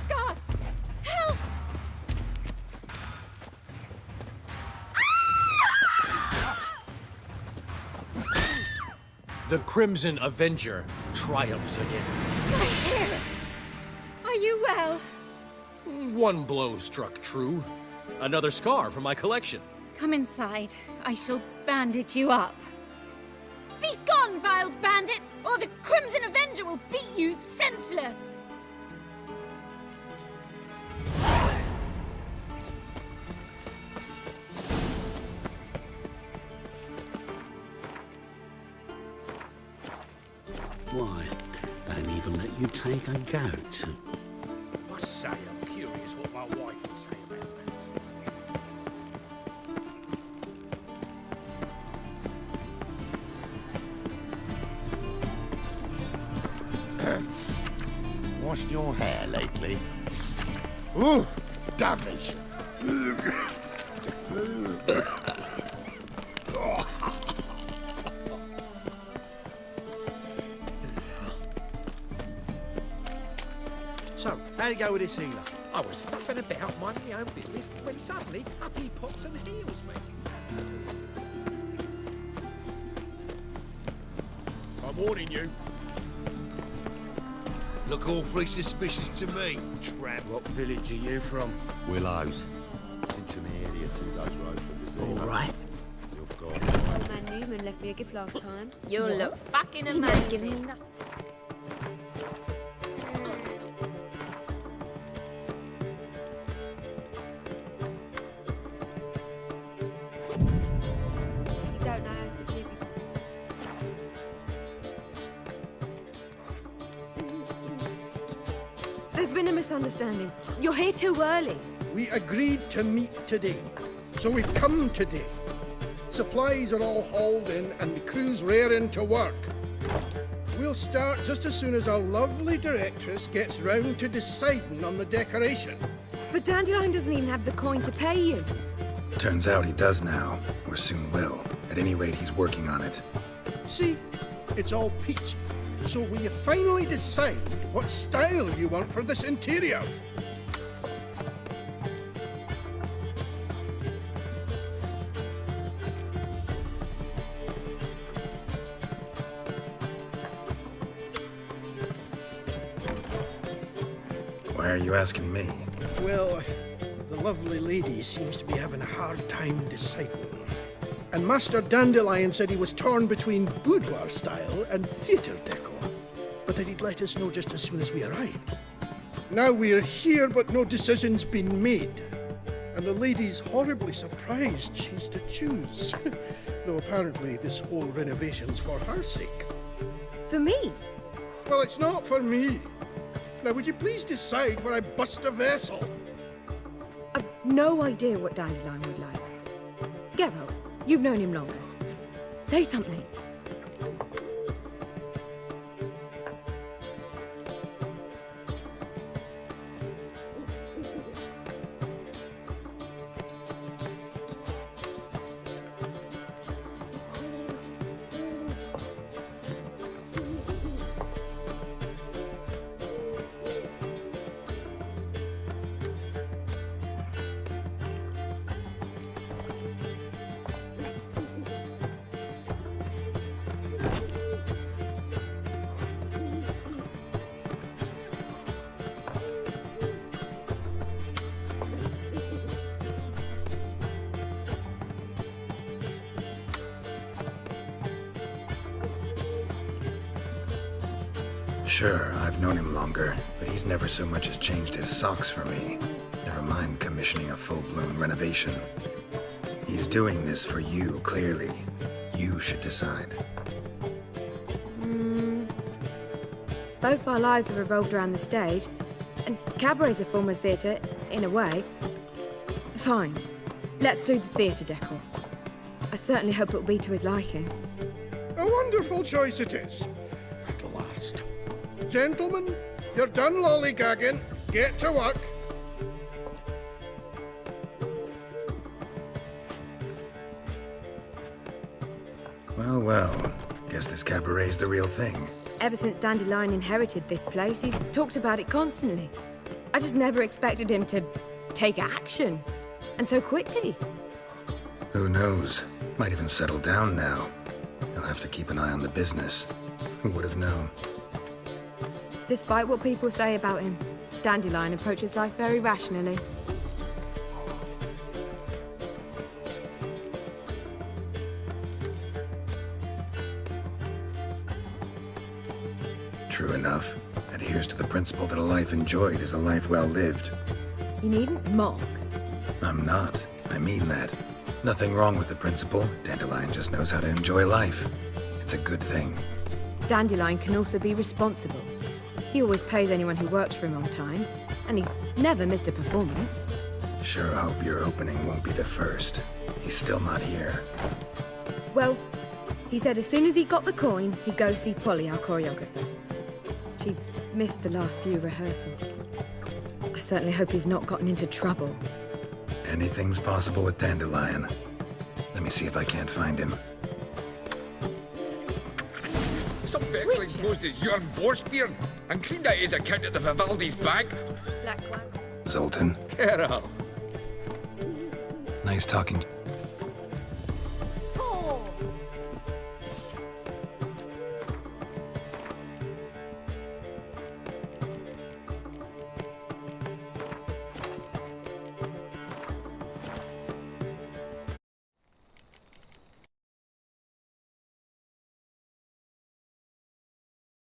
Guards! Help!
The Crimson Avenger triumphs again.
My hair! Are you well?
One blow struck true. Another scar from my collection.
Come inside. I shall bandage you up. Be gone, vile bandit, or the Crimson Avenger will beat you senseless!
Why, they don't even let you take a goat.
I say, I'm curious what my wife would say about
that. Washed your hair lately? Ooh, damage!
So, how'd it go with this healer?
I was faffing about minding my own business when suddenly up he pops and heals me.
I'm warning you.
Look awfully suspicious to me, tramp.
What village are you from?
Willows. It's into an area 2 days' road from the zoo.
All right.
You've got
Old man Newman left me a gift last time.
You'll
What?
look fucking
He don't give me
amazing.
nothing. You don't know how to keep it.
There's been a misunderstanding. You're here too early.
We agreed to meet today, so we've come today. Supplies are all hauled in and the crew's raring to work. We'll start just as soon as our lovely directress gets round to deciding on the decoration.
But Dandelion doesn't even have the coin to pay you.
Turns out he does now, or soon will. At any rate, he's working on it.
See, it's all peachy. So will you finally decide what style you want for this interior?
Why are you asking me?
Well, the lovely lady seems to be having a hard time deciding. And Master Dandelion said he was torn between boudoir style and theatre decor, but that he'd let us know just as soon as we arrived. Now we're here, but no decision's been made. And the lady's horribly surprised she's to choose. Though apparently this whole renovation's for her sake.
For me?
Well, it's not for me. Now, would you please decide where I bust a vessel?
I've no idea what Dandelion would like. Geralt, you've known him longer. Say something.
Sure, I've known him longer, but he's never so much as changed his socks for me. Never mind commissioning a full-blown renovation. He's doing this for you, clearly. You should decide.
Both our lives have revolved around the stage, and cabaret's a form of theatre, in a way. Fine. Let's do the theatre decor. I certainly hope it'll be to his liking.
A wonderful choice it is. At last. Gentlemen, you're done lollygagging. Get to work.
Well. Guess this cabaret's the real thing.
Ever since Dandelion inherited this place, he's talked about it constantly. I just never expected him to take action. And so quickly.
Who knows? Might even settle down now. He'll have to keep an eye on the business. Who would have known?
Despite what people say about him, Dandelion approaches life very rationally.
True enough. Adheres to the principle that a life enjoyed is a life well lived.
You needn't mock.
I'm not. I mean that. Nothing wrong with the principle. Dandelion just knows how to enjoy life. It's a good thing.
Dandelion can also be responsible. He always pays anyone who works for him on time, and he's never missed a performance.
Sure hope your opening won't be the first. He's still not here.
Well, he said as soon as he got the coin, he'd go see Polly, our choreographer. She's missed the last few rehearsals. I certainly hope he's not gotten into trouble.
Anything's possible with Dandelion. Let me see if I can't find him.
Some vexling closed his yarn Borspian and cleaned out his account at the Vivaldi's bank.
Zoltan.
Get up.
Nice talking.